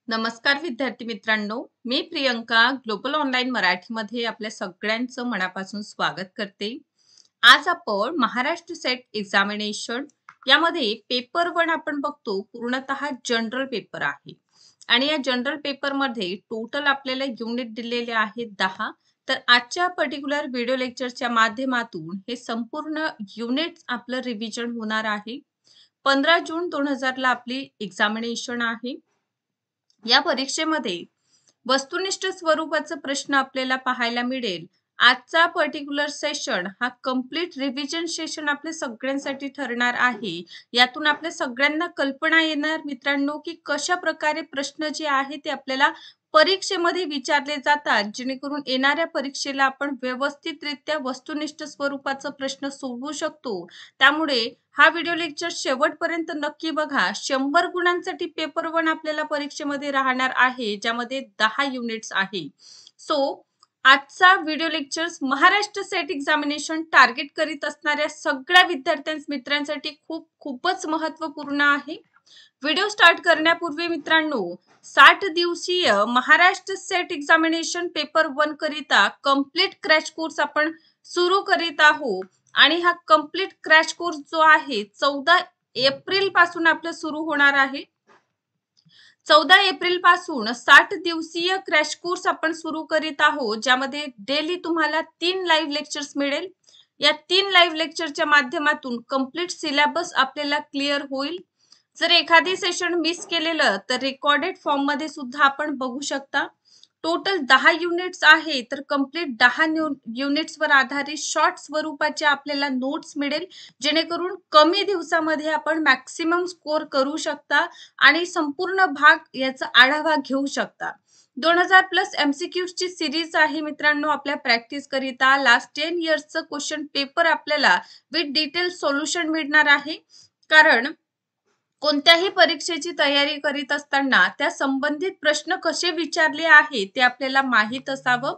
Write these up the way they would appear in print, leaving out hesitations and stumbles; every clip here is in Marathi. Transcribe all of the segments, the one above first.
नमस्कार विद्यार्थी मित्रांनो, मी प्रियंका ग्लोबल ऑनलाईन मराठीमध्ये आपल्या सगळ्यांचं मनापासून स्वागत करते. आज आपण महाराष्ट्र सेट एक्झामिनेशन यामध्ये पेपर 1 आपण बघतो. पूर्णतः जनरल पेपर आहे आणि या जनरल पेपरमध्ये टोटल आपल्याला युनिट दिलेले आहेत 10. तर आजच्या पर्टिक्युलर व्हिडिओ लेक्चरच्या माध्यमातून हे संपूर्ण युनिट आपलं रिव्हिजन होणार आहे. 15 जून 2000 ला आपली एक्झामिनेशन आहे. या परीक्षेमध्ये वस्तुनिष्ठ स्वरूपाचा प्रश्न आपल्याला पाहायला मिळेल. आजचा पर्टिक्युलर सेशन हा कंप्लीट रिव्हिजन सेशन आपल्या सगळ्यांसाठी ठरणार आहे. यातून आपल्या सगळ्यांना कल्पना येणार मित्रांनो की कशा प्रकारे प्रश्न जे आहे ते आपल्याला परीक्षेमध्ये विचारले जातात, जेणेकरून येणाऱ्या परीक्षेला आपण व्यवस्थितरित्या वस्तुनिष्ठ स्वरूपाचा प्रश्न सोडवू शकतो. त्यामुळे हा व्हिडिओ लेक्चर शेवटपर्यंत नक्की बघा. 100 गुणांसाठी पेपर 1 आपल्याला परीक्षेमध्ये राहणार आहे, ज्यामध्ये 10 युनिट्स आहे. सो आजचा video lectures Maharashtra set examination target करीत असणाऱ्या सगळ्या विद्यार्थ्यांस मित्रांसाठी खूपच महत्त्वपूर्ण आहे. व्हिडिओ स्टार्ट करण्यापूर्वी मित्रांनो, 60 दिवसीय महाराष्ट्र सेट एक्झामिनेशन पेपर 1 करिता कंप्लीट क्रॅश कोर्स आपण सुरू करीत आहोत आणि हा कंप्लीट क्रॅश कोर्स जो आहे 14 एप्रिल पासून आपला सुरू होणार आहे. 14 एप्रिल पासून 60 दिवसीय क्रॅश कोर्स आपण सुरू करीत आहोत, ज्यामध्ये डेली तुम्हाला 3 लाईव्ह लेक्चर्स मिळेल. या 3 लाईव्ह लेक्चरच्या माध्यमातून कंप्लीट सिलेबस आपल्याला क्लिअर होईल. जर एखादी सेशन मिस केलेलं तर रेकॉर्डेड फॉर्म मध्ये सुद्धा आपण बघू शकता. टोटल 10 युनिट्स आहे, तर कंप्लीट 10 युनिट्स वर आधारित शॉर्ट स्वरूपाचे आपल्याला नोट्स मिळेल, जेणेकरून कमी दिवसामध्ये आपण मॅक्सिमम स्कोर करू शकता आणि संपूर्ण भाग याचा आढावा घेऊ शकता. 2000+ MCQs ची सिरीज आहे मित्रांनो आपल्या प्रॅक्टिस करिता. लास्ट 10 इयर्सचं क्वेश्चन पेपर आपल्याला विथ डिटेल सोल्युशन मिळणार आहे. कारण कोणत्याही परीक्षेची तयारी करीत असताना त्या संबंधित प्रश्न कसे विचारले आहे ते आपल्याला माहित असावं.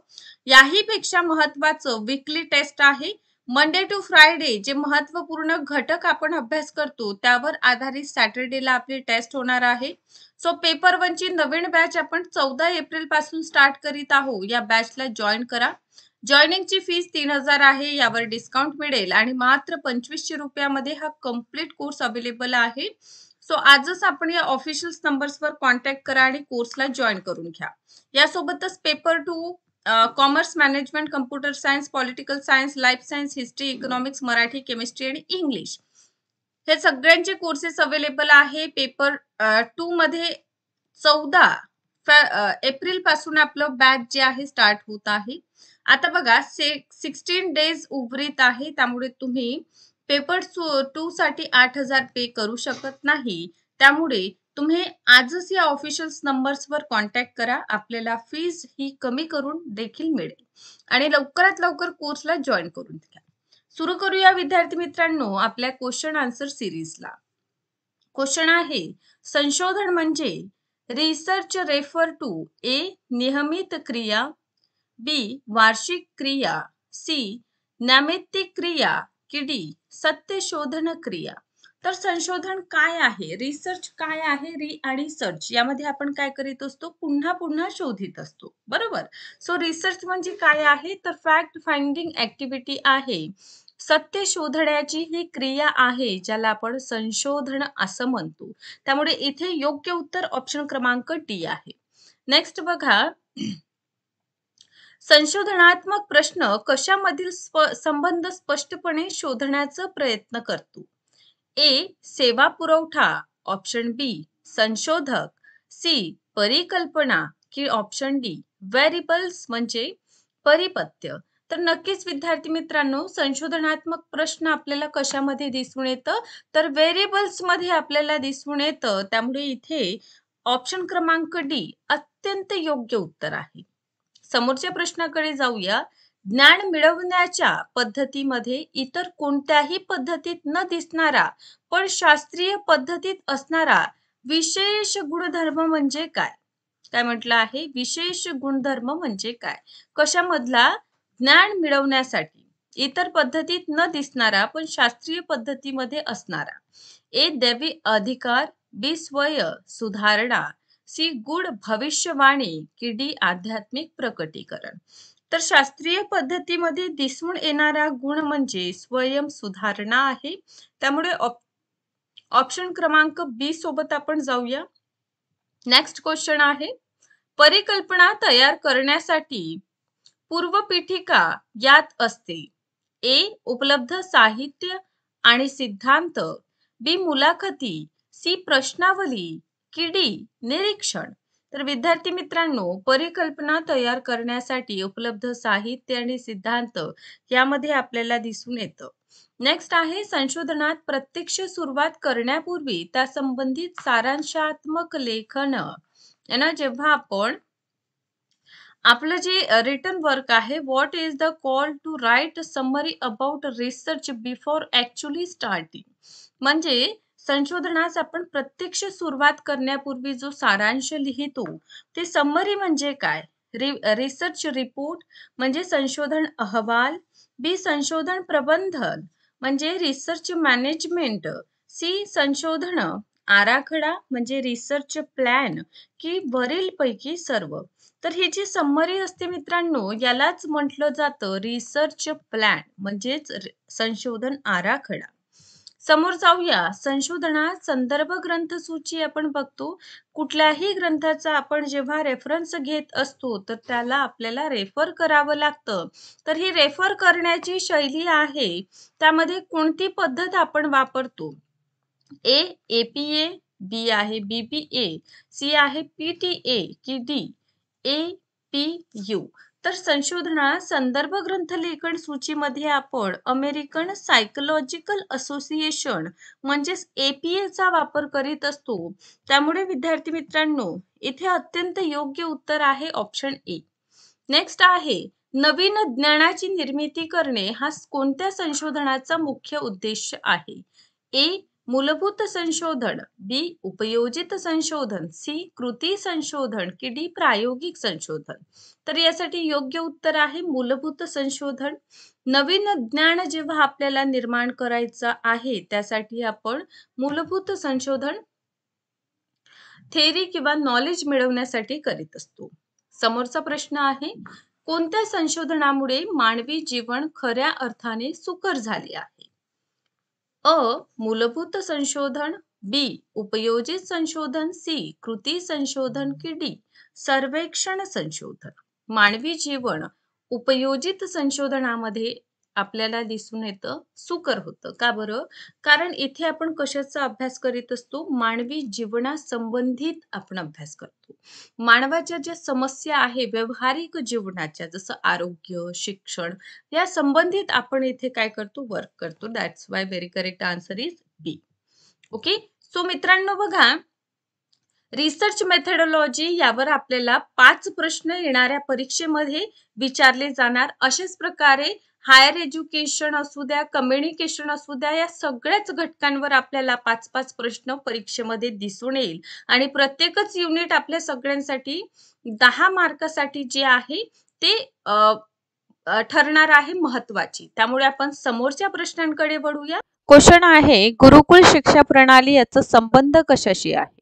याही पेक्षा महत्त्वाचं वीकली टेस्ट आहे. मंडे टू फ्रायडे जे महत्त्वपूर्ण घटक आपण अभ्यास करतो त्यावर आधारित सॅटर्डेला आपली टेस्ट होणार आहे. सो पेपर 1 ची नवीन बॅच आपण 14 एप्रिल पासून स्टार्ट करीत आहोत. या बॅचला जॉईन करा. जॉईनिंगची फीस 3000 आहे. यावर डिस्काउंट मिळेल आणि मात्र 2500 रुपयामध्ये हा कंप्लीट कोर्स अवेलेबल आहे. सो आजच आपण या ऑफिशियल नंबर्सवर कॉन्टॅक्ट करा आणि कोर्सला जॉईन करून घ्या. यासोबतच paper 2 commerce management, computer science, political science, life science, history, economics, Marathi, chemistry आणि इंग्लिश हे सगळ्यांचे कोर्सेस अवेलेबल आहे. पेपर 2 मध्ये 14 एप्रिल पासून आपलं बॅच जे आहे स्टार्ट होत आहे. आता बघा 16 डेज उर्वरित आहे, त्यामुळे तुम्ही पेपर 2 साठी 8000 पे करू शकत नाही. त्यामुळे तुम्ही आजच या ऑफिशियल नंबर्सवर कॉन्टॅक्ट करा. आपल्याला फीस ही कमी करून देखील मिळेल आणि लवकरात लवकर कोर्सला जॉईन करून घ्या. सुरू करूया विद्यार्थी मित्रांनो आपल्या क्वेश्चन आन्सर सिरीजला. क्वेश्चन आहे, संशोधन म्हणजे रिसर्च रेफर टू ए नियमित क्रिया, बी वार्षिक क्रिया, सी नैमित्तिक क्रिया की डी सत्य शोधन क्रिया. तर संशोधन काय आहे, रिसर्च काय आहे, री आणि सर्च यामध्ये आपण काय करीत असतो, पुन्हा पुन्हा शोधित असतो, बरोबर. सो रिसर्च म्हणजे काय आहे, तर फॅक्ट फाइंडिंग ऍक्टिव्हिटी आहे. सत्य शोधण्याची ही क्रिया आहे ज्याला आपण संशोधन असं म्हणतो. त्यामुळे इथे योग्य उत्तर ऑप्शन क्रमांक डी आहे. नेक्स्ट बघा, संशोधनात्मक प्रश्न कशामधील संबंध स्पष्टपणे शोधण्याचा प्रयत्न करतो. ए सेवा पुरवठा, ऑप्शन बी संशोधक, सी परिकल्पना की ऑप्शन डी व्हेरिएबल्स म्हणजे परिपथ्य. तर नक्कीच विद्यार्थी मित्रांनो, संशोधनात्मक प्रश्न आपल्याला कशामध्ये दिसून येतं, तर व्हेरिएबल्स मध्ये आपल्याला दिसून येतं. त्यामुळे इथे ऑप्शन क्रमांक डी अत्यंत योग्य उत्तर आहे. समोरच्या प्रश्नाकडे जाऊया. ज्ञान मिळवण्याच्या पद्धतीमध्ये इतर कोणत्याही पद्धतीत न दिसणारा पण शास्त्रीय पद्धतीत असणारा विशेष गुणधर्म म्हणजे काय. काय म्हटलं आहे, विशेष गुणधर्म म्हणजे काय. कशामधला, ज्ञान मिळवण्यासाठी इतर पद्धतीत न दिसणारा पण शास्त्रीय पद्धतीमध्ये असणारा. ए दैवी अधिकार, बी स्वय सुधारणा, सी गुड भविष्यवाणी की डी आध्यात्मिक प्रकटीकरण. तर शास्त्रीय पद्धतीमध्ये दिसून येणारा गुण म्हणजे स्वयं सुधारणा आहे. त्यामुळे ऑप्शन क्रमांक बी सोबत आपण जाऊया. नेक्स्ट क्वेश्चन आहे, परिकल्पना तयार करण्यासाठी पूर्वपीठिका यात असते. ए उपलब्ध साहित्य आणि सिद्धांत, बी मुलाखती, सी प्रश्नावली की डी निरीक्षण. तर विद्यार्थी मित्रांनो, परिकल्पना तयार करण्यासाठी उपलब्ध साहित्य आणि सिद्धांत यामध्ये आपल्याला दिसून येतं. नेक्स्ट आहे, संशोधनात प्रत्यक्ष सुरुवात करण्यापूर्वी त्या संबंधित सारांशात्मक लेखन जेव्हा आपण आपलं जे रिटन वर्क आहे, what is the call to write summary about research before actually starting. म्हणजे संशोधनास आपण प्रत्यक्ष सुरुवात करण्यापूर्वी जो सारांश लिहितो ते समरी म्हणजे काय? रिसर्च रिपोर्ट म्हणजे संशोधन अहवाल, बी संशोधन प्रबंधन म्हणजे रिसर्च मॅनेजमेंट, सी संशोधन आराखडा म्हणजे रिसर्च प्लॅन, की वरील पैकी सर्व. तर ही जी समरी असते मित्रांनो, यालाच म्हटलं जातं रिसर्च प्लॅन म्हणजेच संशोधन आराखडा. समोर जाऊया, संशोधनात संदर्भ ग्रंथसूची आपण बघतो. कुठल्याही ग्रंथाचा आपण जेव्हा रेफरन्स घेत असतो तर त्याला आपल्याला रेफर करावं लागतं. तर ही रेफर करण्याची शैली आहे, त्यामध्ये कोणती पद्धत आपण वापरतो? ए एपीए, बी आहे बीपीए, सी आहे पीटीए की डी APU. तर संशोधनात संदर्भ ग्रंथलेखन सूचीमध्ये आपण अमेरिकन सायकोलॉजिकल असोसिएशन म्हणजेच APA चा वापर करीत असतो. त्यामुळे विद्यार्थी मित्रांनो, इथे अत्यंत योग्य उत्तर आहे ऑप्शन ए. नेक्स्ट आहे, नवीन ज्ञानाची निर्मिती करणे हा कोणत्या संशोधनाचा मुख्य उद्देश आहे? ए मूलभूत संशोधन, बी उपयोजित संशोधन, सी कृती संशोधन की डी प्रायोगिक संशोधन. तर यासाठी योग्य उत्तर आहे मूलभूत संशोधन. नवीन ज्ञान जेव्हा आपल्याला निर्माण करायचं आहे त्यासाठी आपण मूलभूत संशोधन थेरी किंवा नॉलेज मिळवण्यासाठी करीत असतो. समोरचा प्रश्न आहे, कोणत्या संशोधनामुळे मानवी जीवन खऱ्या अर्थाने सुकर झाले आहे? अ मूलभूत संशोधन, बी उपयोजित संशोधन, सी कृती संशोधन की डी सर्वेक्षण संशोधन. मानवी जीवन उपयोजित संशोधनामध्ये आपल्याला दिसून येतं सुकर होतं. का बरं? कारण इथे आपण कशाचा अभ्यास करीत असतो? मानवी जीवनासंबंधित आपण अभ्यास करतो. मानवाच्या ज्या समस्या आहे व्यवहारिक जीवनाच्या, जसं आरोग्य, शिक्षण या संबंधित आपण इथे काय करतो? वर्क करतो. That's why very correct answer is B. Okay, so मित्रांनो बघा, रिसर्च मेथडॉलॉजी यावर आपल्याला 5 प्रश्न येणाऱ्या परीक्षेमध्ये विचारले जाणार. अशाच प्रकारे हायर एज्युकेशन असू द्या, कम्युनिकेशन असू द्या, या सगळ्याच घटकांवर आपल्याला 5-5 प्रश्न परीक्षेमध्ये दिसून येईल आणि प्रत्येकच युनिट आपल्या सगळ्यांसाठी 10 मार्कासाठी जे आहे ते ठरणार आहे महत्वाची. त्यामुळे आपण समोरच्या प्रश्नांकडे वळूया. क्वेश्चन आहे, गुरुकुल शिक्षा प्रणाली याचा संबंध कशाशी आहे?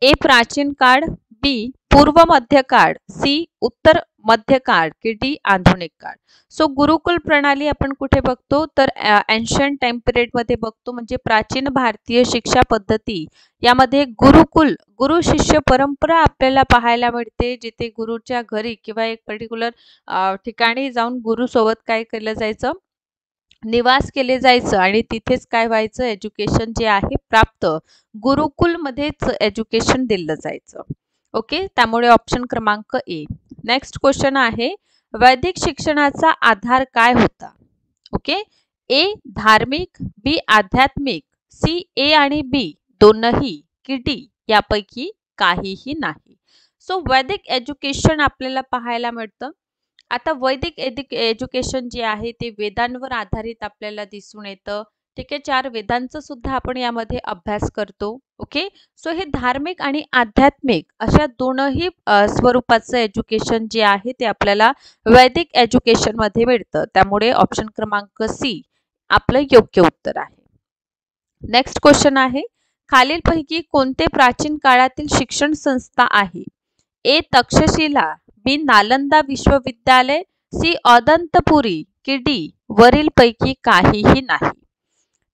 ए प्राचीन काळ, बी पूर्व मध्य काळ, सी उत्तर मध्य काळ की डी आधुनिक काळ. सो गुरुकुल प्रणाली आपण कुठे बघतो? तर एन्शंट टाइम पिरियड मध्ये बघतो. म्हणजे प्राचीन भारतीय शिक्षा पद्धती यामध्ये गुरुकुल गुरु शिष्य परंपरा आपल्याला पाहायला मिळते, जिथे गुरुच्या घरी किंवा एक पर्टिक्युलर ठिकाणी जाऊन गुरु सोबत काय केलं जायचं? निवास केले जायचं आणि तिथेच काय व्हायचं? एज्युकेशन जे आहे प्राप्त गुरुकुल मध्येच एज्युकेशन दिलं जायचं. ओके, त्यामुळे ऑप्शन क्रमांक ए. नेक्स्ट क्वेश्चन आहे, वैदिक शिक्षणाचा आधार काय होता? ओके, ए धार्मिक, बी आध्यात्मिक, सी ए आणि बी दोनही की डी यापैकी काहीही नाही. सो वैदिक एज्युकेशन आपल्याला पाहायला मिळतं. आता वैदिक एज्युकेशन जे आहे ते वेदांवर आधारित आपल्याला दिसून येतं. ठीक आहे, 4 वेदांचा सुद्धा आपण यामध्ये अभ्यास करतो. ओके, सो हे धार्मिक आणि आध्यात्मिक अशा दोनही स्वरूपाचं एज्युकेशन जे आहे ते आपल्याला वैदिक एज्युकेशन मध्ये मिळतं. त्यामुळे ऑप्शन क्रमांक सी आपलं योग्य उत्तर आहे. नेक्स्ट क्वेश्चन आहे, खालीलपैकी कोणते प्राचीन काळातील शिक्षण संस्था आहे? ए. तक्षशिला, बी. नालंदा विश्वविद्यालय, सी. अदंतपुरी की डी. वरीलपैकी काहीही नाही.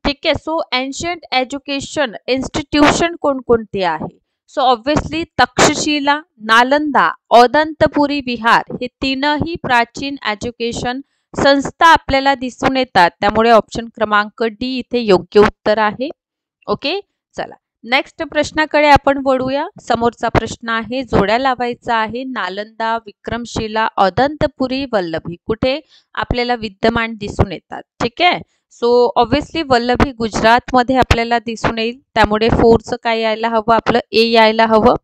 ठीक आहे. सो एन्शियंट एज्युकेशन इन्स्टिट्यूशन कोणकोणते आहे? सो ऑब्विसली तक्षशिला, नालंदा, अदंतपुरी विहार हे तीनही प्राचीन एज्युकेशन संस्था आपल्याला दिसून येतात. त्यामुळे ऑप्शन क्रमांक डी इथे योग्य उत्तर आहे. ओके, चला नेक्स्ट प्रश्नाकडे आपण वळूया. समोरचा प्रश्न आहे, जोड्या लावायचा आहे. नालंदा, विक्रमशिला, अदंतपुरी, वल्लभी कुठे आपल्याला विद्यमान दिसून येतात? ठीक आहे. सो ऑब्विसली वल्लभी गुजरात मध्ये आपल्याला दिसून येईल. त्यामुळे 4चं काय यायला हवं? आपलं ए यायला हवं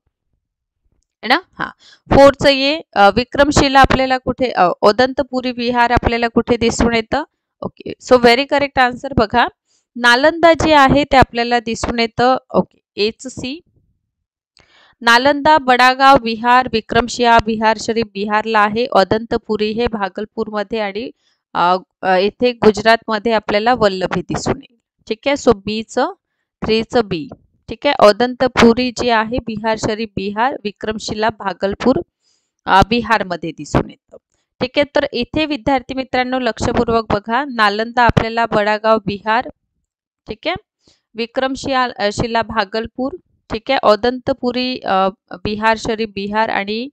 है ना. हा 4चं ए. विक्रमशिला आपल्याला कुठे, अदंतपुरी विहार आपल्याला कुठे दिसून येतं? Okay, so very correct answer बघा. नालंदा जे आहे ते आपल्याला दिसून येतं. Okay, H C. Nalanda Badagaon Bihar, Vikramshila Bihar Sharif बिहारला आहे. अदंतपुरी हे भागलपूर मध्ये आणि इथे गुजरात मध्ये आपल्याला वल्लभी दिसून येईल. ठीक आहे. सो बीचं 3चं बी. ठीक आहे. अदंतपुरी जे आहे बिहार शरीफ बिहार, विक्रमशिला भागलपूर बिहार मध्ये दिसून येतं. ठीक आहे. तर इथे विद्यार्थी मित्रांनो लक्षपूर्वक बघा. नालंदा आपल्याला बडागाव बिहार, ठीक आहे, विक्रमशिला भागलपूर, ठीक आहे, अदंतपुरी बिहार शरीफ बिहार आणि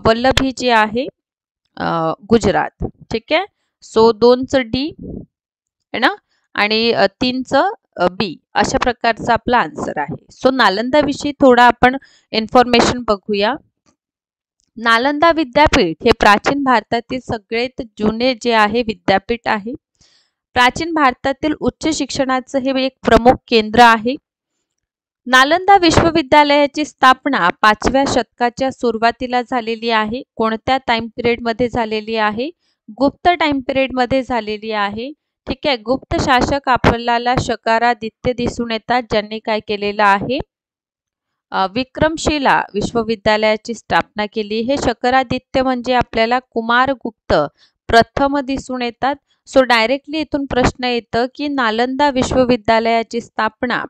वल्लभी जे आहे गुजरात. ठीक आहे. सो 2चं डी है ना आणि 3चं बी अशा प्रकारचा आपला आन्सर आहे. सो नालंदा विषयी थोडा आपण इन्फॉर्मेशन बघूया. नालंदा विद्यापीठ हे प्राचीन भारतातील सगळ्यात जुने जे आहे विद्यापीठ आहे. प्राचीन भारतातील उच्च शिक्षणाचं हे एक प्रमुख केंद्र आहे. नालंदा विश्वविद्यालयाची स्थापना 5व्या शतकाच्या सुरुवातीला झालेली आहे. कोणत्या टाइम पिरियड मध्ये झालेली आहे? गुप्त टाइम पिरियड मध्ये झालेली आहे. ठीक आहे. गुप्त शासक आपल्याला शकारादित्य दिसून येतात, ज्यांनी काय केलेलं आहे? विक्रमशिला विश्वविद्यालयाची स्थापना केली. हे शकारादित्य म्हणजे आपल्याला कुमारगुप्त प्रथम दिसून येतात. सो डायरेक्टली इथून प्रश्न येतं की नालंदा विश्वविद्यालयाची स्थापना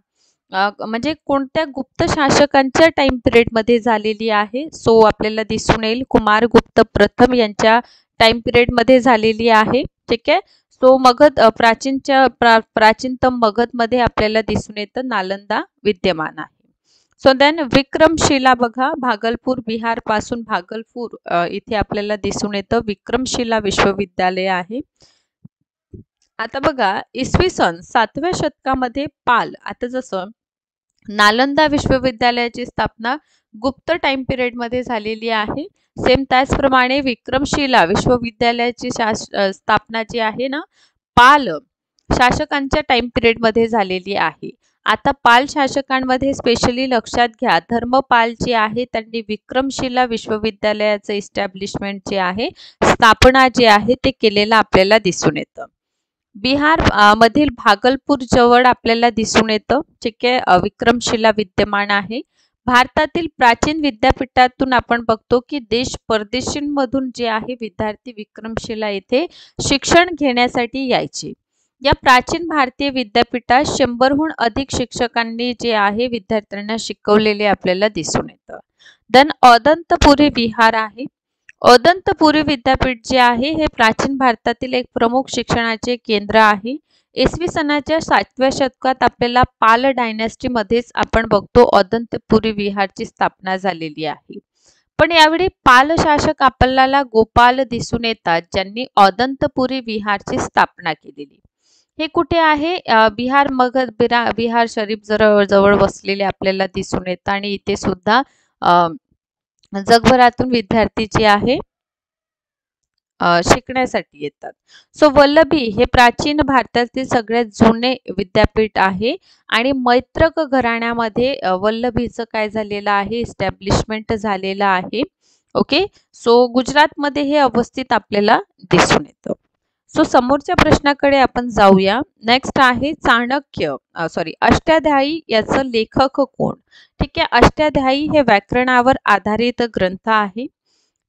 म्हणजे कोणत्या गुप्त शासकांच्या टाइम पिरियड मध्ये झालेली आहे? सो आपल्याला दिसून येईल कुमारगुप्त प्रथम यांच्या टाइम पिरियड मध्ये झालेली आहे. ठीक आहे. सो मगध प्राचीनतम मगध मध्ये आपल्याला दिसून येतं नालंदा विद्यमान आहे. सो देन विक्रमशिला बघा, भागलपूर बिहार पासून भागलपूर इथे आपल्याला दिसून येतं विक्रमशिला विश्वविद्यालय आहे. आता बघा इसवी सन 7व्या शतकामध्ये पाल, आता जसं नालंदा विश्वविद्यालयाची स्थापना गुप्त टाइम पिरियड मध्ये झालेली आहे, सेम त्याचप्रमाणे विक्रमशिला विश्वविद्यालयाची स्थापना जी आहे ना पाल शासकांच्या टाइम पिरियड मध्ये झालेली आहे. आता पाल शासकांमध्ये स्पेशली लक्षात घ्या, धर्मपाल जे आहे त्यांनी विक्रमशिला विश्वविद्यालयाचं इस्टॅब्लिशमेंट जे आहे स्थापना जे आहे ते केलेलं आपल्याला दिसून येतं. बिहार मधील भागलपूर जवळ आपल्याला दिसून येतं. ठीक आहे. विक्रमशिला विद्यमान आहे. भारतातील प्राचीन विद्यापीठातून आपण बघतो की देश परदेशींमधून जे आहे विद्यार्थी विक्रमशिला येथे शिक्षण घेण्यासाठी यायचे. या प्राचीन भारतीय विद्यापीठात 100हून अधिक शिक्षकांनी जे आहे विद्यार्थ्यांना शिकवलेले आपल्याला दिसून येतं. देन अदंतपुरी विहार आहे. अदंतपुरी विद्यापीठ जे आहे हे प्राचीन भारतातील एक प्रमुख शिक्षणाचे केंद्र आहे. इसवी सनाच्या 7व्या शतकात आपल्याला पाल डायनॅस्टी मध्येच आपण बघतो अदंतपुरी विहारची स्थापना झालेली आहे. पण यावेळी पाल शासक आपल्याला गोपाल दिसून येतात, ज्यांनी अदंतपुरी विहारची स्थापना केलेली. हे कुठे आहे? बिहार मगध बिहार शरीफ जवळ वसलेले आपल्याला दिसून येतं आणि इथे सुद्धा जगभरातून विद्यार्थी जे आहे शिकण्यासाठी येतात. सो वल्लभी हे प्राचीन भारतातील सगळ्यात जुने विद्यापीठ आहे आणि मैत्रक घराण्यामध्ये वल्लभीचं काय झालेलं आहे? इस्टॅब्लिशमेंट झालेलं आहे. ओके. सो गुजरात मध्ये हे अवस्थित आपल्याला दिसून येतं. सो समोरच्या प्रश्नाकडे आपण जाऊया. नेक्स्ट आहे चाणक्य अष्टाध्यायी याचं लेखक कोण? ठीक आहे. अष्टाध्यायी हे व्याकरणावर आधारित ग्रंथ आहे.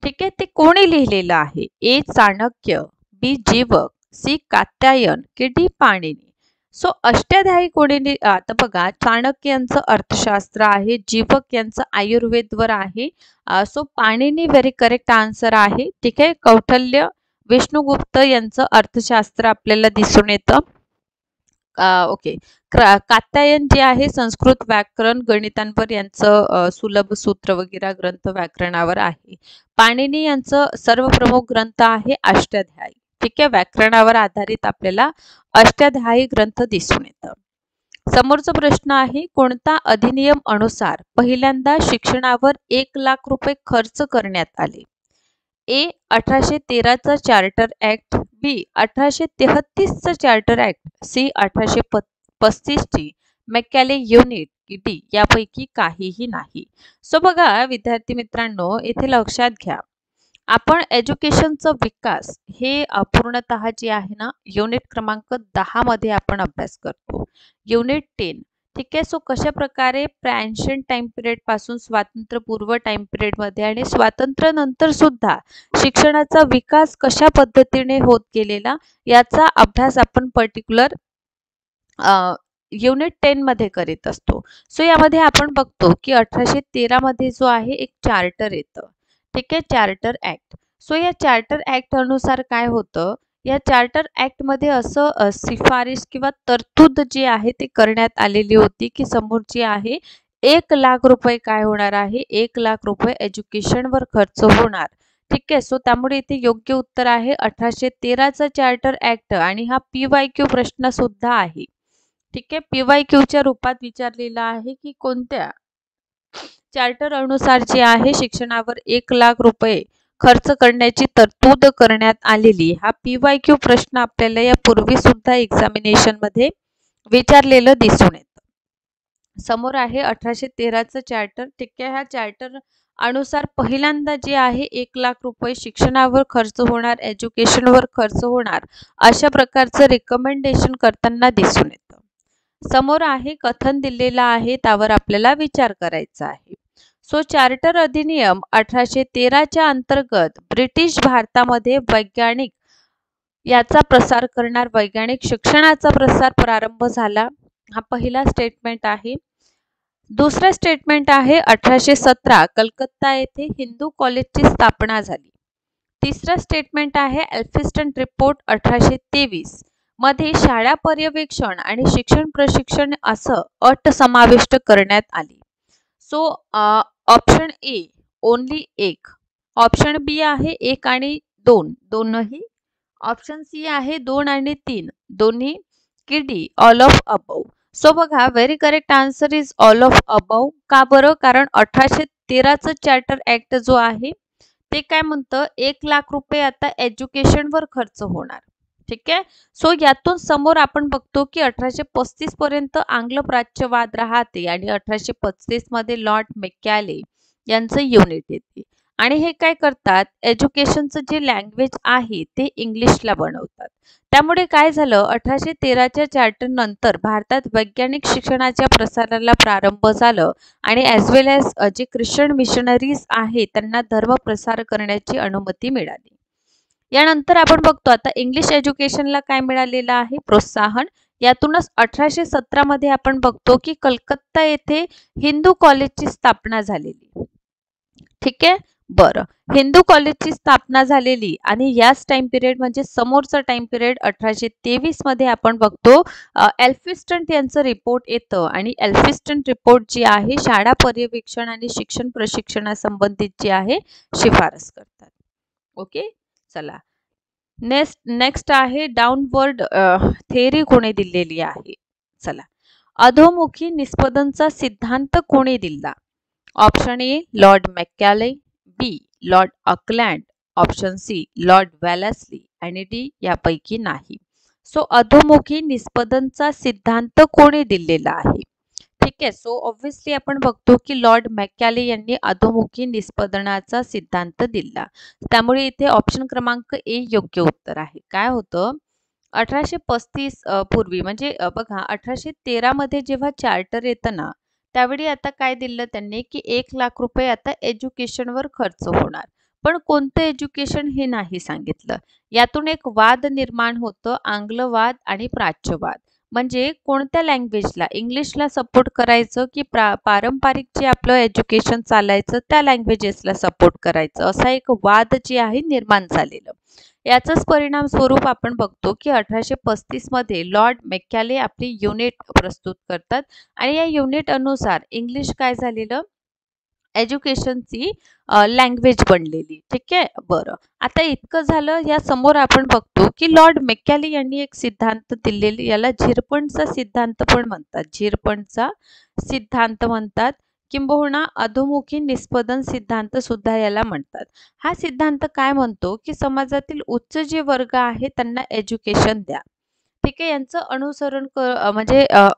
ठीक आहे. ते कोणी लिहिलेलं आहे? ए. चाणक्य, बी. जीवक, सी. कात्यायन की डी. पाणिनी. सो अष्टाध्यायी कोणी आता बघा, चाणक्य यांचं अर्थशास्त्र आहे, जीवक यांचं आयुर्वेदवर आहे. So Panini very correct answer आहे. ठीक आहे. कौटिल्य विष्णुगुप्त यांचं अर्थशास्त्र आपल्याला दिसून येतं. ओके. कात्यायन जे आहे संस्कृत व्याकरण गणितांवर यांचं सुलभ सूत्र वगैरे ग्रंथ व्याकरणावर आहे. पाणिनी यांचं सर्व प्रमुख ग्रंथ आहे अष्टाध्यायी. ठीक आहे. व्याकरणावर आधारित आपल्याला अष्टाध्यायी ग्रंथ दिसून येतं. समोरचा प्रश्न आहे, कोणता अधिनियम अनुसार पहिल्यांदा शिक्षणावर 1,00,000 रुपये खर्च करण्यात आले? ए 1813चा चार्टर ऍक्ट, बी 1833चा चार्टर ऍक्ट, सी 1835ची मॅकॅले युनिट, की डी यापैकी काहीही नाही. सो बघा विद्यार्थी मित्रांनो, इथे लक्षात घ्या, आपण एज्युकेशनचा विकास हे पूर्णतः जे आहे ना युनिट क्रमांक 10 मध्ये आपण अभ्यास करतो. युनिट 10. ठीक आहे. सो कशा प्रकारे प्रीएन्शियंट टाइम पिरियड पासून स्वातंत्र्यपूर्व टाइम पिरियड मध्ये आणि स्वातंत्र्य नंतर सुद्धा शिक्षणाचा विकास कशा पद्धतीने होत गेलेला याचा अभ्यास आपण पर्टिक्युलर युनिट 10 मध्ये करीत असतो. सो यामध्ये आपण बघतो की 1813 मध्ये जो आहे एक चार्टर येतं. ठीक आहे. Charter act. सो या चार्टर ऍक्ट अनुसार काय होतं, या चार्टर ऍक्ट मध्ये असं शिफारिश किंवा तरतूद जी आहे ते करण्यात आलेली होती की समोर जी आहे 1,00,000 रुपये काय होणार आहे, 1,00,000 रुपये एज्युकेशनवर खर्च होणार. ठीक आहे. सो त्यामुळे इथे योग्य उत्तर आहे 1813चा चार्टर ऍक्ट. आणि हा PYQ प्रश्न सुद्धा आहे. ठीक आहे. PYQच्या रूपात विचारलेला आहे की कोणत्या चार्टर अनुसार जे आहे शिक्षणावर 1,00,000 रुपये खर्च करण्याची तरतूद करण्यात आलेली. हा PYQ प्रश्न आपल्याला यापूर्वी सुद्धा एक्झामिनेशन मध्ये विचारलेलं दिसून येतं. समोर आहे 1813चं चार्टर. ठीक आहे. ह्या चार्टर अनुसार पहिल्यांदा जे आहे 1,00,000 रुपये शिक्षणावर खर्च होणार, एज्युकेशनवर खर्च होणार अशा प्रकारचं रिकमेंडेशन करताना दिसून येतं. समोर आहे कथन दिलेला आहे, त्यावर आपल्याला विचार करायचा आहे. सो चार्टर अधिनियम 1813च्या अंतर्गत ब्रिटिश भारतामध्ये वैज्ञानिक याचा प्रसार करणार, वैज्ञानिक शिक्षणाचा प्रसार प्रारंभ झाला. हा पहिला स्टेटमेंट आहे. दुसरा स्टेटमेंट आहे 1817 कलकत्ता येथे हिंदू कॉलेजची स्थापना झाली. तिसरा स्टेटमेंट आहे एल्फिन्स्टन रिपोर्ट 1823 मध्ये शाळा पर्यवेक्षण आणि शिक्षण प्रशिक्षण असं अट समाविष्ट करण्यात आली. So option A only 1, option B आहे 1 आणि 2 दोनही, ऑप्शन सी आहे 2 आणि 3 दोन्ही, की D all of above. So बघा very correct answer is all of above. का बरं? कारण 1813चं चार्टर ऍक्ट जो आहे ते काय म्हणतं, 1,00,000 रुपये आता एज्युकेशनवर खर्च होणार. ठीक आहे. सो यातून समोर आपण बघतो की 1835 पर्यंत आंग्ल प्राच्यवाद राहते आणि 1835 मध्ये लॉर्ड मॅकॅले यांचं युनिट येते. आणि हे काय करतात, एज्युकेशनचं जे लँग्वेज आहे ते इंग्लिशला बनवतात. त्यामुळे काय झालं, 1813च्या चार्टर नंतर भारतात वैज्ञानिक शिक्षणाच्या प्रसाराला प्रारंभ झालं आणि ॲज वेल ॲज जे ख्रिश्चन मिशनरीज आहेत त्यांना धर्म प्रसार करण्याची अनुमती मिळाली. यानंतर आपण बघतो आता इंग्लिश एज्युकेशनला काय मिळालेलं आहे, प्रोत्साहन. यातूनच 1817 मध्ये आपण बघतो की कलकत्ता येथे हिंदू कॉलेजची स्थापना झालेली. ठीक आहे. बरं, हिंदू कॉलेजची स्थापना झालेली आणि याच टाइम पिरियड म्हणजे समोरचा टाइम पिरियड 1823 मध्ये आपण बघतो एल्फिन्स्टन यांचं रिपोर्ट येतं आणि एल्फिन्स्टन रिपोर्ट जी आहे शाळा पर्यवेक्षण आणि शिक्षण प्रशिक्षणासंबंधित जी आहे शिफारस करतात. ओके. चला नेक्स्ट आहे डाउनवर्ड थेअरी कोणी दिलेली आहे. चला, अधोमुखी निस्पदनचा सिद्धांत कोणी दिला? Option A Lord Macaulay, B Lord Auckland, option C Lord Wellesley आणि डी यापैकी नाही. सो अधोमुखी निस्पदनचा सिद्धांत कोणी दिलेला आहे? ठीक आहे. सो ऑब्व्हियसली आपण बघतो की लॉर्ड मॅकॅले यांनी अधोमुखी निस्पदनाचा सिद्धांत दिला. त्यामुळे इथे ऑप्शन क्रमांक ए योग्य उत्तर आहे. काय होतं, 1835 पूर्वी म्हणजे बघा 1813 मध्ये जेव्हा चार्टर येतं ना त्यावेळी आता काय दिलं त्यांनी की 1,00,000 रुपये आता एज्युकेशनवर खर्च होणार. पण कोणतं एज्युकेशन हे नाही सांगितलं. यातून एक वाद निर्माण होतं, आंग्लवाद आणि प्राच्यवाद. म्हणजे कोणत्या लँग्वेजला, इंग्लिशला सपोर्ट करायचं की पारंपरिक जे आपलं एज्युकेशन चालायचं त्या लँग्वेजेसला सपोर्ट करायचं, असा एक वाद जे आहे निर्माण झालेलं. याचाच परिणाम स्वरूप आपण बघतो की 1835 मध्ये लॉर्ड मेकॅले आपली युनिट प्रस्तुत करतात आणि या युनिट अनुसार इंग्लिश काय झालेलं, एज्युकेशनची लँग्वेज बनलेली. ठीक आहे, बरं. आता इतकं झालं, या समोर आपण बघतो की लॉर्ड मेकॅले यांनी एक सिद्धांत दिलेली, याला झिरपणचा सिद्धांत पण म्हणतात, झिरपणचा सिद्धांत म्हणतात, किंबहुना अधोमुखी निष्पदन सिद्धांत सुद्धा याला म्हणतात. हा सिद्धांत काय म्हणतो की समाजातील उच्च जे वर्ग आहे त्यांना एज्युकेशन द्या. ठीक आहे, यांचं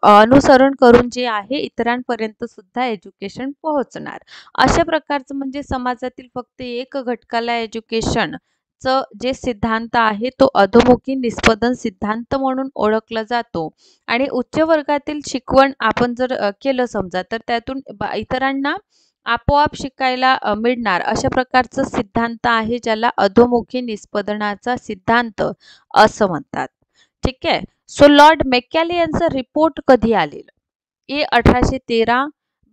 अनुसरण करून जे आहे इतरांपर्यंत सुद्धा एज्युकेशन पोहोचणार. अशा प्रकारचं म्हणजे समाजातील फक्त एक घटकाला एज्युकेशनचं जे सिद्धांत आहे तो अधोमुखी निष्पदन सिद्धांत म्हणून ओळखला जातो. आणि उच्च वर्गातील शिकवण आपण जर केलं समजा, तर त्यातून इतरांना आपोआप शिकायला मिळणार, अशा प्रकारचं सिद्धांत आहे ज्याला अधोमुखी निष्पदनाचा सिद्धांत असं म्हणतात. ठीक आहे. सो लॉर्ड मेकॅले यांचा रिपोर्ट कधी आलेलं? ए 1813,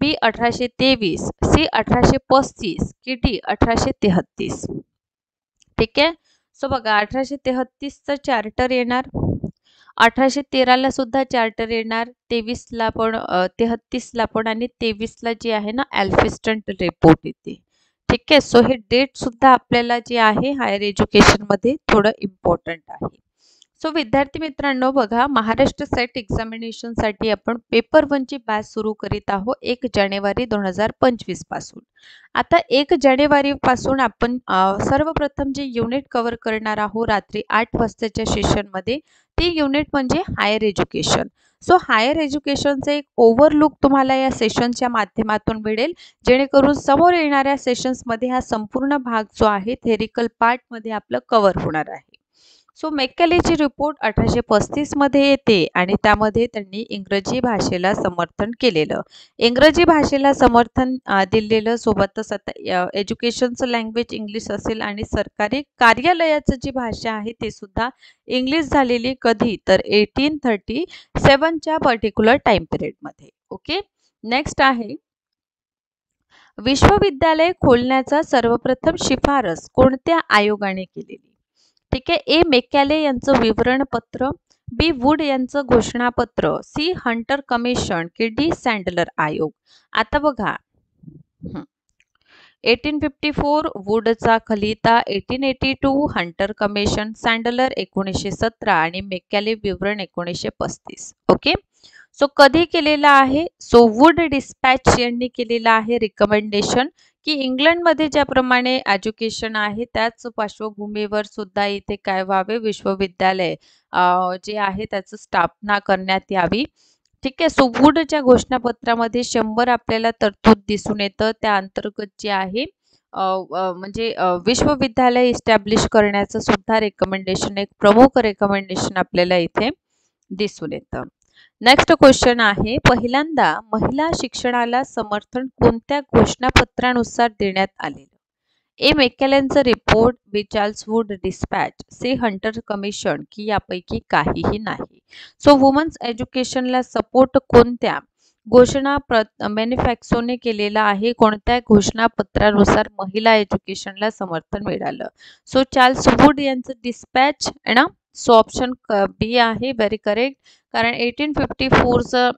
बी 1823, सी 1835 की डी 1833. ठीक आहे. सो बघा, 1833चा चार्टर येणार, 1813ला सुद्धा चार्टर येणार, 23ला पण 33ला पण, आणि 23ला जे आहे ना एल्फिस्टन रिपोर्ट येते. ठीक आहे. सो हे डेट सुद्धा आपल्याला जे आहे हायर एज्युकेशनमध्ये थोडं इम्पॉर्टंट आहे. सो विद्यार्थी मित्रांनो, बघा, महाराष्ट्र सेट एक्झामिनेशनसाठी आपण पेपर 1ची बॅच सुरू करीत आहोत 1 जानेवारी 2025 पासून. आता 1 जानेवारी पासून आपण सर्वप्रथम जे युनिट कव्हर करणार आहोत रात्री 8 वाजताच्या सेशनमध्ये, ती युनिट म्हणजे हायर एज्युकेशन. सो हायर एज्युकेशनचे एक ओव्हरलुक तुम्हाला या सेशनच्या माध्यमातून मिळेल, जेणेकरून समोर येणाऱ्या सेशन्समध्ये हा संपूर्ण भाग जो आहे थेरिकल पार्टमध्ये आपलं कव्हर होणार आहे. सो मेकॅलेची रिपोर्ट 1835 मध्ये येते आणि त्यामध्ये त्यांनी इंग्रजी भाषेला समर्थन केलेलं, इंग्रजी भाषेला समर्थन दिलेलं, सोबतच आता एज्युकेशनचं लँग्वेज इंग्लिश असेल आणि सरकारी कार्यालयाचं जी भाषा आहे ते सुद्धा इंग्लिश झालेली. कधी तर 1837च्या पर्टिक्युलर टाइम पिरियडमध्ये. ओके, नेक्स्ट आहे विश्वविद्यालय खोलण्याचा सर्वप्रथम शिफारस कोणत्या आयोगाने केलेली? ठीक आहे, ए मेकॅले यांचं विवरणपत्र, बी वूड यांचं घोषणापत्र, सी हंटर कमिशन की डी सँडलर आयोग. आता बघा, 1854 वूडचा खलिता, 1882 हंटर कमिशन, सँडलर 1917 आणि मेकॅले विवरण 1935. ओके, सो कधी केलेला आहे? सो वूड डिस्पॅच यांनी केलेला आहे रिकमेंडेशन की इंग्लंडमध्ये ज्याप्रमाणे एज्युकेशन आहे त्याच पार्श्वभूमीवर सुद्धा इथे काय व्हावे, विश्वविद्यालय जे आहे त्याचं स्थापना करण्यात यावी. ठीक आहे. सो वूडच्या घोषणापत्रामध्ये 100 आपल्याला तरतूद दिसून येतं. त्या अंतर्गत जे आहे म्हणजे विश्वविद्यालय इस्टॅब्लिश करण्याचं सुद्धा रेकमेंडेशन, एक प्रमुख रेकमेंडेशन आपल्याला इथे दिसून येतं. नेक्स्ट क्वेश्चन आहे, पहिल्यांदा महिला शिक्षणाला समर्थन कोणत्या घोषणापत्रानुसार देण्यात आलेलं? ए मेकॅलेंचं रिपोर्ट, B Charles Wood dispatch, C Hunter commission की यापैकी काहीही नाही. सो वुमन्स एज्युकेशनला सपोर्ट कोणत्या मॅन्युफॅक्चोने केलेला आहे? कोणत्या घोषणापत्रानुसार महिला एज्युकेशनला समर्थन मिळालं? सो चार्ल्स वूड यांचं डिस्पॅच आहे ना. सो ऑप्शन बी आहे व्हेरी करेक्ट, कारण 1854चं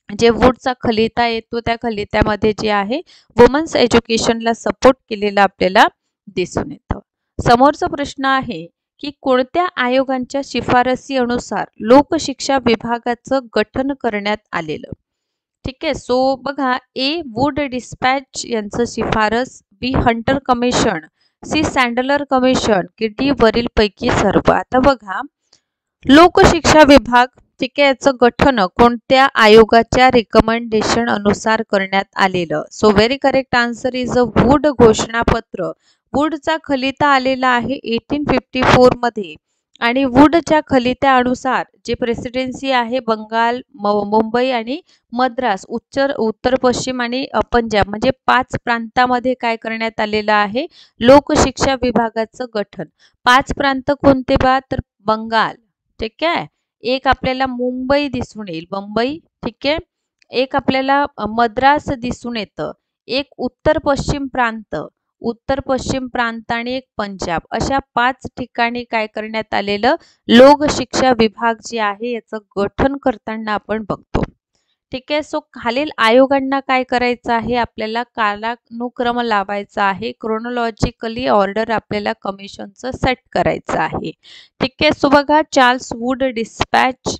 जे वूडचा खलिता येतो त्या खलित्यामध्ये जे आहे वुमन्स एज्युकेशनला सपोर्ट केलेला आपल्याला दिसून येतं. समोरचा प्रश्न आहे की कोणत्या आयोगांच्या शिफारसी अनुसार लोकशिक्षा विभागाचं गठन करण्यात आलेलं? ठीक आहे. सो बघा, ए वूड डिस्पॅच यांचं शिफारस, B Hunter commission, C Sadler commission की डी वरील पैकी सर्व. आता बघा, लोकशिक्षा विभाग, ठीक आहे, याचं गठन कोणत्या आयोगाच्या रिकमेंडेशन अनुसार करण्यात आलेलं? So very correct answer is A Wood घोषणापत्र. वूडचा खलिता आलेला आहे 1854 मध्ये आणि वूडच्या खलित्यानुसार जे प्रेसिडेन्सी आहे बंगाल, मुंबई आणि मद्रास, उत्तर पश्चिम आणि पंजाब, म्हणजे 5 प्रांतामध्ये काय करण्यात आलेलं आहे? लोकशिक्षा विभागाचं गठन. 5 प्रांत कोणते बा? तर बंगाल, ठीक आहे, एक आपल्याला मुंबई दिसून येईल, मुंबई, ठीक आहे. एक आपल्याला मद्रास दिसून येतं, एक उत्तर पश्चिम प्रांत, उत्तर पश्चिम प्रांत आणि एक पंजाब, अशा 5 ठिकाणी काय करण्यात आलेलं, लोकशिक्षा विभाग जे आहे याचं गठन करताना आपण बघतो. ठीक आहे. सो खालील आयोगांना काय करायचं आहे, आपल्याला कालानुक्रम लावायचा आहे, क्रोनॉलॉजिकली ऑर्डर आपल्याला कमिशनचं सेट करायचं आहे. ठीक आहे. सो बघा, चार्ल्स वूड डिस्पॅच,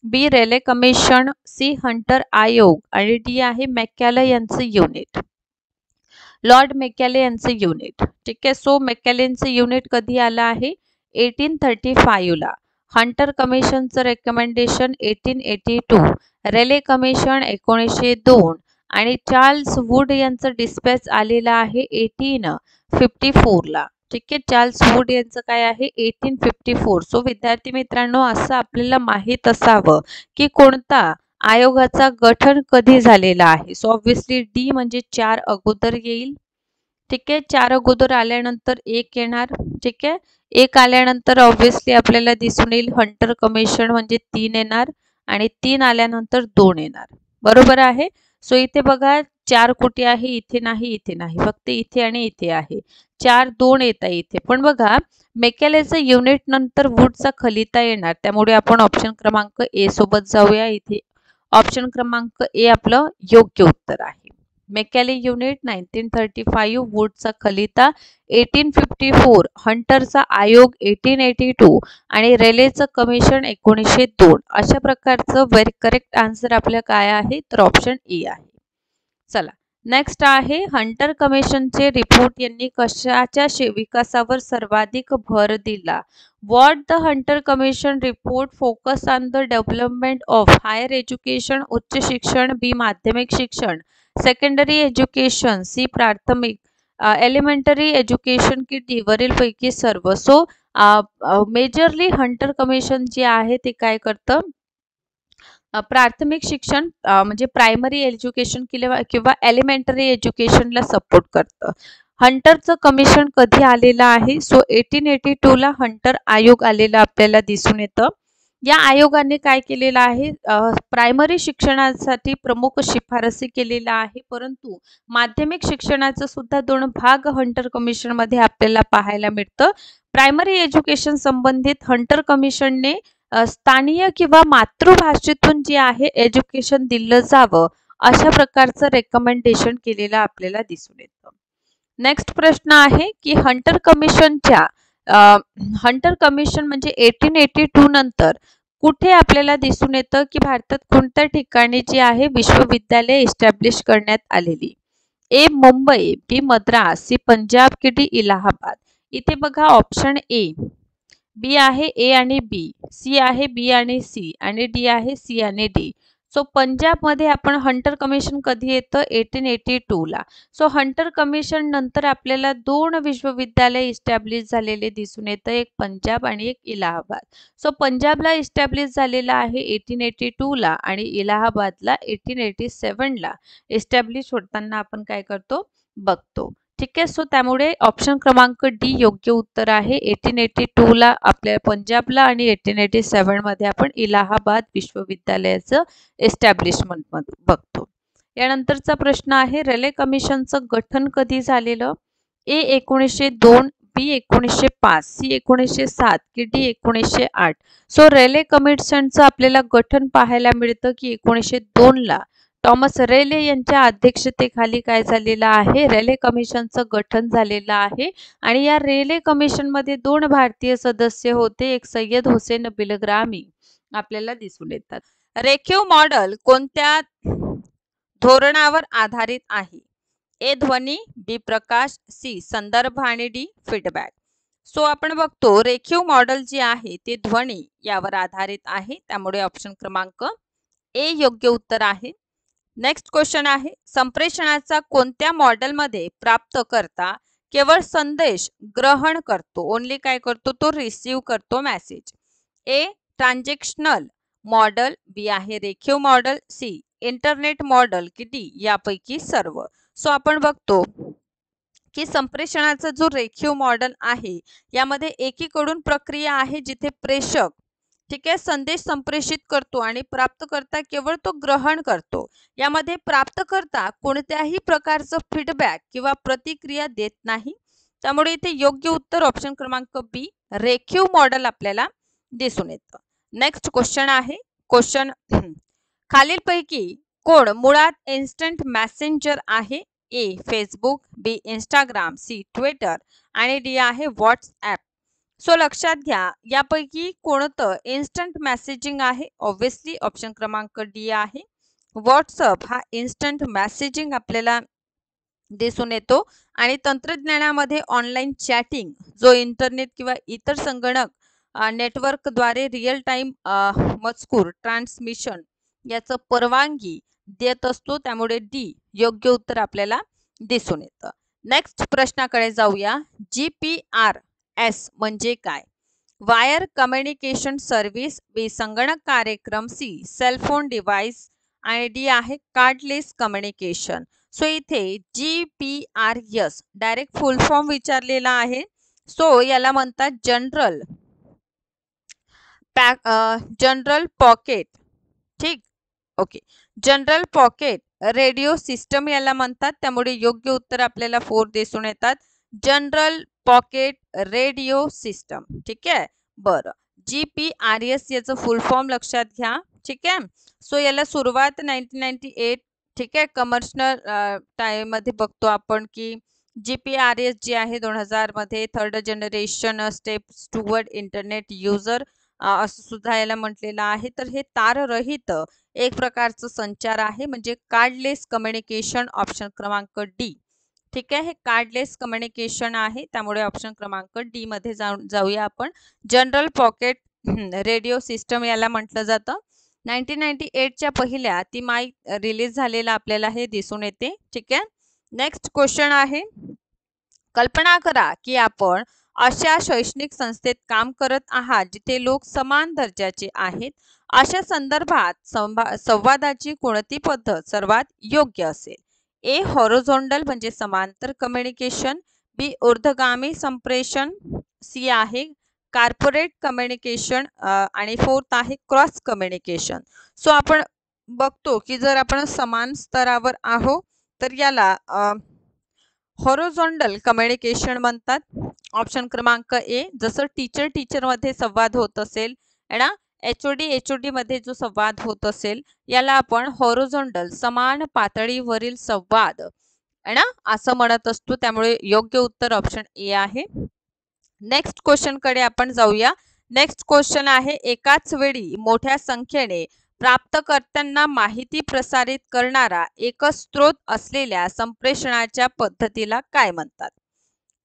बी रेले कमिशन, सी हंटर आयोग आणि डी आहे मॅकॅले यांचं युनिट, लॉर्ड मॅकॅले यांचं युनिट. ठीक आहे. सो मॅकॅलेंचं युनिट कधी आलं आहे, 1835 ला. हंटर कमिशनचं रेकमेंडेशन 1882, रेले कमिशन 1902 आणि चार्ल्स वूड यांचं डिस्पॅच आलेलं आहे 1854 ला. ठीक आहे. चार्ल्स वूड यांचं काय आहे, 1854. सो विद्यार्थी मित्रांनो, असं आपल्याला माहीत असावं की कोणता आयोगाचा गठन कधी झालेला आहे. सो ऑब्व्हियसली डी म्हणजे 4 अगोदर येईल. ठीक आहे. 4 अगोदर आल्यानंतर 1 येणार. ठीक आहे. 1 आल्यानंतर ऑब्व्हियसली आपल्याला दिसून येईल हंटर कमिशन म्हणजे 3 येणार आणि 3 आल्यानंतर 2 येणार. बरोबर आहे. सो इथे बघा 4 कुठे आहे, इथे नाही, इथे नाही, फक्त इथे आणि इथे आहे. 4 2 येत आहे इथे. पण बघा मॅकॅलेचं युनिट नंतर वूडचा खलिता येणार, त्यामुळे आपण ऑप्शन क्रमांक ए सोबत जाऊया. इथे ऑप्शन क्रमांक ए आपलं योग्य उत्तर आहे. मॅकॅले युनिट 1935, वूडचा खलिता 1854, हंटरचा आयोग 1882 आणि रेलेचं कमिशन 1902. अशा प्रकारचं व्हेरी करेक्ट आन्सर आपल्या काय आहे, तर ऑप्शन ए आहे. चला नेक्स्ट आहे, हंटर कमिशनचे रिपोर्ट यांनी कशाच्या विकासावर सर्वाधिक भर दिला. What the Hunter commission report focus on the development of higher education, उच्च शिक्षण, बी माध्यमिक शिक्षण, सेकंडरी एज्युकेशन, सी प्राथमिक, एलिमेंटरी एज्युकेशन की डी वरीलपैकी सर्व. सो मेजरली हंटर कमिशन जे आहे ते काय करतं, प्राथमिक शिक्षण म्हणजे प्रायमरी एज्युकेशन किंवा एलिमेंटरी एज्युकेशनला सपोर्ट करतं. हंटरचं कमिशन कधी आलेलं आहे, सो 1882 ला हंटर आयोग आलेला आपल्याला दिसून येतं. या आयोगाने काय केलेलं आहे, प्रायमरी शिक्षणासाठी प्रमुख शिफारसी केलेल्या आहे, परंतु माध्यमिक शिक्षणाचं सुद्धा 2 भाग हंटर कमिशन मध्ये आपल्याला पाहायला मिळतं. प्रायमरी एज्युकेशन संबंधित हंटर कमिशनने स्थानीय किंवा मातृभाषेतून जे आहे एज्युकेशन दिलं जावं, अशा प्रकारचं रेकमेंडेशन केलेलं आपल्याला दिसून येतं. नेक्स्ट प्रश्न आहे की हंटर कमिशन म्हणजे 1882 नंतर कुठे आपल्याला दिसून येतं की भारतात कोणत्या ठिकाणी जे आहे विश्वविद्यालय इस्टॅब्लिश करण्यात आलेली. ए मुंबई, बी मद्रास, सी पंजाब की डी इलाहाबाद. इथे बघा ऑप्शन ए, बी आहे ए आणि बी, सी आहे बी आणि सी आणि डी आहे सी आणि डी. सो पंजाबमध्ये आपण हंटर कमिशन कधी येतं, 1882 ला. सो हंटर कमिशन नंतर आपल्याला 2 विश्वविद्यालय इस्टॅब्लिश झालेले दिसून येतं, एक पंजाब आणि एक इलाहाबाद. सो पंजाबला इस्टॅब्लिश झालेला आहे 1882 ला आणि इलाहाबादला 1887 ला इस्टॅब्लिश होताना आपण काय करतो, बघतो. ठीक आहे. सो त्यामुळे ऑप्शन क्रमांक डी योग्य उत्तर आहे. 1882 ला आपल्या पंजाबला आणि 1887 मध्ये आपण इलाहाबाद विश्वविद्यालयाचं एस्टॅब्लिशमेंट बघतो. यानंतरचा प्रश्न आहे, रेले कमिशनचं गठन कधी झालेलं. ए 1902, बी 1905, सी 1907 की डी 1908. सो रेले कमिशनचं आपल्याला गठन पाहायला मिळतं की 1902 ला थॉमस रेले यांच्या अध्यक्षतेखाली काय झालेलं आहे, रेले कमिशनचं गठन झालेलं आहे. आणि या रेले कमिशन मध्ये 2 भारतीय सदस्य होते, एक सय्यद हुसेन बिलग्रामी आपल्याला दिसून येतात. रेखीव मॉडेल कोणत्या धोरणावर आधारित आहे. ए ध्वनी, बी प्रकाश, सी संदर्भ आणि डी फीडबॅक. सो आपण बघतो रेखीव मॉडेल जे आहे ते ध्वनी यावर आधारित आहे, त्यामुळे ऑप्शन क्रमांक ए योग्य उत्तर आहे. नेक्स्ट क्वेश्चन आहे, संप्रेषणाचा कोणत्या मॉडेलमध्ये प्राप्तकर्ता केवळ संदेश ग्रहण करतो, ओनली काय करतो, तो रिसीव करतो मेसेज. ए ट्रान्झॅक्शनल मॉडेल, बी आहे रेखीव मॉडेल, सी इंटरनेट मॉडेल की डी यापैकी सर्व. सो आपण बघतो की संप्रेषणाचा जो रेखीव मॉडेल आहे यामध्ये एकीकडून प्रक्रिया आहे जिथे प्रेषक ठीक आहे, संदेश संप्रेषित करतो आणि प्राप्तकर्ता केवळ तो ग्रहण करतो. यामध्ये प्राप्तकर्ता कोणत्याही प्रकारचं फीडबॅक किंवा प्रतिक्रिया देत नाही. त्यामुळे इथे योग्य उत्तर ऑप्शन क्रमांक बी रेखीव मॉडेल आपल्याला दिसून येतं. नेक्स्ट क्वेश्चन आहे. क्वेश्चन खालीलपैकी कोण मुळात इन्स्टंट मेसेंजर आहे? A Facebook, B Instagram, C Twitter आणि डी आहे व्हॉट्सॲप. सो लक्षात घ्या, यापैकी कोणतं इन्स्टंट मेसेजिंग आहे? ऑब्विसली ऑप्शन क्रमांक डी आहे. व्हॉट्सअप हा इन्स्टंट मेसेजिंग आपल्याला दिसून येतो आणि तंत्रज्ञानामध्ये ऑनलाईन चॅटिंग जो इंटरनेट किंवा इतर संगणक नेटवर्कद्वारे रिअल टाइम मजकूर ट्रान्समिशन याचं परवानगी देत असतो. त्यामुळे डी योग्य उत्तर आपल्याला दिसून येतं. नेक्स्ट प्रश्नाकडे जाऊया. GPRS म्हणजे काय? वायर कम्युनिकेशन सर्व्हिस, बी संगणक कार्यक्रम, सी सेलफोन डिव्हाइस आणि डी आहे कार्डलेस कम्युनिकेशन. सो इथे GPRS डायरेक्ट फुल फॉर्म विचारलेला आहे. सो याला म्हणतात जनरल पॉकेट. ठीक, okay, general pocket radio system याला म्हणतात. त्यामुळे योग्य उत्तर आपल्याला 4 दिसून येतात. General pocket radio system. ठीक आहे, बरं. GPRS याचं फुल फॉर्म लक्षात घ्या. ठीक आहे, सो याला सुरुवात 1998, ठीक आहे, कमर्शियल टाइम मध्ये बघतो आपण की GPRS जी आहे 2000 मध्ये third generation steps toward internet user असं सुद्धा याला म्हटलेलं आहे. तर हे ताररहित एक प्रकारचं संचार आहे, म्हणजे कार्डलेस कम्युनिकेशन ऑप्शन क्रमांक डी. ठीक आहे, हे कार्डलेस कम्युनिकेशन आहे. त्यामुळे ऑप्शन क्रमांक डी मध्ये जाऊया आपण. जनरल पॉकेट रेडिओ सिस्टम याला म्हटलं जातं. 1998च्या पहिल्या तिमाहीत रिलीज झालेला आपल्याला हे दिसून येते. ठीक आहे, नेक्स्ट क्वेश्चन आहे. कल्पना करा की आपण अशा शैक्षणिक संस्थेत काम करत आहात जिथे लोक समान दर्जाचे आहेत. अशा संदर्भात संवादाची कोणती पद्धत सर्वात योग्य असेल? ए हॉरिझॉन्टल म्हणजे समांतर कम्युनिकेशन, बी ऊर्ध्वगामी संप्रेषण, सी आहे कॉर्पोरेट कम्युनिकेशन आणि फोर्थ आहे क्रॉस कम्युनिकेशन. सो आपण बघतो की जर आपण समान स्तरावर आहोत तर याला हॉरिझॉन्टल कम्युनिकेशन म्हणतात. ऑप्शन क्रमांक ए. जसं टीचर मध्ये संवाद होत असेल ना, HOD मध्ये जो संवाद होत असेल याला आपण हॉरिझॉन्टल समान पातळीवरील संवाद ना असं म्हणत असतो. त्यामुळे योग्य उत्तर ऑप्शन ए आहे. नेक्स्ट क्वेश्चन कडे आपण जाऊया. नेक्स्ट क्वेश्चन आहे. एकाच वेळी मोठ्या संख्येने प्राप्तकर्त्यांना माहिती प्रसारित करणारा एकच स्रोत असलेल्या संप्रेषणाच्या पद्धतीला काय म्हणतात?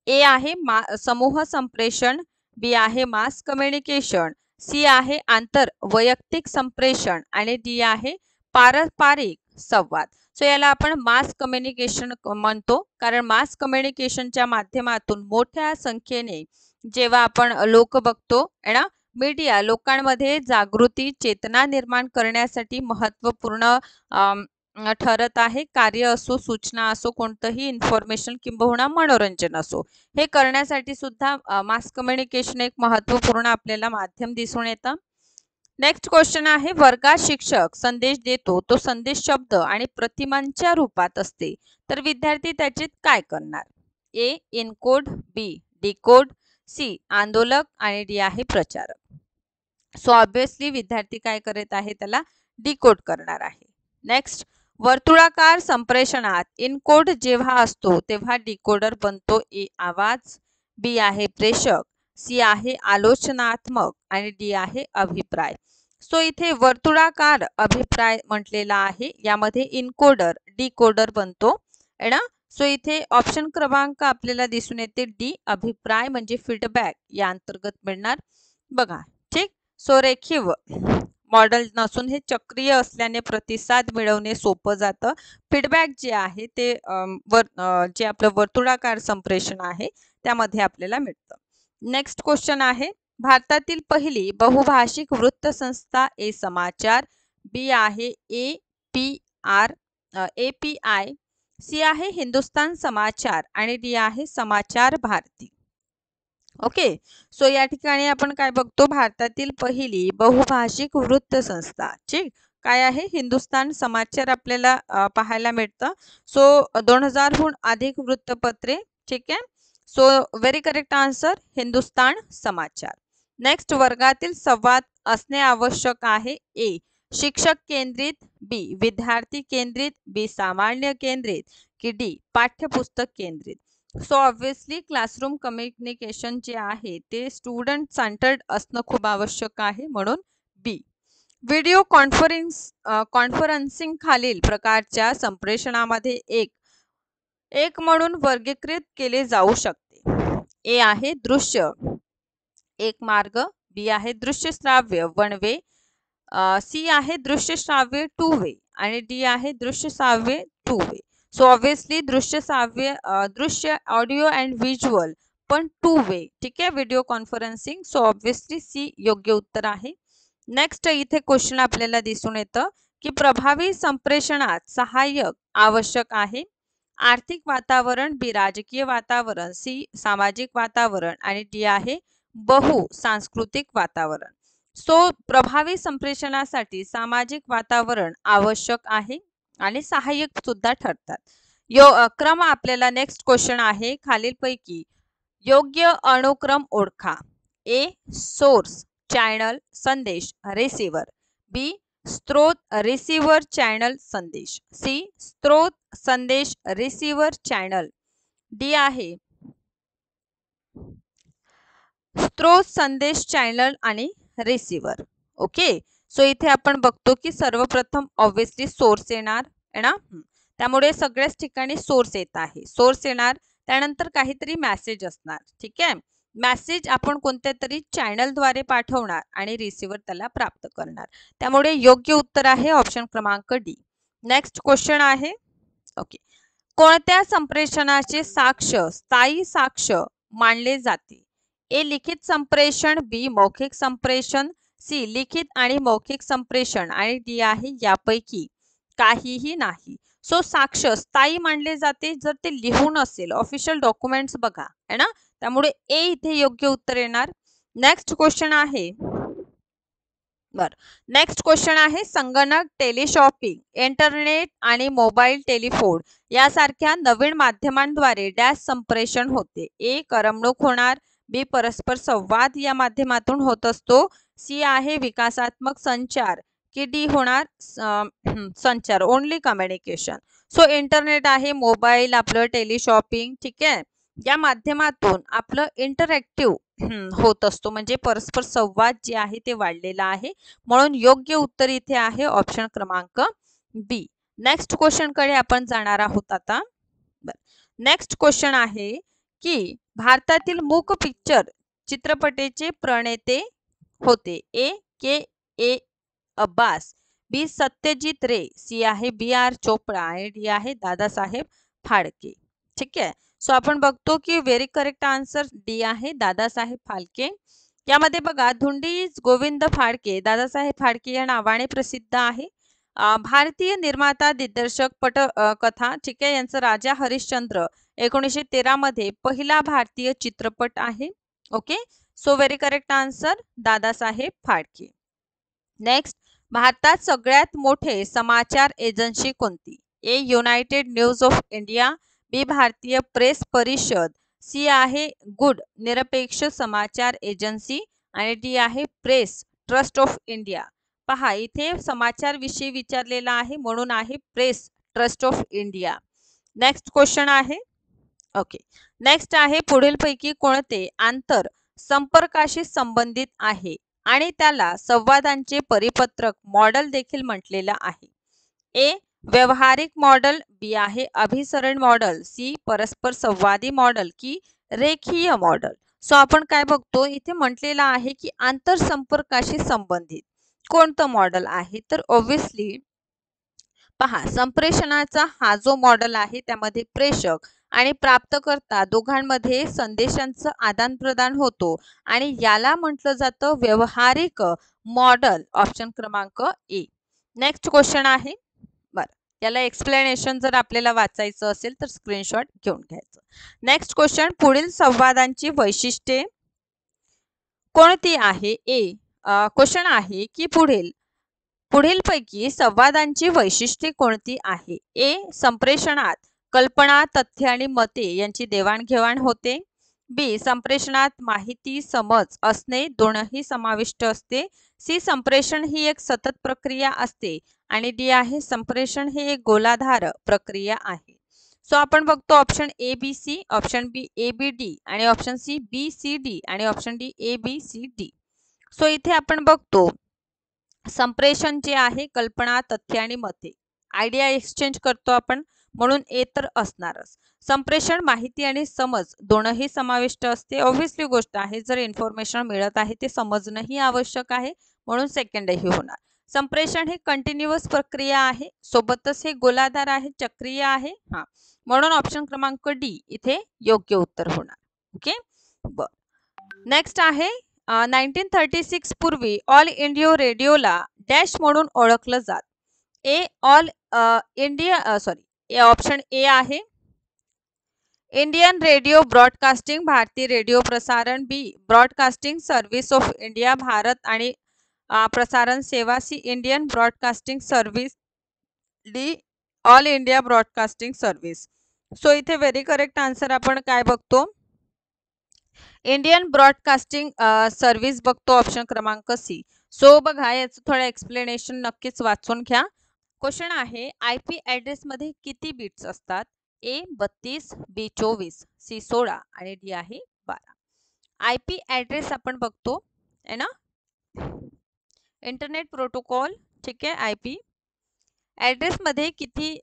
ए आहे समूह संप्रेषण, बी आहे मास कम्युनिकेशन, सी आहे आंतर वैयक्तिक संप्रेषण आणि डी आहे पारंपरिक संवाद. सो याला आपण मास कम्युनिकेशन म्हणतो, कारण मास कम्युनिकेशनच्या माध्यमातून मोठ्या संख्येने जेव्हा आपण लोक बघतो ना, मीडिया लोकांमध्ये जागृती चेतना निर्माण करण्यासाठी महत्त्वपूर्ण ठरत आहे. कार्य असो, सूचना असो, कोणतंही इन्फॉर्मेशन किंबहुना मनोरंजन असो, हे करण्यासाठी सुद्धा मास कम्युनिकेशन एक महत्त्वपूर्ण आपल्याला माध्यम दिसून येतं. नेक्स्ट क्वेश्चन आहे. वर्गात शिक्षक संदेश देतो, तो संदेश शब्द आणि प्रतिमांच्या रूपात असते, तर विद्यार्थी त्याचे काय करणार? ए इनकोड, बी डिकोड, सी आंदोलक आणि डी आहे प्रचारक. सो ऑब्विसली विद्यार्थी काय करत आहे, त्याला डिकोड करणार आहे. नेक्स्ट, वर्तुळाकार संप्रेषणात इनकोड जेव्हा असतो तेव्हा डिकोडर बनतो. ए आवाज, बी आहे प्रेषक, सी आहे आलोचनात्मक आणि डी आहे अभिप्राय. सो इथे वर्तुळाकार अभिप्राय म्हटलेला आहे, यामध्ये इनकोडर डिकोडर बनतो है ना. सो इथे ऑप्शन क्रमांक आपल्याला दिसून येते डी अभिप्राय म्हणजे फीडबॅक या अंतर्गत मिळणार. बघा, ठीक. सो रेखीव मॉडेल नसून हे चक्रीय असल्याने प्रतिसाद मिळवणे सोपं जातं. फीडबॅक जे आहे ते जे आपलं वर्तुळाकार संप्रेषण आहे त्यामध्ये आपल्याला मिळतं. नेक्स्ट क्वेश्चन आहे. भारतातील पहिली बहुभाषिक वृत्तसंस्था ए समाचार, बी आहे API, सी आहे हिंदुस्तान समाचार आणि डी आहे समाचार भारती. ओके. सो या ठिकाणी आपण काय बघतो, भारतातील पहिली बहुभाषिक वृत्तसंस्था ठीक काय आहे, हिंदुस्तान समाचार आपल्याला पाहायला मिळतं. सो 2000हून अधिक वृत्तपत्रे ठीक आहे. So very correct answer Hindustan Samachar. Next, वर्गातील संवाद असणे आवश्यक आहे. ए शिक्षक केंद्रित, बी विद्यार्थी केंद्रित, बी सामान्य केंद्रित, की डी पाठ्यपुस्तक केंद्रित. सो ऑब्व्हियसली क्लासरूम कम्युनिकेशन जे आहे ते स्टुडंट सेंटर्ड असणं खूप आवश्यक आहे, म्हणून बी. व्हिडिओ कॉन्फरन्सिंग खालील प्रकारच्या संप्रेषणामध्ये एक म्हणून वर्गीकृत केले जाऊ शकते. ए आहे दृश्य एक मार्ग, बी आहे दृश्य श्राव्य वन वे, सी आहे दृश्य श्राव्य टू वे आणि डी आहे दृश्य श्राव्य टू वे. सो ऑब्व्हियसली दृश्य ऑडिओ अँड व्हिज्युअल पण टू वे ठीक आहे, video conferencing. So obviously C योग्य उत्तर आहे. नेक्स्ट इथे क्वेश्चन आपल्याला दिसून येतं की प्रभावी संप्रेषणात सहाय्यक आवश्यक आहे. आर्थिक वातावरण, बी राजकीय वातावरण, सी सामाजिक वातावरण आणि डी आहे बहुसांस्कृतिक वातावरण. सो प्रभावी संप्रेषणासाठी सामाजिक वातावरण आवश्यक आहे आणि सहाय्यक सुद्धा ठरतात. क्रम आपल्याला नेक्स्ट क्वेश्चन आहे, खालीलपैकी योग्य अनुक्रम ओळखा. ए सोर्स चॅनल संदेश रिसीवर, बी स्त्रोत रिसीवर चॅनल संदेश, सी स्त्रोत संदेश रिसीवर चॅनल, डी आहे स्त्रोत संदेश चॅनल आणि रिसीवर. ओके. सो इथे आपण बघतो की सर्वप्रथम ऑब्व्हियसली सोर्स येणार आहे ना, त्यामुळे सगळ्याच ठिकाणी सोर्स येत आहे. सोर्स येणार, त्यानंतर काहीतरी मेसेज असणार ठीक आहे. मेसेज आपण कोणत्या तरी चॅनलद्वारे पाठवणार आणि रिसीवर त्याला प्राप्त करणार, त्यामुळे योग्य उत्तर आहे ऑप्शन क्रमांक डी. नेक्स्ट क्वेश्चन आहे ओके, कोणत्या संप्रेषणाचे साक्ष स्थायी साक्ष मानले जाते. ए लिखित संप्रेषण, बी मौखिक संप्रेषण, सी लिखित आणि मौखिक संप्रेषण आणि डी आहे यापैकी काहीही नाही. सो साक्ष स्थायी मानले जाते जर ते लिहून असेल, ऑफिशियल डॉक्युमेंट्स बघा है ना, त्यामुळे ए इथे योग्य उत्तर येणार. नेक्स्ट क्वेश्चन आहे नेक्स्ट क्वेश्चन आहे संगणक, टेलिशॉपिंग, इंटरनेट आणि मोबाईल टेलिफोन यासारख्या नवीन माध्यमांद्वारे डॅश संप्रेषण होते. ए करमणूक होणार, बी परस्पर संवाद या माध्यमातून होत असतो, सी आहे विकासात्मक संचार, की डी होणार संचार ओनली कम्युनिकेशन. सो इंटरनेट आहे, मोबाईल आपलं टेलिशॉपिंग ठीक आहे, या माध्यमातून आपलं इंटरॅक्टिव्ह होत असतो, म्हणजे परस्पर संवाद जे आहे ते वाढलेला आहे, म्हणून योग्य उत्तर इथे आहे ऑप्शन क्रमांक बी. नेक्स्ट क्वेश्चन कडे आपण जाणार आहोत आता. नेक्स्ट क्वेश्चन आहे की भारतातील मूक पिक्चर चित्रपटाचे प्रणेते होते. ए के ए अब्बास, बी सत्यजित रे, सी आहे बी आर चोपडा आणि डी आहे दादासाहेब फाळके ठीक आहे. सो आपण बघतो की व्हेरी करेक्ट आन्सर डी आहे दादासाहेब फाळके. यामध्ये बघा धुंडीज गोविंद फाळके दादासाहेब फाळके या नावाने प्रसिद्ध आहे. भारतीय निर्माता दिग्दर्शक पटकथा ठीक आहे, यांचं राजा हरिश्चंद्र 1913 मध्ये पहिला भारतीय चित्रपट आहे. Okay. So very correct answer Dadasaheb Phalke. Next, भारतात सगळ्यात मोठे समाचार एजन्सी कोणती. ए युनायटेड न्यूज ऑफ इंडिया, बी भारतीय प्रेस परिषद, सी आहे गुड निरपेक्ष समाचार एजन्सी आणि डी आहे प्रेस ट्रस्ट ऑफ इंडिया. पहा इथे समाचार विषयी विचारलेला आहे, म्हणून आहे press trust of India. Next question आहे ओके, नेक्स्ट आहे पुढीलपैकी कोणते आंतर संपर्काशी संबंधित आहे आणि त्याला संवादांचे परिपत्रक मॉडेल देखील म्हटलेलं आहे. ए व्यवहारिक मॉडेल, बी आहे अभिसरण मॉडेल, सी परस्पर संवादी मॉडेल, की रेखीय मॉडेल. सो आपण काय बघतो इथे म्हटलेलं आहे की आंतरसंपर्काशी संबंधित कोणतं मॉडेल आहे, तर ऑब्व्हियसली पहा संप्रेषणाचा हा जो मॉडेल आहे त्यामध्ये प्रेषक आणि प्राप्तकर्ता दोघांमध्ये संदेशांचं आदान प्रदान होतो आणि याला म्हटलं जातं व्यवहारिक मॉडेल ऑप्शन क्रमांक ए. नेक्स्ट क्वेश्चन आहे याला एक्सप्लेनेशन जर आपल्याला वाचायचं असेल तर स्क्रीनशॉट घेऊन घ्यायचं. नेक्स्ट क्वेश्चन पुढील संवादांची वैशिष्ट्ये कोणती आहे? ए क्वेश्चन आहे की पुढीलपैकी संवादांची वैशिष्ट्ये कोणती आहे? ए संप्रेषणात कल्पना, तथ्य आणि मते यांची देवाणघेवाण होते. बी संप्रेषणात माहिती, समज असणे दोनही समाविष्ट असते. सी संप्रेषण ही एक सतत प्रक्रिया असते आणि डी आहे संप्रेषण ही एक गोलाधार प्रक्रिया आहे. सो आपण बघतो option A B C, option B A B D आणि option C B C D आणि option D A B C D. So इथे आपण बघतो संप्रेषण जे आहे कल्पना, तथ्य आणि मते, आयडिया एक्सचेंज करतो आपण, म्हणून ए तर असणारच. संप्रेषण माहिती आणि समज दोनही समाविष्ट असते. ऑब्व्हियसली गोष्ट आहे, जर इन्फॉर्मेशन मिळत आहे ते समजणंही आवश्यक आहे, म्हणून सेकंडही होणार. संप्रेषण ही कंटिन्युअस प्रक्रिया आहे, सोबतच हे गोलाधार आहे, चक्रीय आहे. म्हणून ऑप्शन क्रमांक डी इथे योग्य उत्तर होणार. ओके, बर. नेक्स्ट आहे 1936 पूर्वी ऑल इंडिया रेडिओला डॅश म्हणून ओळखलं जात. A all India option A आहे इंडियन रेडिओ ब्रॉडकास्टिंग, भारतीय रेडिओ प्रसारण. B broadcasting service of India, भारत आणि प्रसारण सेवा. C Indian broadcasting service. D all India broadcasting service. So इथे व्हेरी करेक्ट आन्सर आपण काय बघतो? इंडियन ब्रॉडकास्टिंग सर्व्हिस बघतो, ऑप्शन क्रमांक सी. सो बघा याचं थोडं एक्सप्लेनेशन नक्कीच वाचून घ्या. क्वेश्चन आहे IP ॲड्रेस मध्ये किती बिट्स असतात? ए 32, बी 24, सी 16 आणि डी आहे 12. IP ॲड्रेस आपण बघतो आहे ना, इंटरनेट प्रोटोकॉल. ठीक आहे, IP ॲड्रेस मध्ये किती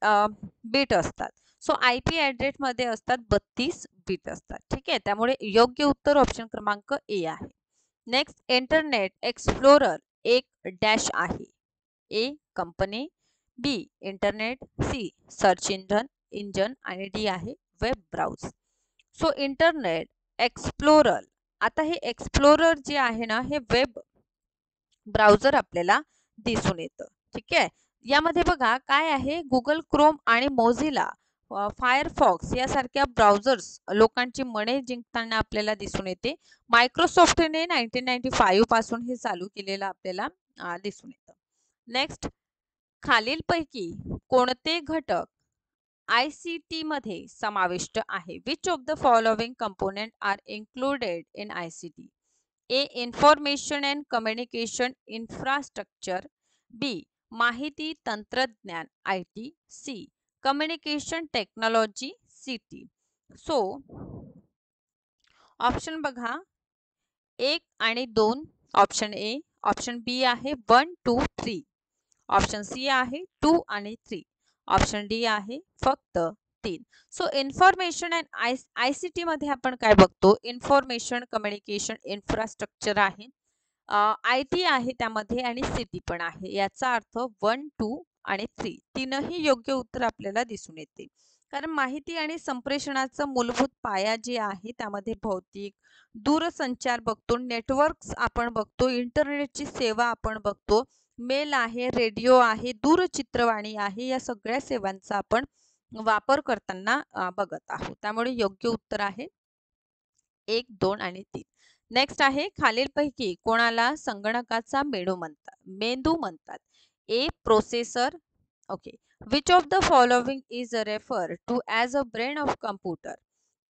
बिट असतात? सो IP ॲड्रेस मध्ये असतात 32 बिट असतात. ठीक आहे, त्यामुळे योग्य उत्तर ऑप्शन क्रमांक ए आहे. नेक्स्ट, इंटरनेट एक्सप्लोरर एक डॅश आहे. A company, B internet, C search engine आणि डी आहे web browse. So internet explorer, आता हे एक्सप्लोरर जे आहे ना, हे वेब ब्राउझर आपल्याला दिसून येतं. ठीक आहे, यामध्ये बघा काय आहे, गुगल क्रोम आणि मोझिला फायरफॉक्स यासारख्या ब्राउझर्स लोकांची मने जिंकताना आपल्याला दिसून येते. मायक्रोसॉफ्टने 1995 पासून हे चालू केलेलं आपल्याला दिसून येतं. नेक्स्ट, खालीलपैकी कोणते घटक ICT मध्ये समाविष्ट आहे? Which of the following component are included in ICT? A information and communication infrastructure, B माहिती तंत्रज्ञान IT, C communication technology CT. So option बघा 1 आणि 2, ऑप्शन ए, ऑप्शन बी आहे 1, 2, 3, ऑप्शन सी आहे 2 आणि 3, ऑप्शन डी आहे फक्त 3. सो इन्फॉर्मेशन अँड ICT मध्ये आपण काय बघतो? इन्फॉर्मेशन कम्युनिकेशन इन्फ्रास्ट्रक्चर आहे, IT आहे त्यामध्ये आणि CT पण आहे. याचा अर्थ 1, 2 आणि 3 तीनही योग्य उत्तर आपल्याला दिसून येते. कारण माहिती आणि संप्रेषणाचं मूलभूत पाया जे आहे त्यामध्ये भौतिक दूरसंचार बघतो, नेटवर्क्स आपण बघतो, इंटरनेटची सेवा आपण बघतो, मेल आहे, रेडिओ आहे, दूरचित्रवाणी आहे, या सगळ्या सेवांचा आपण वापर करताना बघत आहोत. त्यामुळे योग्य उत्तर आहे 1, 2 आणि 3. नेक्स्ट आहे खालीलपैकी कोणाला संगणकाचा मेंदू म्हणतात? A processor. Okay, which of the following is refer to as a brain of computer?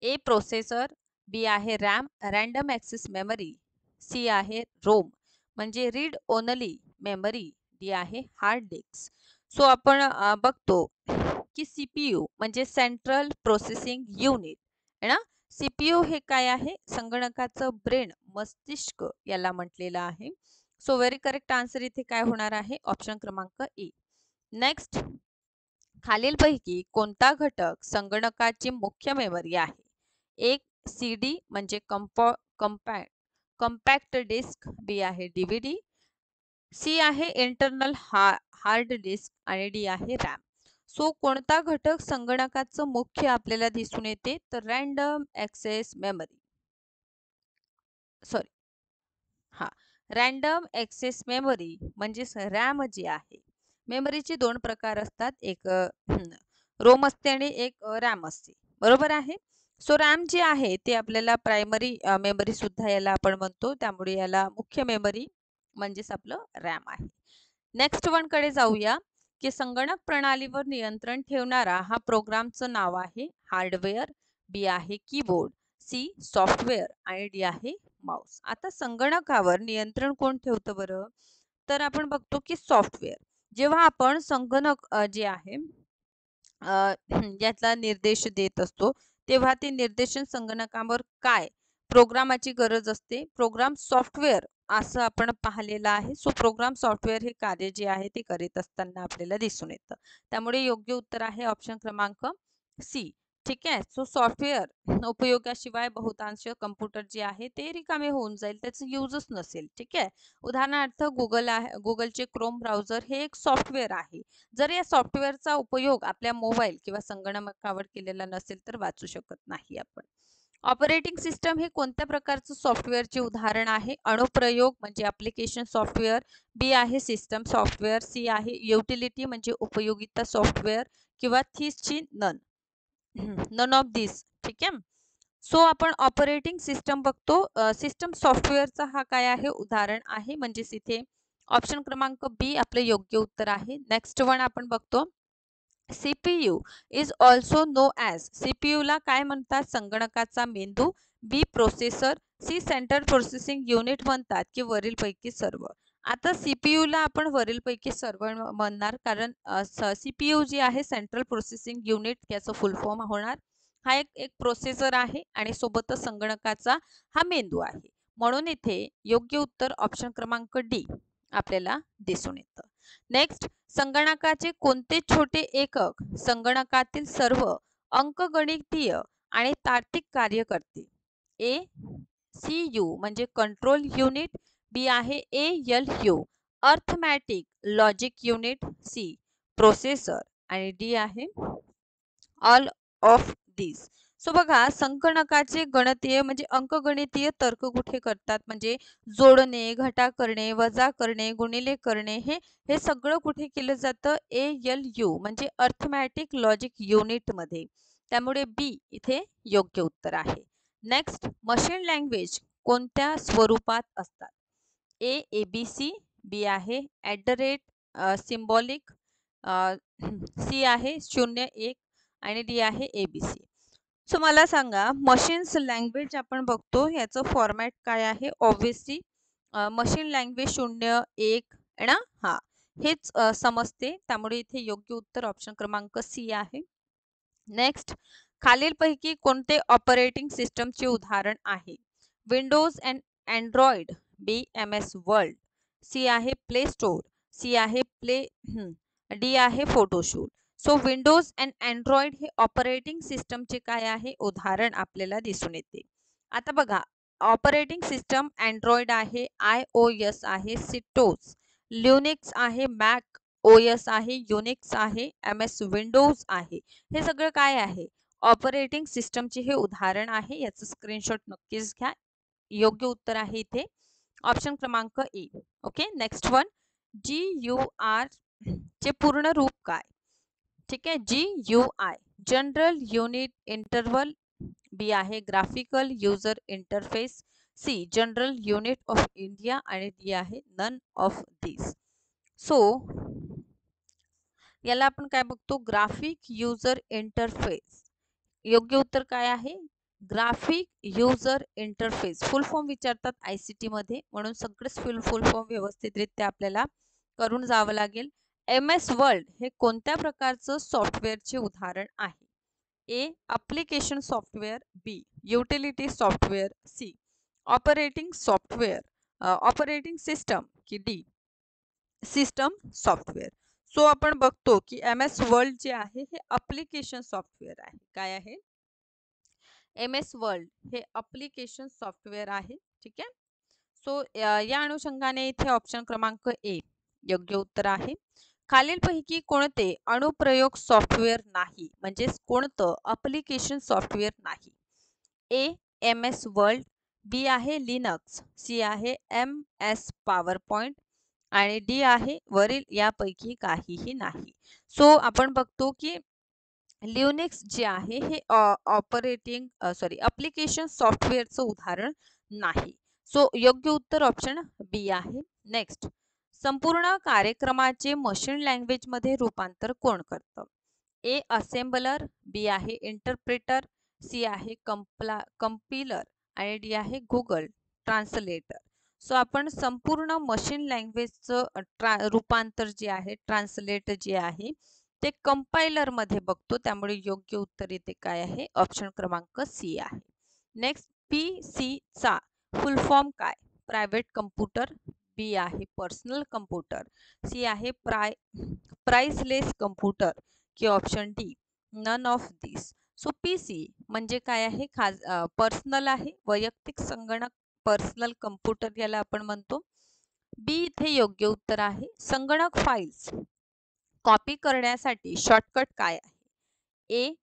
A processor, B आहे RAM random access memory, C आहे रोम म्हणजे रीड ओनली मेमरी, डी आहे हार्ड डिस्क. सो आपण बघतो की CPU म्हणजे सेंट्रल प्रोसेसिंग युनिट आहे ना. CPU हे काय आहे? संगणकाचं ब्रेन, मस्तिष्क याला म्हटलेलं आहे. सो व्हेरी करेक्ट आन्सर इथे काय होणार आहे? ऑप्शन क्रमांक ए. नेक्स्ट, खालीलपैकी कोणता घटक संगणकाची मुख्य मेमरी आहे? एक CD म्हणजे कॉम्पॅक्ट डिस्क, बी आहे DVD, सी आहे इंटरनल हार्ड डिस्क आणि डी आहे रॅम. सो कोणता घटक संगणकाचं मुख्य आपल्याला दिसून येते? तर random access memory. Random access memory म्हणजेच रॅम जी आहे. मेमरीचे 2 प्रकार असतात, एक रोम असते आणि एक रॅम असते, बरोबर आहे. सो रॅम जे आहे ते आपल्याला प्रायमरी मेमरी सुद्धा याला आपण म्हणतो, त्यामुळे याला मुख्य मेमरी म्हणजेच आपलं रॅम आहे. नेक्स्ट वन कडे जाऊया की संगणक प्रणालीवर नियंत्रण ठेवणारा हा प्रोग्रामचं नाव आहे हार्डवेअर, बी आहे कीबोर्ड, सी सॉफ्टवेअर आणि डी आहे माऊस. आता संगणकावर नियंत्रण कोण ठेवतं बरं? तर आपण बघतो की सॉफ्टवेअर. जेव्हा आपण संगणक जे आहे यातला निर्देश देत असतो, तेव्हा ते निर्देशन संगणकावर काय प्रोग्रामाची गरज असते, प्रोग्राम सॉफ्टवेअर असं आपण पाहिलेलं आहे. सो प्रोग्राम सॉफ्टवेअर हे कार्य जे आहे ते करीत असताना आपल्याला दिसून येतं. त्यामुळे योग्य उत्तर आहे ऑप्शन क्रमांक सी. ठीक आहे. सो सॉफ्टवेअर उपयोगाशिवाय बहुतांश कम्प्युटर जे आहे ते रिकामे होऊन जाईल, त्याचं युजच नसेल. ठीक आहे. उदाहरणार्थ गुगल आहे, गुगलचे क्रोम ब्राउझर हे एक सॉफ्टवेअर आहे. जर या सॉफ्टवेअरचा उपयोग आपल्या मोबाईल किंवा संगणकावर केलेला नसेल तर वाचू शकत नाही आपण. ऑपरेटिंग सिस्टम हे कोणत्या प्रकारचं सॉफ्टवेअरचे उदाहरण आहे? अनुप्रयोग म्हणजे ॲप्लिकेशन सॉफ्टवेअर, बी आहे सिस्टम सॉफ्टवेअर, सी आहे युटिलिटी म्हणजे उपयोगिता सॉफ्टवेअर किंवा थीसची नन नन ऑफ दिस. ठीक आहे. सो आपण ऑपरेटिंग सिस्टम बघतो. सिस्टम सॉफ्टवेअरचा हा काय आहे उदाहरण आहे, म्हणजेच इथे ऑप्शन क्रमांक बी आपलं योग्य उत्तर आहे. नेक्स्ट वन आपण बघतो CPU is also known as. CPU ला काय म्हणतात? संगणकाचा मेंदू, B processor, C central processing unit म्हणतात की वरीलपैकी सर्व. आता सीपीयू ला आपण वरीलपैकी सर्व म्हणणार, कारण सीपीयू जी आहे सेंट्रल प्रोसेसिंग युनिट याचं फुल फॉर्म होणार. हा एक प्रोसेसर आहे आणि सोबतच संगणकाचा हा मेंदू आहे. म्हणून इथे योग्य उत्तर ऑप्शन क्रमांक डी आपल्याला दिसून येतं. नेक्स्ट, संगणकाचे कोणते छोटे एकक संगणकातील सर्व अंकगणितीय आणि तार्किक कार्य करते? ए सी यू म्हणजे कंट्रोल युनिट, बी आहे A L U arithmetic logic unit, C processor आणि डी आहे ऑल ऑफ दिस. सो बघा, संगणकाचे गणितीय म्हणजे अंकगणितीय तर्क कुठे करतात? म्हणजे जोडणे, घटा करणे, वजा करणे, गुणिले करणे, हे हे सगळं कुठे केलं जातं? ALU म्हणजे अर्थमॅटिक लॉजिक युनिट मध्ये. त्यामुळे बी इथे योग्य उत्तर आहे. नेक्स्ट, मशीन लँग्वेज कोणत्या स्वरूपात असतात? ए ABC, बी आहे सिम्बॉलिक, सी आहे 0 1 आणि डी आहे ABC. सो मला सांगा, मशीन्स लँग्वेज आपण बघतो याचं फॉर्मॅट काय आहे? ऑब्वियसली मशीन लँग्वेज 0 1 ना, हा हेच समजते. त्यामुळे इथे योग्य उत्तर ऑप्शन क्रमांक सी आहे. नेक्स्ट, खालीलपैकी कोणते ऑपरेटिंग सिस्टमचे उदाहरण आहे? Windows and Android, B MS world, C आहे प्ले स्टोर, सी आहे डी आहे photoshoot. So Windows and Android हे ऑपरेटिंग सिस्टमचे काय आहे उदाहरण आपल्याला दिसून येते. आता बघा, ऑपरेटिंग सिस्टम अँड्रॉइड आहे, iOS आहे, सिटोस, लिनक्स आहे, मॅक OS आहे, युनिक्स आहे, MS विंडोज आहे. हे सगळं काय आहे? ऑपरेटिंग सिस्टमचे हे उदाहरण आहे. याचं स्क्रीनशॉट नक्कीच घ्या. योग्य उत्तर आहे इथे ऑप्शन क्रमांक A. Okay. Next one, GUI चे पूर्ण रूप काय? ठीक आहे. GUI general unit interval, B आहे graphical user interface, C general unit of India आणि डी आहे नन ऑफ दिस. सो याला आपण काय बघतो? Graphic user interface. योग्य उत्तर काय आहे? Graphic user interface. Full form विचारतात ICT मध्ये, म्हणून सगळेच फुल फॉर्म व्यवस्थितरित्या आपल्याला करून जावं लागेल. MS वर्ल्ड हे कोणत्या प्रकारचं सॉफ्टवेअरचे उदाहरण आहे? A application software, B utility software, C operating software operating system की डी सिस्टम सॉफ्टवेअर. सो आपण बघतो की MS वर्ल्ड जे आहे हे ॲप्लिकेशन सॉफ्टवेअर आहे. काय आहे? MS वर्ल्ड हे ॲप्लिकेशन सॉफ्टवेअर आहे. ठीक आहे. सो या अनुषंगाने इथे ऑप्शन क्रमांक ए योग्य उत्तर आहे. खालीलपैकी कोणते अनुप्रयोग सॉफ्टवेअर नाही, म्हणजेच कोणतं ॲप्लिकेशन सॉफ्टवेअर नाही? ए MS वर्ल्ड, बी आहे लिनक्स, सी आहे MS पॉवर पॉइंट आणि डी आहे वरील यापैकी काहीही नाही. सो आपण बघतो की लिओनिक्स जे आहे हे ॲप्लिकेशन सॉफ्टवेअरचं उदाहरण नाही. सो योग्य उत्तर ऑप्शन बी आहे. नेक्स्ट, संपूर्ण कार्यक्रमाचे मशीन लँग्वेजमध्ये रूपांतर कोण करतं? ए असेंबलर, बी आहे इंटरप्रेटर, सी आहे कंपिलर आणि डी आहे गुगल ट्रान्सलेटर. सो आपण संपूर्ण मशीन लँग्वेजचं रूपांतर जे आहे, ट्रान्सलेट जे आहे ते कंपायलर मध्ये बघतो. त्यामुळे योग्य उत्तर इथे काय आहे? ऑप्शन क्रमांक सी आहे. नेक्स्ट, पीसी चा फुल फॉर्म काय? प्रायव्हेट कम्प्युटर, बी आहे पर्सनल कम्प्युटर, सी आहे प्राइसलेस कम्प्युटर की option D none of this. So PC म्हणजे काय आहे? पर्सनल आहे, वैयक्तिक संगणक, पर्सनल कम्प्युटर याला आपण म्हणतो. बी इथे योग्य उत्तर आहे. संगणक फाईल्स कॉपी करण्यासाठी शॉर्टकट काय आहे? A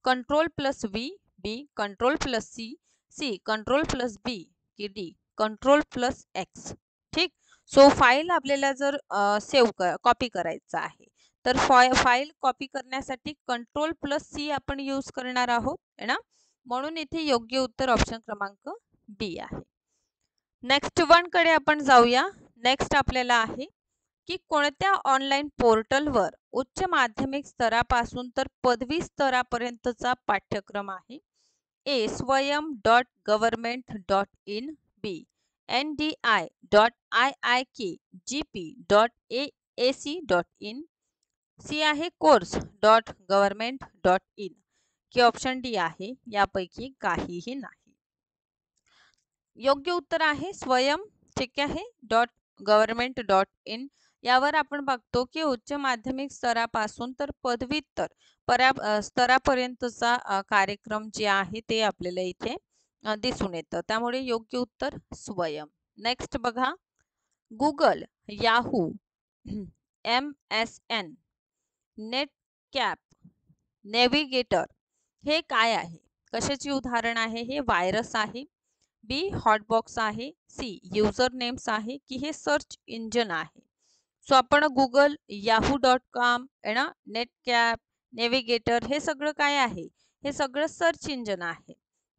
control plus V, B control plus C, C control plus B की डी कंट्रोल प्लस एक्स. ठीक. सो फाईल आपल्याला जर कॉपी करायचा आहे तर फाईल कॉपी करण्यासाठी कंट्रोल प्लस सी आपण यूज करणार आहोत है ना. म्हणून इथे योग्य उत्तर ऑप्शन क्रमांक बी आहे. नेक्स्ट वन कडे आपण जाऊया. नेक्स्ट आपल्याला आहे की कोणत्या ऑनलाईन पोर्टलवर उच्च माध्यमिक स्तरापासून तर पदवी स्तरापर्यंतचा पाठ्यक्रम आहे? ए swayam.government.in, बी ndi.iikgp.ac.in, सी आहे course.government.in की ऑप्शन डी आहे यापैकी काहीही नाही. योग्य उत्तर आहे स्वयं. ठीक आहे .government.in. यावर आपण बघतो की उच्च माध्यमिक स्तरापासून तर पदव्युत्तर स्तरापर्यंतचा कार्यक्रम जे आहे ते आपल्याला इथे दिसून येतं. त्यामुळे योग्य उत्तर स्वयं. नेक्स्ट बघा, गुगल, याहू, MSN, नेटकॅप, नेव्हिगेटर हे काय आहे? कशाची उदाहरण आहे? हे व्हायरस आहे, बी हॉटबॉक्स आहे, सी युजर नेम्स आहे की हे सर्च इंजन आहे. सो आपण गुगल, yahoo.com आहे ना, नेटकॅप, नेव्हिगेटर हे सगळं काय आहे? हे सगळं सर्च इंजन आहे.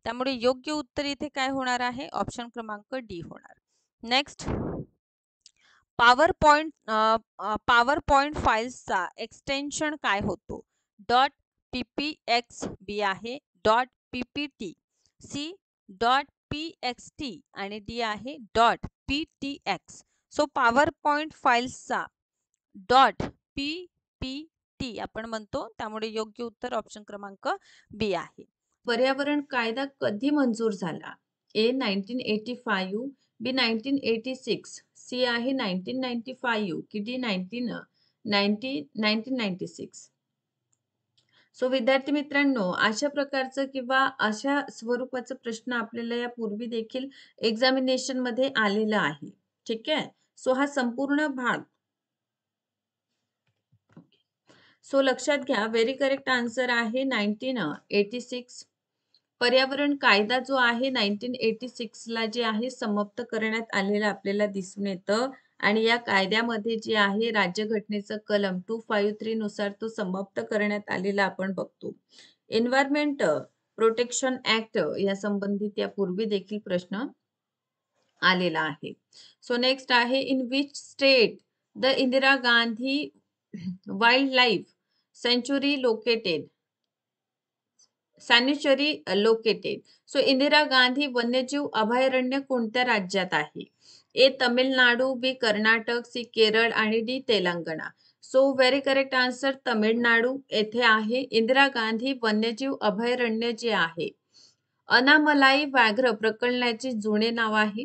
त्यामुळे योग्य उत्तर इथे काय होणार आहे? ऑप्शन क्रमांक डी होणार. नेक्स्ट, पॉवर पॉइंट फाईल्सचा एक्सटेन्शन काय होतो? .ppx, बी आहे .ppt, सी .pxt आणि डी आहे .ptx. सो पॉवर पॉइंट फाईल्सचा .ppt आपण म्हणतो. त्यामुळे योग्य उत्तर ऑप्शन क्रमांक बी आहे. पर्यावरण कायदा कधी मंजूर झाला? ए 1985, बी 1986, सी आहे 1995 की डी 1996. सो विद्यार्थी मित्रांनो, अशा प्रकारचं किंवा अशा स्वरूपाचा प्रश्न आपल्याला यापूर्वी देखील एक्झामिनेशन मध्ये आलेला आहे. ठीक आहे. सो हा संपूर्ण भाग सो लक्षात घ्या. व्हेरी करेक्ट आन्सर आहे 1986. पर्यावरण कायदा जो आहे 1986 ला जे आहे समाप्त करण्यात आलेला आपल्याला दिसून येतं आणि या कायद्यामध्ये जे आहे राज्यघटनेचं कलम 253 नुसार तो समाप्त करण्यात आलेला आपण बघतो. एन्व्हायरमेंट प्रोटेक्शन ऍक्ट या संबंधित यापूर्वी देखील प्रश्न आलेला आहे. सो नेक्स्ट आहे, in which state the Indira Gandhi wildlife सँच्युरी लोकेटेड. सो इंदिरा गांधी वन्यजीव अभयारण्य कोणत्या राज्यात आहे? A Tamil Nadu, B Karnataka, C Kerala आणि D Telangana. So very correct answer Tamil Nadu येथे आहे. इंदिरा गांधी वन्यजीव अभयारण्य जे आहे अनामलाई व्याघ्र प्रकल्पाचे जुने नाव आहे.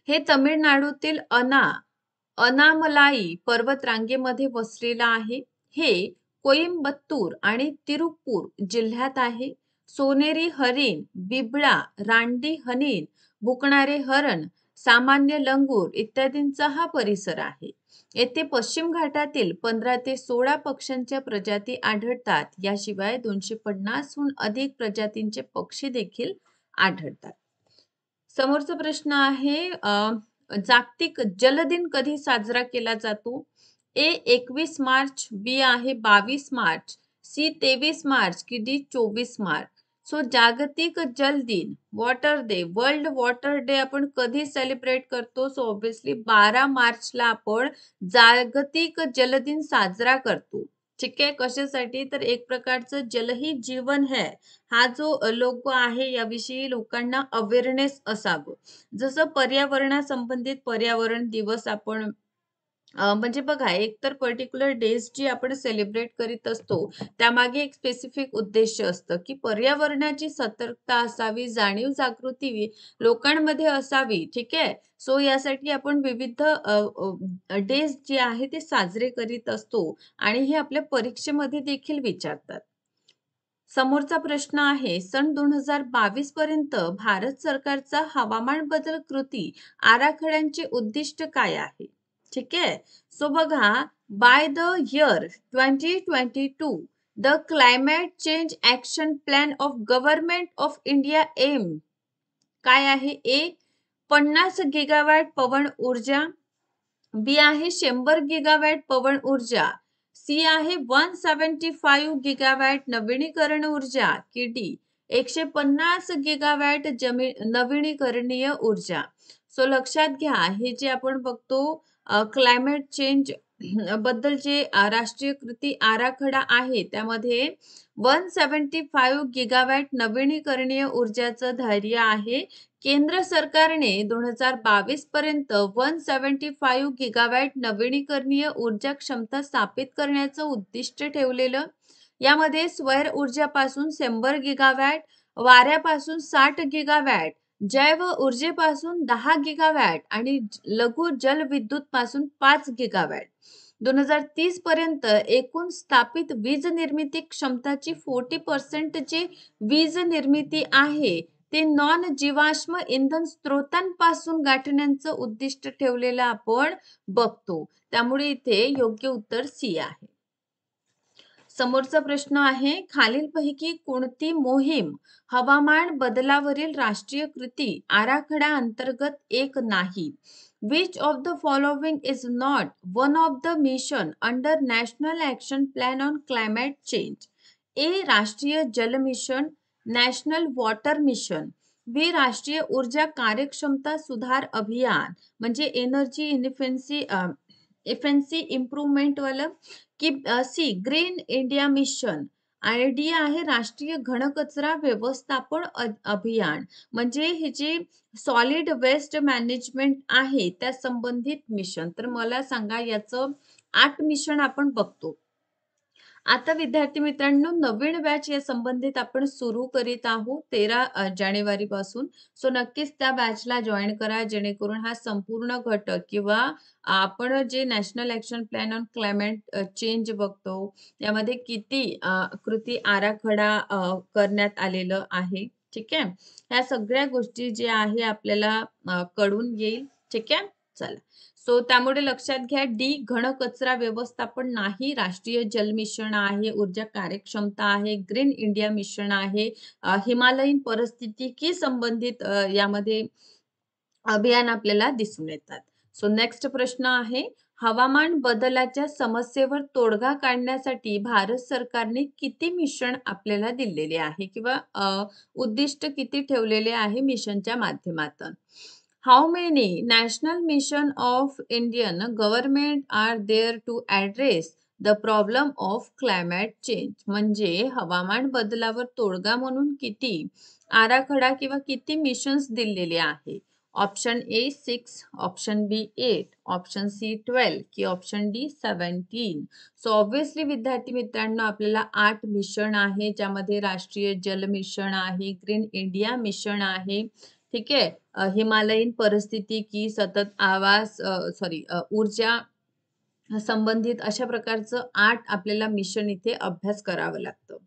हे तमिळनाडूतील अनामलाई पर्वतरांगेमध्ये वसलेलं आहे. हे कोइंबतूर आणि तिरुप्पूर जिल्ह्यात आहे. सोनेरी हरिण, बिबळा, रानडी हरिण, भुकणारे हरण, सामान्य लंगूर इत्यादींचा हा परिसर आहे. येथे पश्चिम घाटातील 15 ते 16 पक्ष्यांच्या प्रजाती आढळतात. याशिवाय 250 हून अधिक प्रजातींचे पक्षी देखील आढळतात. समोरचा प्रश्न आहे, जागतिक जल दिन कधी साजरा केला जातो? ए 21 मार्च, बी आहे 22 मार्च, सी 23 मार्च की डी 24 मार्च. सो जागतिक जल दिन, water day, world water day आपण कधी सेलिब्रेट करतो? सो ऑब्विसली 12 मार्चला आपण जागतिक जल दिन साजरा करतो. ठीक आहे. कशासाठी? तर एक प्रकारचं जल ही जीवन है हा जो लोगो आहे याविषयी लोकांना अवेअरनेस असावं. जसं पर्यावरणासंबंधित पर्यावरण दिवस आपण म्हणजे बघा एक तर पर्टिक्युलर डेज जी आपण सेलिब्रेट करीत असतो त्यामागे एक स्पेसिफिक उद्देश असतं की पर्यावरणाची सतर्कता असावी, जाणीव जागृती लोकांमध्ये असावी. ठीक आहे. सो यासाठी आपण विविध डेज जे आहे ते साजरे करीत असतो आणि हे आपल्या परीक्षेमध्ये देखील विचारतात. समोरचा प्रश्न आहे सन 2022 पर्यंत भारत सरकारचा हवामान बदल कृती आराखड्यांचे उद्दिष्ट काय आहे? ठीक आहे. सो बघा by the year 2022 the climate change action plan of government of India aim काय आहे? ए 50 गिगावॅट पवन ऊर्जा, बी आहे 100 गिगावॅट पवन ऊर्जा, सी आहे 175 गिगावॅट नवीनीकरण ऊर्जा की डी 150 गिगावॅट नवीनीकरणीय ऊर्जा. सो लक्षात घ्या हे जे आपण बघतो क्लायमेट चेंज बद्दल जे राष्ट्रीय कृती आराखडा आहे त्यामध्ये 175 गिगावॅट नवीनीकरणीय ऊर्जाचं धैर्य आहे. केंद्र सरकारने 2022 पर्यंत 175 गिगावॅट नवीनीकरणीय ऊर्जा क्षमता स्थापित करण्याचं उद्दिष्ट ठेवलेलं. यामध्ये सौर ऊर्जापासून 100 गिगावॅट, वाऱ्यापासून 60 गिगावॅट, जैव ऊर्जेपासून 10 गिगावॅट आणि लघु जलविद्युत पासून 5 गिगावॅट. 2030 पर्यंत एकूण स्थापित वीज निर्मिती क्षमताची 40% जी वीज निर्मिती आहे ते नॉन जीवाश्म इंधन स्त्रोतांपासून गाठण्याचं उद्दिष्ट ठेवलेलं आपण बघतो. त्यामुळे इथे योग्य उत्तर सी आहे. समोरचा प्रश्न आहे खालीलपैकी कोणती मोहीम हवामान बदलावरील राष्ट्रीय कृती आराखडा अंतर्गत एक नाही? Which of the following is not one of the mission under National Action Plan on Climate Change? A. राष्ट्रीय जल मिशन, नॅशनल वॉटर मिशन, बी. राष्ट्रीय ऊर्जा कार्यक्षमता सुधार अभियान म्हणजे एनर्जी इफिशियन्सी इम्प्रूव्हमेंट वालं की सी. ग्रीन इंडिया मिशन आणि डी आहे राष्ट्रीय घनकचरा व्यवस्थापन अभियान म्हणजे हे जे सॉलिड वेस्ट मॅनेजमेंट आहे त्या संबंधित मिशन. तर मला सांगा याचं 8 मिशन आपण बघतो. आता विद्यार्थी मित्रांनो नवीन बॅच या संबंधित आपण सुरू करीत आहोत 13 जानेवारी पासून. सो नक्कीच त्या बॅचला जॉईन करा जेणेकरून हा संपूर्ण घटक किंवा आपण जे national action plan on climate change बघतो यामध्ये किती कृती आराखडा करण्यात आलेलं आहे. ठीक आहे. ह्या सगळ्या गोष्टी जे आहे आपल्याला कळून येईल. ठीक आहे. चला सो त्यामुळे लक्षात घ्या डी घन कचरा व्यवस्थापन नाही, राष्ट्रीय जल मिशन आहे, ऊर्जा कार्यक्षमता आहे, ग्रीन इंडिया मिशन आहे, हिमालयीन परिस्थितिकी संबंधित यामध्ये अभियान आपल्याला दिसून येतात. सो नेक्स्ट प्रश्न आहे हवामान बदलाच्या समस्येवर तोडगा काढण्यासाठी भारत सरकारने किती मिशन आपल्याला दिलेले आहे किंवा उद्दिष्ट किती ठेवलेले आहे मिशनच्या माध्यमातून? How many national mission of Indian government are there to address the problem of climate change? म्हणजे हवामान बदलावर तोडगा म्हणून किती आराखडा किंवा किती मिशन्स दिलेले आहे? Option A 6, option B 8, option C 12 की ऑप्शन डी 17. सो ऑब्विसली विद्यार्थी मित्रांनो आपल्याला 8 मिशन आहे ज्यामध्ये राष्ट्रीय जल मिशन आहे, ग्रीन इंडिया मिशन आहे. ठीक आहे. हिमालयीन परिस्थिती की सतत आवास ऊर्जा संबंधित अशा प्रकारचं 8 आपल्याला मिशन इथे अभ्यास करावं लागतं.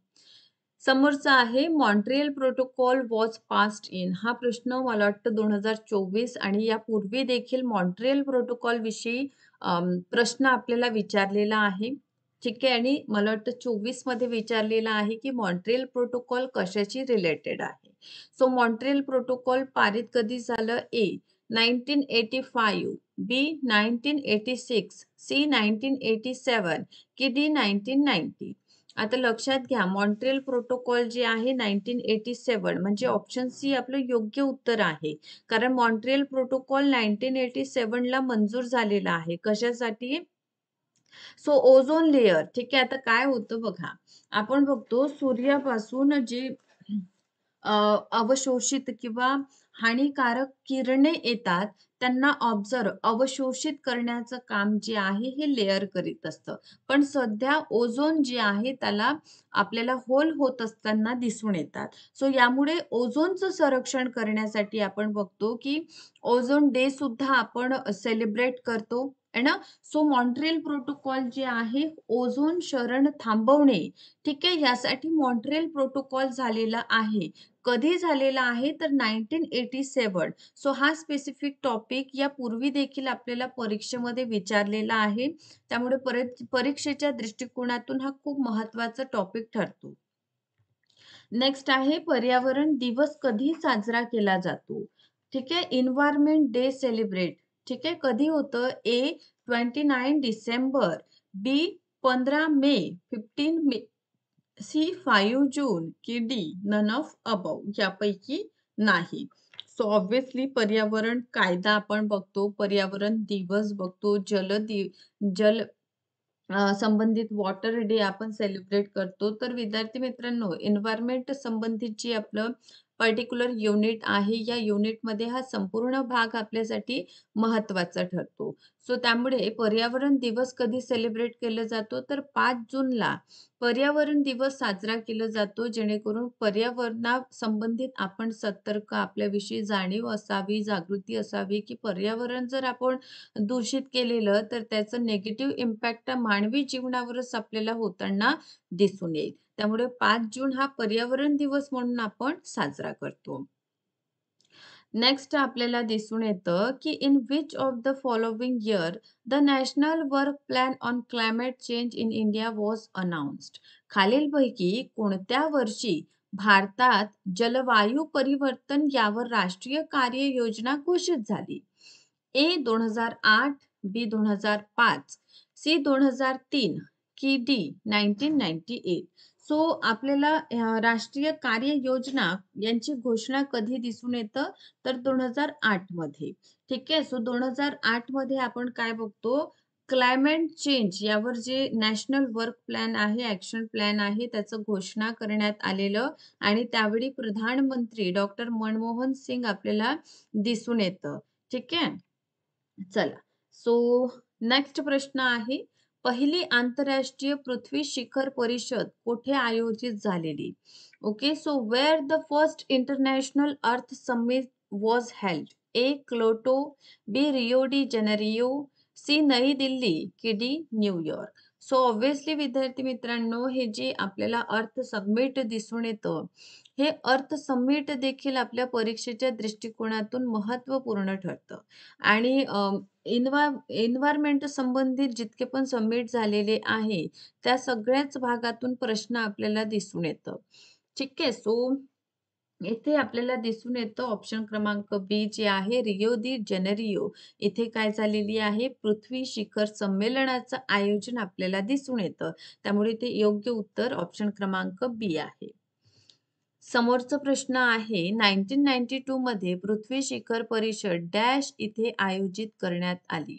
समोरचा आहे Montreal protocol was passed in. हा प्रश्न मला वाटतं 2024 आणि यापूर्वी देखील मॉन्ट्रियल प्रोटोकॉल विषयी प्रश्न आपल्याला विचारलेला आहे. ठीक आहे. आणि मला वाटतं 24 मध्ये विचारलेला आहे की मॉन्ट्रियल प्रोटोकॉल कशाशी रिलेटेड आहे. सो मॉन्ट्रियल प्रोटोकॉल पारित कधी झालं? ए 1985, बी 1986, सी 1987 की डी 1990. आता लक्षात घ्या, मॉन्ट्रियल प्रोटोकॉल जे आहे 1987 म्हणजे ऑप्शन सी आपलं योग्य उत्तर आहे. कारण मॉन्ट्रियल प्रोटोकॉल 1987 ला मंजूर झालेला आहे. कशासाठी? So ozone layer. ठीक आहे. आता काय होतं बघा, आपण बघतो सूर्यापासून जे अवशोषित किंवा हानिकारक किरणे येतात, त्यांना अवशोषित करण्याचं काम जे आहे हे लेयर करीत असतं. पण सध्या ओझोन जे आहे त्याला आपल्याला होल होत असताना दिसून येतात. सो यामुळे ओझोनचं संरक्षण करण्यासाठी आपण बघतो, की ओझोन डे सुद्धा आपण सेलिब्रेट करतो, आहे ना? सो मॉन्ट्रियल प्रोटोकॉल जे आहे ओझोन क्षरण थांबवणे, ठीक आहे, यासाठी मॉन्ट्रियल प्रोटोकॉल झालेला आहे. कधी झालेला आहे तर 1987. सो हा स्पेसिफिक टॉपिक यापूर्वी देखील आपल्याला परीक्षेमध्ये विचारलेला आहे. त्यामुळे परीक्षेच्या दृष्टिकोनातून हा खूप महत्त्वाचा टॉपिक ठरतो. नेक्स्ट आहे पर्यावरण दिवस कधी साजरा केला जातो? ठीक आहे. Environment day celebrate. ठीक आहे. कधी होतं? ए 29 डिसेंबर, बी 15 मे, 15 मे, सी 5 जून की डी नन ऑफ अबव यापैकी नाही. सो ऑब्व्हियसली पर्यावरण कायदा आपण बघतो, पर्यावरण दिवस बघतो, जल संबंधित वॉटर डे आपण सेलिब्रेट करतो. तर विद्यार्थी मित्रांनो, एन्व्हायर्नमेंट संबंधित जी आपलं पर्टिक्युलर युनिट आहे, या युनिटमध्ये हा संपूर्ण भाग आपल्यासाठी महत्त्वाचा ठरतो. सो त्यामुळे पर्यावरण दिवस कधी सेलिब्रेट केला जातो तर 5 जूनला पर्यावरण दिवस साजरा केला जातो, जेणेकरून पर्यावरणासंबंधित आपण सतर्क, आपल्याविषयी जाणीव असावी, जागृती असावी, की पर्यावरण जर आपण दूषित केलेलं तर त्याचं निगेटिव्ह इम्पॅक्ट मानवी जीवनावरच आपल्याला होताना दिसून येईल. त्यामुळे 5 जून हा पर्यावरण दिवस म्हणून आपण साजरा करतो. नेक्स्ट आपल्याला दिसून येतं, की in which of the following year the national work plan on climate change in India was announced. खालीलपैकी कोणत्या वर्षी भारतात जलवायू परिवर्तन यावर राष्ट्रीय कार्ययोजना घोषित झाली? ए 2008, बी 2005, सी 2003 की डी 1998. सो आपल्याला राष्ट्रीय कार्ययोजना यांची घोषणा कधी दिसून येतं तर 2008 मध्ये. ठीक आहे. सो 2008 मध्ये आपण काय बघतो, क्लायमेट चेंज यावर जे नॅशनल वर्क प्लॅन आहे, ऍक्शन प्लॅन आहे, त्याचं घोषणा करण्यात आलेलं आणि त्यावेळी प्रधानमंत्री डॉक्टर मनमोहन सिंग आपल्याला दिसून येतं. ठीक आहे. चला. सो नेक्स्ट प्रश्न आहे, पहिली आंतरराष्ट्रीय पृथ्वी शिखर परिषद कुठे आयोजित झालेली? Okay. So where the first international earth summit was held? A Kyoto, B Rio de Janeiro, C Nai Delhi की डी न्यूयॉर्क. सो ऑब्व्हियसली विद्यार्थी मित्रांनो, हे जे आपल्याला अर्थ समिट दिसून येतं, हे अर्थ समिट देखील आपल्या परीक्षेच्या दृष्टिकोनातून महत्त्वपूर्ण ठरतं. आणि एन्व्हायर्नमेंट संबंधित जितके पण समिट झालेले आहे, त्या सगळ्याच भागातून प्रश्न आपल्याला दिसून येतं. ठीक आहे. सो इथे आपल्याला दिसून येतं ऑप्शन क्रमांक बी जे आहे रियो दी जेनेरियो, इथे काय झालेली आहे, पृथ्वी शिखर संमेलनाचं आयोजन आपल्याला दिसून येतं. त्यामुळे ते योग्य उत्तर ऑप्शन क्रमांक बी आहे. समोरचा प्रश्न आहे, 1992 मध्ये पृथ्वी शिखर परिषद डॅश इथे आयोजित करण्यात आली.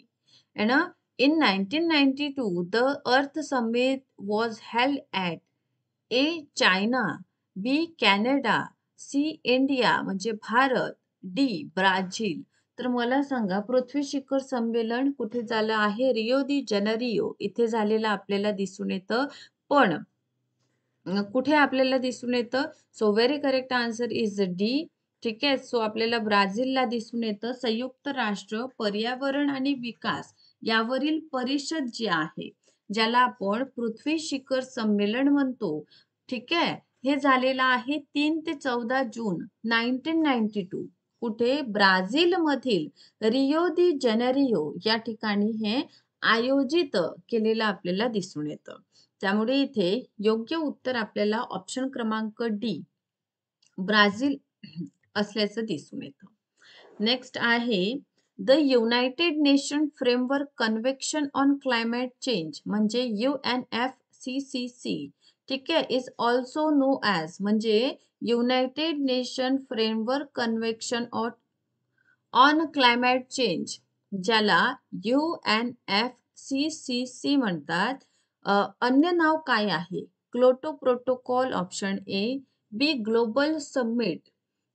है ना? In 1992 the earth summit was held at A China, B Canada, C India म्हणजे भारत, डी ब्राझील. तर मला सांगा, पृथ्वी शिखर संमेलन कुठे झालं आहे? रियो दी जेनेरियो इथे झालेलं आपल्याला दिसून येतं. पण कुठे आपल्याला दिसून येतं? So very correct answer is D. ठीक आहे. सो आपल्याला ब्राझीलला दिसून येतं. संयुक्त राष्ट्र पर्यावरण आणि विकास यावरील परिषद जी आहे, ज्याला आपण पृथ्वी शिखर संमेलन म्हणतो. ठीक आहे. हे झालेलं आहे 3 ते 14 जून 1992. कुठे? ब्राझीलमधील रियो दी जेनेरियो या ठिकाणी हे आयोजित केलेलं आपल्याला दिसून येतं. त्यामुळे इथे योग्य उत्तर आपल्याला ऑप्शन क्रमांक डी ब्राझील असल्याचं दिसून येतं. नेक्स्ट आहे, the United Nation framework convention on climate change म्हणजे UNFCCC ठीक आहे, इज ऑल्सो नो ॲज म्हणजे United Nation framework convention on climate change, ज्याला UNFCCC म्हणतात. अन्य नाव काय आहे? Kyoto protocol option A, B global summit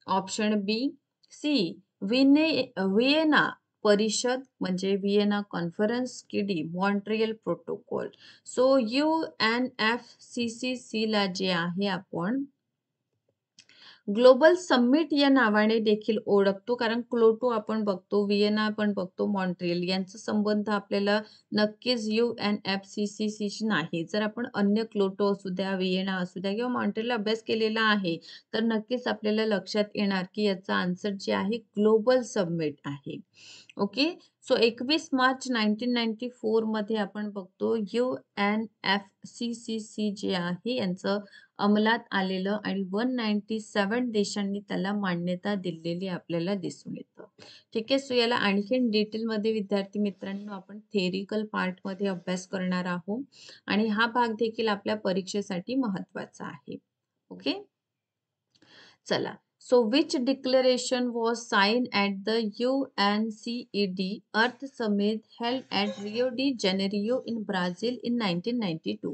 option B, C Vienna परिषद म्हणजे व्हिएना कॉन्फरन्स, की D Montreal protocol. So UNFCCC ला जे आहे आपण ग्लोबल समिट या नावाने देखील ओळखतो, कारण क्योटो आपण बघतो, व्हिएना आपण बघतो, मॉन्ट्रियल यांचा संबंध आपल्याला नक्कीच UNFCCC नाही. जर आपण अन्य क्योटो असू द्या, व्हिएना असू द्या किंवा मॉन्ट्रियल अभ्यास केलेला आहे, तर नक्कीच आपल्याला लक्षात येणार की याचा आन्सर जे आहे ग्लोबल समिट आहे. ओके. सो 21 मार्च 1994 मध्ये आपण बघतो UNFCCC जे आहे यांचं अंमलात आलेलं आणि 197 देशांनी त्याला मान्यता दिलेली आपल्याला दिसून येतं. ठीक आहे. सो याला आणखीन डिटेलमध्ये विद्यार्थी मित्रांनो आपण थेरिकल पार्टमध्ये अभ्यास करणार आहोत आणि हा भाग देखील आपल्या परीक्षेसाठी महत्त्वाचा आहे. ओके. चला. So which declaration was signed at the UNCED Earth Summit held at Rio de Janeiro in Brazil in 1992?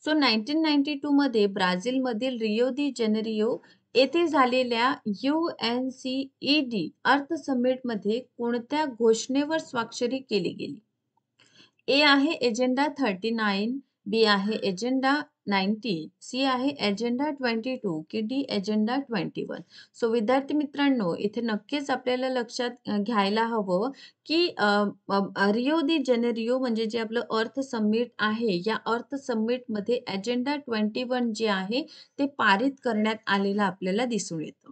So 1992 मध्ये ब्राझीलमधील रिओ दी जेनेरियो येथे झालेल्या UNCED अर्थ समिटमध्ये कोणत्या घोषणेवर स्वाक्षरी केली गेली? ए आहे एजेंडा 39, बी आहे एजेंडा 90, सी आहे एजेंडा 22, की डी एजेंडा 21. सो विद्यार्थी मित्रांनो इथे नक्कीच आपल्याला लक्षात घ्यायला हवं की रिओ दी जेनेरिओ म्हणजे जे आपलं अर्थ समिट आहे, या अर्थ समिटमध्ये एजेंडा 21 जे आहे ते पारित करण्यात आलेलं आपल्याला दिसून येतं.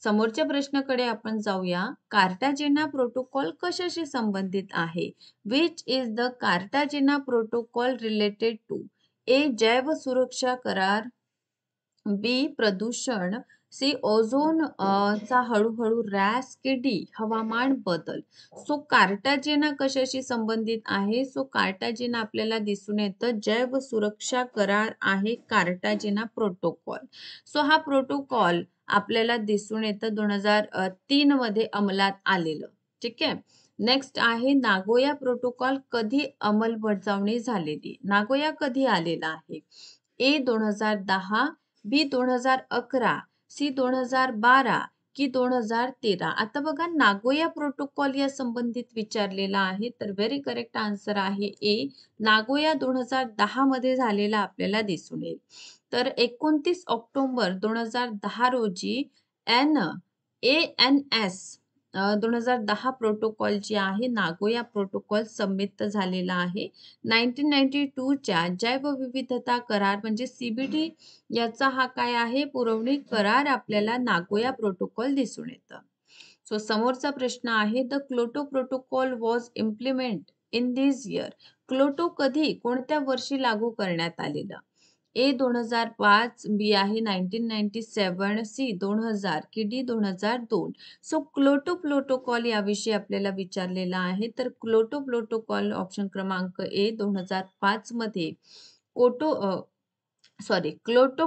समोरच्या प्रश्नाकडे आपण जाऊया. कार्टाजेना प्रोटोकॉल कशाशी संबंधित आहे? Which is the Cartagena protocol related to? A जैव सुरक्षा करार, बी प्रदूषण, सी ओझोन चा हळूहळू ऱ्हास, की डी हवामान बदल. सो कार्टाजेना कशाशी संबंधित आहे? सो कार्टाजेना आपल्याला दिसून येतं जैव सुरक्षा करार आहे कार्टाजेना प्रोटोकॉल. सो हा प्रोटोकॉल आपल्याला दिसून येतं 2003 मध्ये अंमलात आलेलं. ठीक आहे. नेक्स्ट आहे नागोया प्रोटोकॉल कधी अंमलबजावणी झालेली? नागोया कधी आलेला आहे? ए 2010, बी 2011, सी 2012, की 2013. आता बघा नागोया प्रोटोकॉल या संबंधित विचारलेला आहे, तर व्हेरी करेक्ट आन्सर आहे ए, नागोया 2010 मध्ये झालेला आपल्याला दिसून येईल. तर 29 ऑक्टोबर 2010 रोजी ANS 2010 प्रोटोकॉल जे आहे नागोया प्रोटोकॉल संमित झालेला आहे. 1992 च्या जैवविविधता करार म्हणजे CBD याचा हा काय आहे पुरवणी करार आपल्याला नागोया प्रोटोकॉल दिसून येतं. सो समोरचा प्रश्न आहे the Kyoto protocol was implement in this year. Kyoto कधी कोणत्या वर्षी लागू करण्यात आलेला? ए 2005, बी आहे 1997, सी 2000, की डी 2002. सो क्योटो प्रोटोकॉल याविषयी आपल्याला विचारलेला आहे, तर क्योटो प्रोटोकॉल ऑप्शन क्रमांक ए 2005 मध्ये क्योटो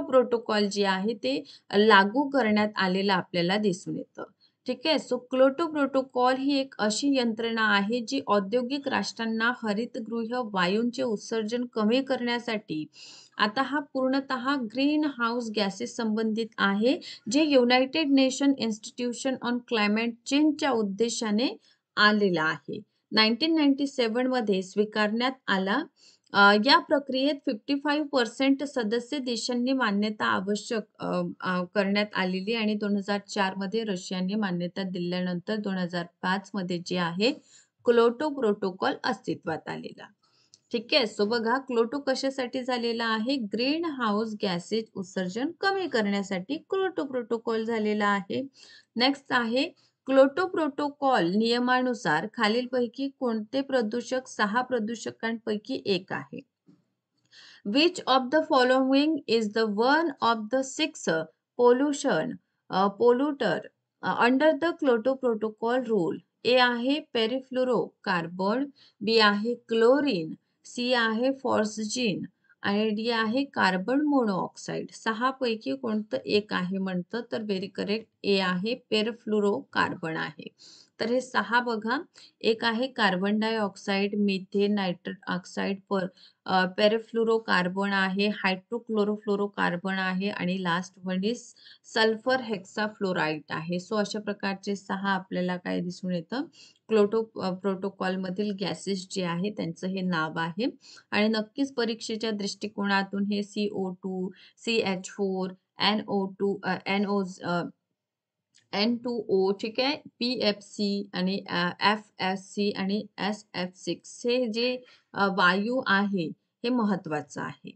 प्रोटोकॉल जे आहे ते लागू करण्यात आलेलं आपल्याला दिसून येतं. ठीक आहे. सो क्योटो प्रोटोकॉल ही एक अशी यंत्रणा आहे जी औद्योगिक राष्ट्रांना हरितगृह वायूंचे उत्सर्जन कमी करण्यासाठी, आता हा पूर्णतः ग्रीन हाऊस गॅसेस संबंधित आहे, जे United Nation institution on climate चेंजच्या उद्देशाने आलेला आहे. 1997 मध्ये स्वीकारण्यात आला. या प्रक्रियेत 55% सदस्य देशांनी मान्यता आवश्यक करण्यात आलेली आणि 2004 मध्ये रशियाने मान्यता दिल्यानंतर 2005 मध्ये जे आहे क्योटो प्रोटोकॉल अस्तित्वात आलेला. ठीक आहे. सो बघा क्योटो कशासाठी झालेला आहे? ग्रीन हाऊस गॅसेस उत्सर्जन कमी करण्यासाठी क्योटो प्रोटोकॉल झालेला आहे. नेक्स्ट आहे क्योटो प्रोटोकॉल नियमानुसार खालीलपैकी कोणते प्रदूषक 6 प्रदूषकांपैकी एक आहे? Which of the following is the one of the 6 polluter under the Kyoto Protocol rule? ए आहे पेरिफ्लोरो कार्बन, बी आहे क्लोरीन, सी आहे फॉस्फिन, आणि डी आहे कार्बन मोनोऑक्साईड. 6 पैकी कोणतं एक आहे म्हणतं, तर व्हेरी करेक्ट ए आहे पेरफ्लोरोकार्बन आहे. तर हे 6 बघा, एक आहे carbon dioxide, methane, nitrous oxide, perfluorocarbon आहे, हायड्रोक्लोरोफ्लोरोकार्बन आहे आणि last one is sulphur hexafluoride आहे. सो अशा प्रकारचे 6 आपल्याला काय दिसून येतं, प्रोटोकॉलमधील गॅसेस जे आहे त्यांचं हे नाव आहे. आणि नक्कीच परीक्षेच्या दृष्टिकोनातून हे CO2, CH4, NO2, N2O, ठीक आहे, PFC आणि FSC आणि SF6 हे जे वायू आहे हे महत्वाचं आहे.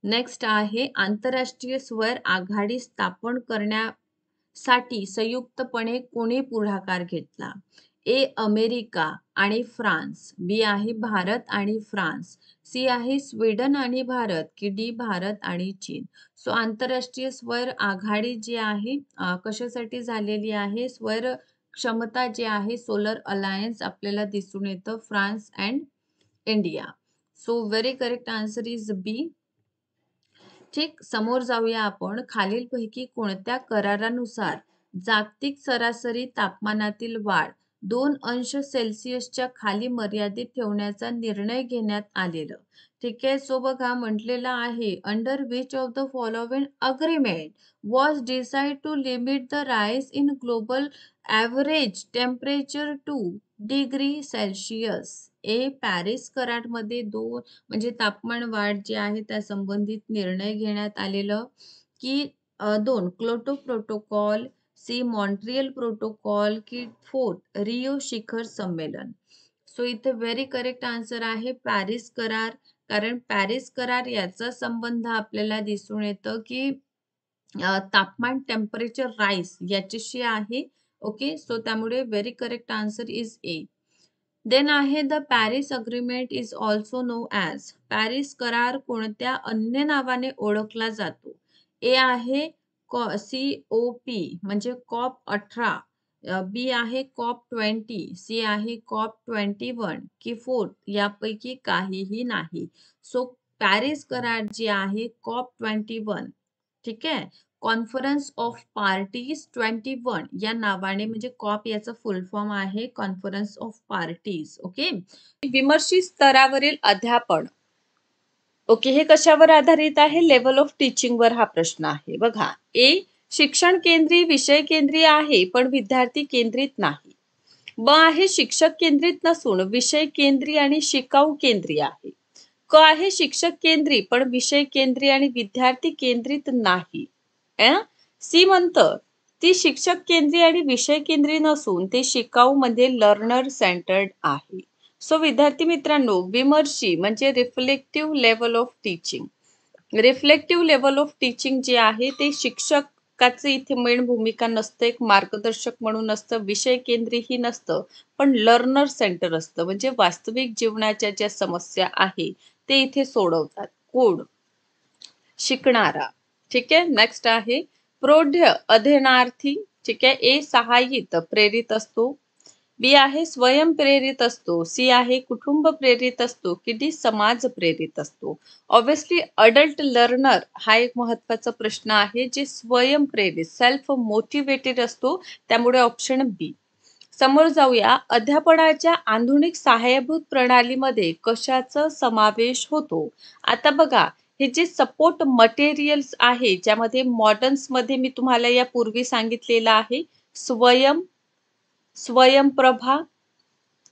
नेक्स्ट आहे आंतरराष्ट्रीय स्वैर आघाडी स्थापन करण्यासाठी संयुक्तपणे कोणी पुढाकार घेतला? ए अमेरिका आणि फ्रान्स, बी आहे भारत आणि फ्रान्स, सी आहे स्वीडन आणि भारत, की डी भारत आणि चीन. सो आंतरराष्ट्रीय स्वैर आघाडी जी आहे कशासाठी झालेली आहे? स्वैर क्षमता जे आहे सोलर अलायन्स आपल्याला दिसून येतं France and India. So very correct answer is B. ठीक, समोर जाऊया आपण. खालीलपैकी कोणत्या करारानुसार जागतिक सरासरी तापमानातील वाढ 2 अंश सेल्सिअसच्या खाली मर्यादित ठेवण्याचा निर्णय घेण्यात आलेलं? ठीक आहे, सो बघा म्हटलेलं आहे under which of the following agreement was decide to limit the rise in global average temperature two degree Celsius. A Paris करारमध्ये 2 म्हणजे तापमान वाढ जी आहे त्या संबंधित निर्णय घेण्यात आलेलं, की 2 Kyoto protocol, C Montreal protocol, की 4 रिओ शिखर संमेलन. सो इथे व्हेरी करेक्ट आन्सर आहे पॅरिस करार. कारण पॅरिस करार याचा संबंध आपल्याला दिसून येतं की तापमान टेम्परेचर राईज याच्याशी आहे. ओके, सो त्यामुळे very correct answer is A. Then आहे the Paris agreement is also known as. Paris करार कोणत्या अन्य नावाने ओळखला जातो? ए आहे COP म्हणजे COP 18, बी आहे COP 20, सी आहे COP 21, की 4 यापैकी काहीही नाही. सो पॅरिस करार जी आहे COP 21, ठीक आहे, कॉन्फरन्स ऑफ पार्टीज 21 या नावाने, म्हणजे कॉप याचा फुल फॉर्म आहे कॉन्फरन्स ऑफ पार्टीज. ओके, विमर्शी स्तरावरील अध्यापन, ओके, हे कशावर आधारित आहे? लेवल ऑफ टीचिंग वर हा प्रश्न आहे. बघा, ए शिक्षण केंद्रीय विषय केंद्रीय आहे पण विद्यार्थी केंद्रित नाही. ब आहे शिक्षक केंद्रित नसून विषय केंद्रीय आणि शिकाऊ केंद्रीय आहे. क आहे शिक्षक केंद्रीय पण विषय केंद्रीय आणि विद्यार्थी केंद्रित नाही. सी म्हणतं ती शिक्षक केंद्रीय आणि विषय केंद्रीय नसून ते शिकाऊ मध्ये लर्नर सेंटर्ड आहे. सो विद्यार्थी मित्रांनो, विमर्शी म्हणजे reflective level of teaching. Reflective level of teaching जे आहे ते शिक्षकाची इथे मेन भूमिका नसतं, एक मार्गदर्शक म्हणून असतं, विषय केंद्रीय नसतं, पण लर्नर सेंटर असतं, म्हणजे वास्तविक जीवनाच्या ज्या समस्या आहे ते इथे सोडवतात. कोड शिकणारा, ठीक आहे. नेक्स्ट आहे प्रौढ अध्ययनार्थी, ठीक आहे. ए सहाय्यित प्रेरित असतो, बी आहे स्वयं प्रेरित असतो, सी आहे कुटुंब प्रेरित असतो, की डी समाज प्रेरित असतो. ऑब्विसली अडल्ट लर्नर हा एक महत्वाचा प्रश्न आहे, जे स्वयं प्रेरित सेल्फ मोटिवेटेड असतो, त्यामुळे ऑप्शन बी. समोर जाऊया. अध्यापनाच्या आधुनिक सहाय्यभूत प्रणालीमध्ये कशाचा समावेश होतो? आता बघा, हे जे सपोर्ट मटेरियल्स आहे, ज्यामध्ये मॉडर्न्स मध्ये मी तुम्हाला यापूर्वी सांगितलेलं आहे स्वयंप्रभा,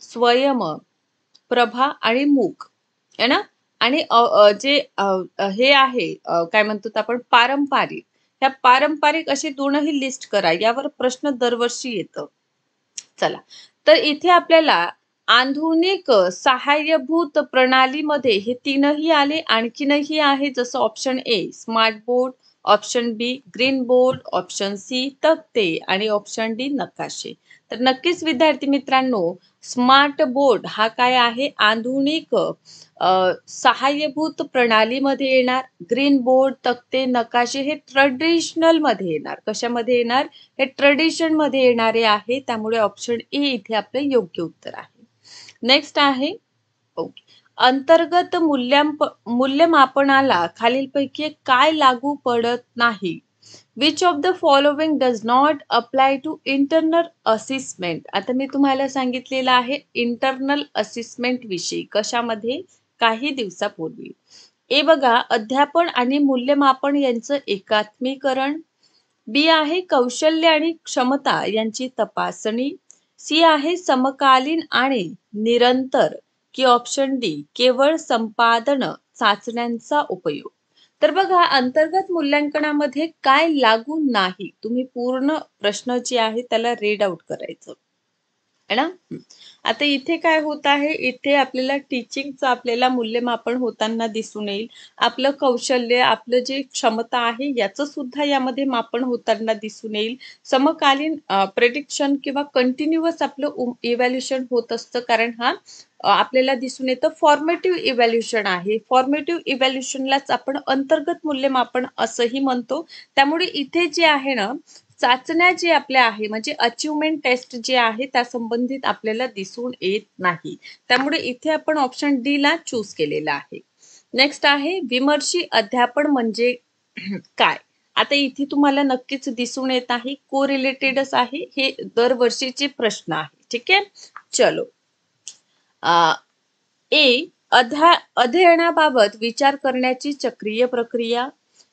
स्वयंप्रभा आणि मूक आहे ना. आणि जे हे आहे काय म्हणतो आपण पारंपरिक, ह्या पारंपरिक असे दोनही लिस्ट करा, यावर प्रश्न दरवर्षी येतं. चला, तर इथे आपल्याला आधुनिक सहाय्यभूत प्रणालीमध्ये हे तीनही आले. आणखीनही आहे, जसं option A smart board, option B green board, option C तक्ते आणि ऑप्शन डी नकाशे. तर नक्कीच विद्यार्थी मित्रांनो, स्मार्ट बोर्ड हा काय आहे? आधुनिक सहाय्यभूत प्रणालीमध्ये येणार. ग्रीन बोर्ड, तक्ते, नकाशे हे ट्रेडिशनल मध्ये येणार. कशामध्ये येणार? हे ट्रेडिशन मध्ये येणारे आहे, त्यामुळे ऑप्शन ए इथे आपलं योग्य उत्तर आहे. नेक्स्ट आहे ओके, अंतर्गत मूल्यमापनाला खालीलपैकी काय लागू पडत नाही? Which of the following does not apply to internal assessment? आता मी तुम्हाला सांगितलेलं आहे इंटरनल असेसमेंट विषयी कशामध्ये काही दिवसापूर्वी. ए बघा, अध्यापन आणि मूल्यमापन यांचं एकात्मीकरण. बी आहे कौशल्य आणि क्षमता यांची तपासणी. सी आहे समकालीन आणि निरंतर. की ऑप्शन डी केवळ संपादन चाचण्यांचा उपयोग. तर बघा, अंतर्गत मूल्यांकनामध्ये काय लागू नाही, तुम्ही पूर्ण प्रश्न जे आहे त्याला रीड आउट करायचं है ना. आता इथे काय होत आहे, इथे आपल्याला टीचिंगचं आपल्याला मूल्यमापन होताना दिसून येईल. आपलं कौशल्य, आपलं जे क्षमता आहे याचं सुद्धा यामध्ये मापन होताना दिसून येईल. समकालीन प्रेडिक्शन किंवा कंटिन्युअस आपलं इव्हॅल्युएशन होत असतं, कारण हा आपल्याला दिसून येतं फॉर्मेटिव्ह इव्हॅल्युएशन आहे. फॉर्मेटिव्ह इव्हॅल्युएशनलाच आपण अंतर्गत मूल्यमापन असंही म्हणतो. त्यामुळे इथे जे आहे ना, चाचण्या जे आपल्या आहे म्हणजे अचिव्हमेंट टेस्ट जे आहे त्या संबंधित आपल्याला दिसून येत नाही. त्यामुळे इथे आपण ऑप्शन डी ला चूज केलेला आहे. नेक्स्ट आहे विमर्शी अध्यापन म्हणजे काय. आता इथे तुम्हाला नक्कीच दिसून येत आहे कोरिलेटेडच आहे, हे दरवर्षीचे प्रश्न आहे. ठीक आहे, चलो. ए अध्ययनाबाबत विचार करण्याची चक्रीय प्रक्रिया.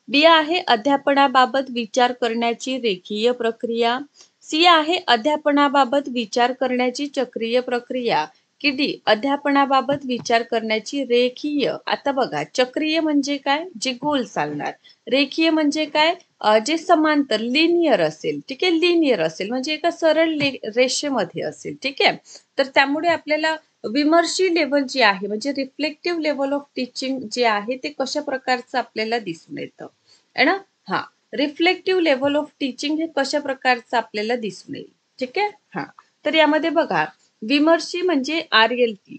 बी आहे अध्यापनाबाबत विचार करण्याची रेखीय प्रक्रिया. सी आहे अध्यापनाबाबत विचार करण्याची चक्रीय प्रक्रिया. की डी अध्यापनाबाबत विचार करण्याची रेखीय. आता बघा, चक्रीय म्हणजे काय, जे गोल चालणार. रेखीय म्हणजे काय, जे समांतर लिनियर असेल. ठीक आहे, लिनियर असेल म्हणजे एका सरळ रेषेमध्ये असेल. ठीक आहे, तर त्यामुळे आपल्याला विमर्शी लेवल जी आहे म्हणजे रिफ्लेक्टिव्ह लेवल ऑफ टीचिंग जे आहे ते कशा प्रकारचं आपल्याला दिसून येतं है ना. हा, रिफ्लेक्टिव्ह लेवल ऑफ टीचिंग हे कशा प्रकारचं आपल्याला दिसून येईल. ठीक आहे, हा. तर यामध्ये बघा, विमर्शी म्हणजे RLT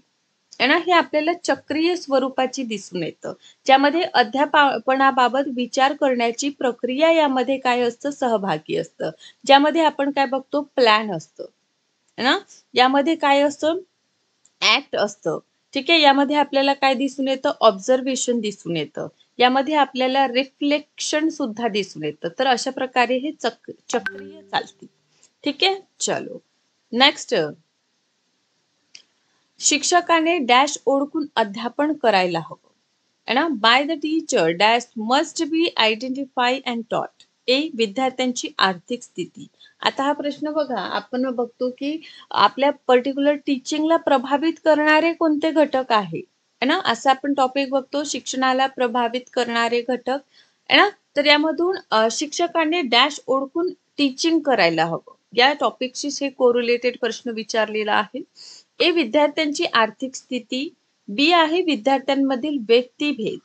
है ना, हे आपल्याला चक्रीय स्वरूपाची दिसून येतं, ज्यामध्ये अध्यापनाबाबत विचार करण्याची प्रक्रिया यामध्ये काय असतं, सहभागी असतं. ज्यामध्ये आपण काय बघतो, प्लॅन असतं है ना. यामध्ये काय असतं, ऍक्ट असतं. ठीक आहे, यामध्ये आपल्याला काय दिसून येतं, ऑब्झर्वेशन दिसून येतं. यामध्ये आपल्याला रिफ्लेक्शन सुद्धा दिसून येतं. तर अशा प्रकारे हे चक्रीय चालते. ठीक आहे, चलो. नेक्स्ट, शिक्षकाने डॅश ओळखून अध्यापन करायला हवं है ना. By the teacher dash must be identify and टॉट. ए विद्यार्थ्यांची आर्थिक स्थिती. आता हा प्रश्न बघा, आपण बघतो की आपल्या पर्टिक्युलर टीचिंगला प्रभावित करणारे कोणते घटक आहे है ना, असं आपण टॉपिक बघतो, शिक्षणाला प्रभावित करणारे घटक है ना. तर यामधून शिक्षकाने डॅश ओळखून टीचिंग करायला हवं या टॉपिकशी हे कोरिलेटेड प्रश्न विचारलेला आहे. ए विद्यार्थ्यांची आर्थिक स्थिती. बी आहे विद्यार्थ्यांमधील व्यक्तिभेद.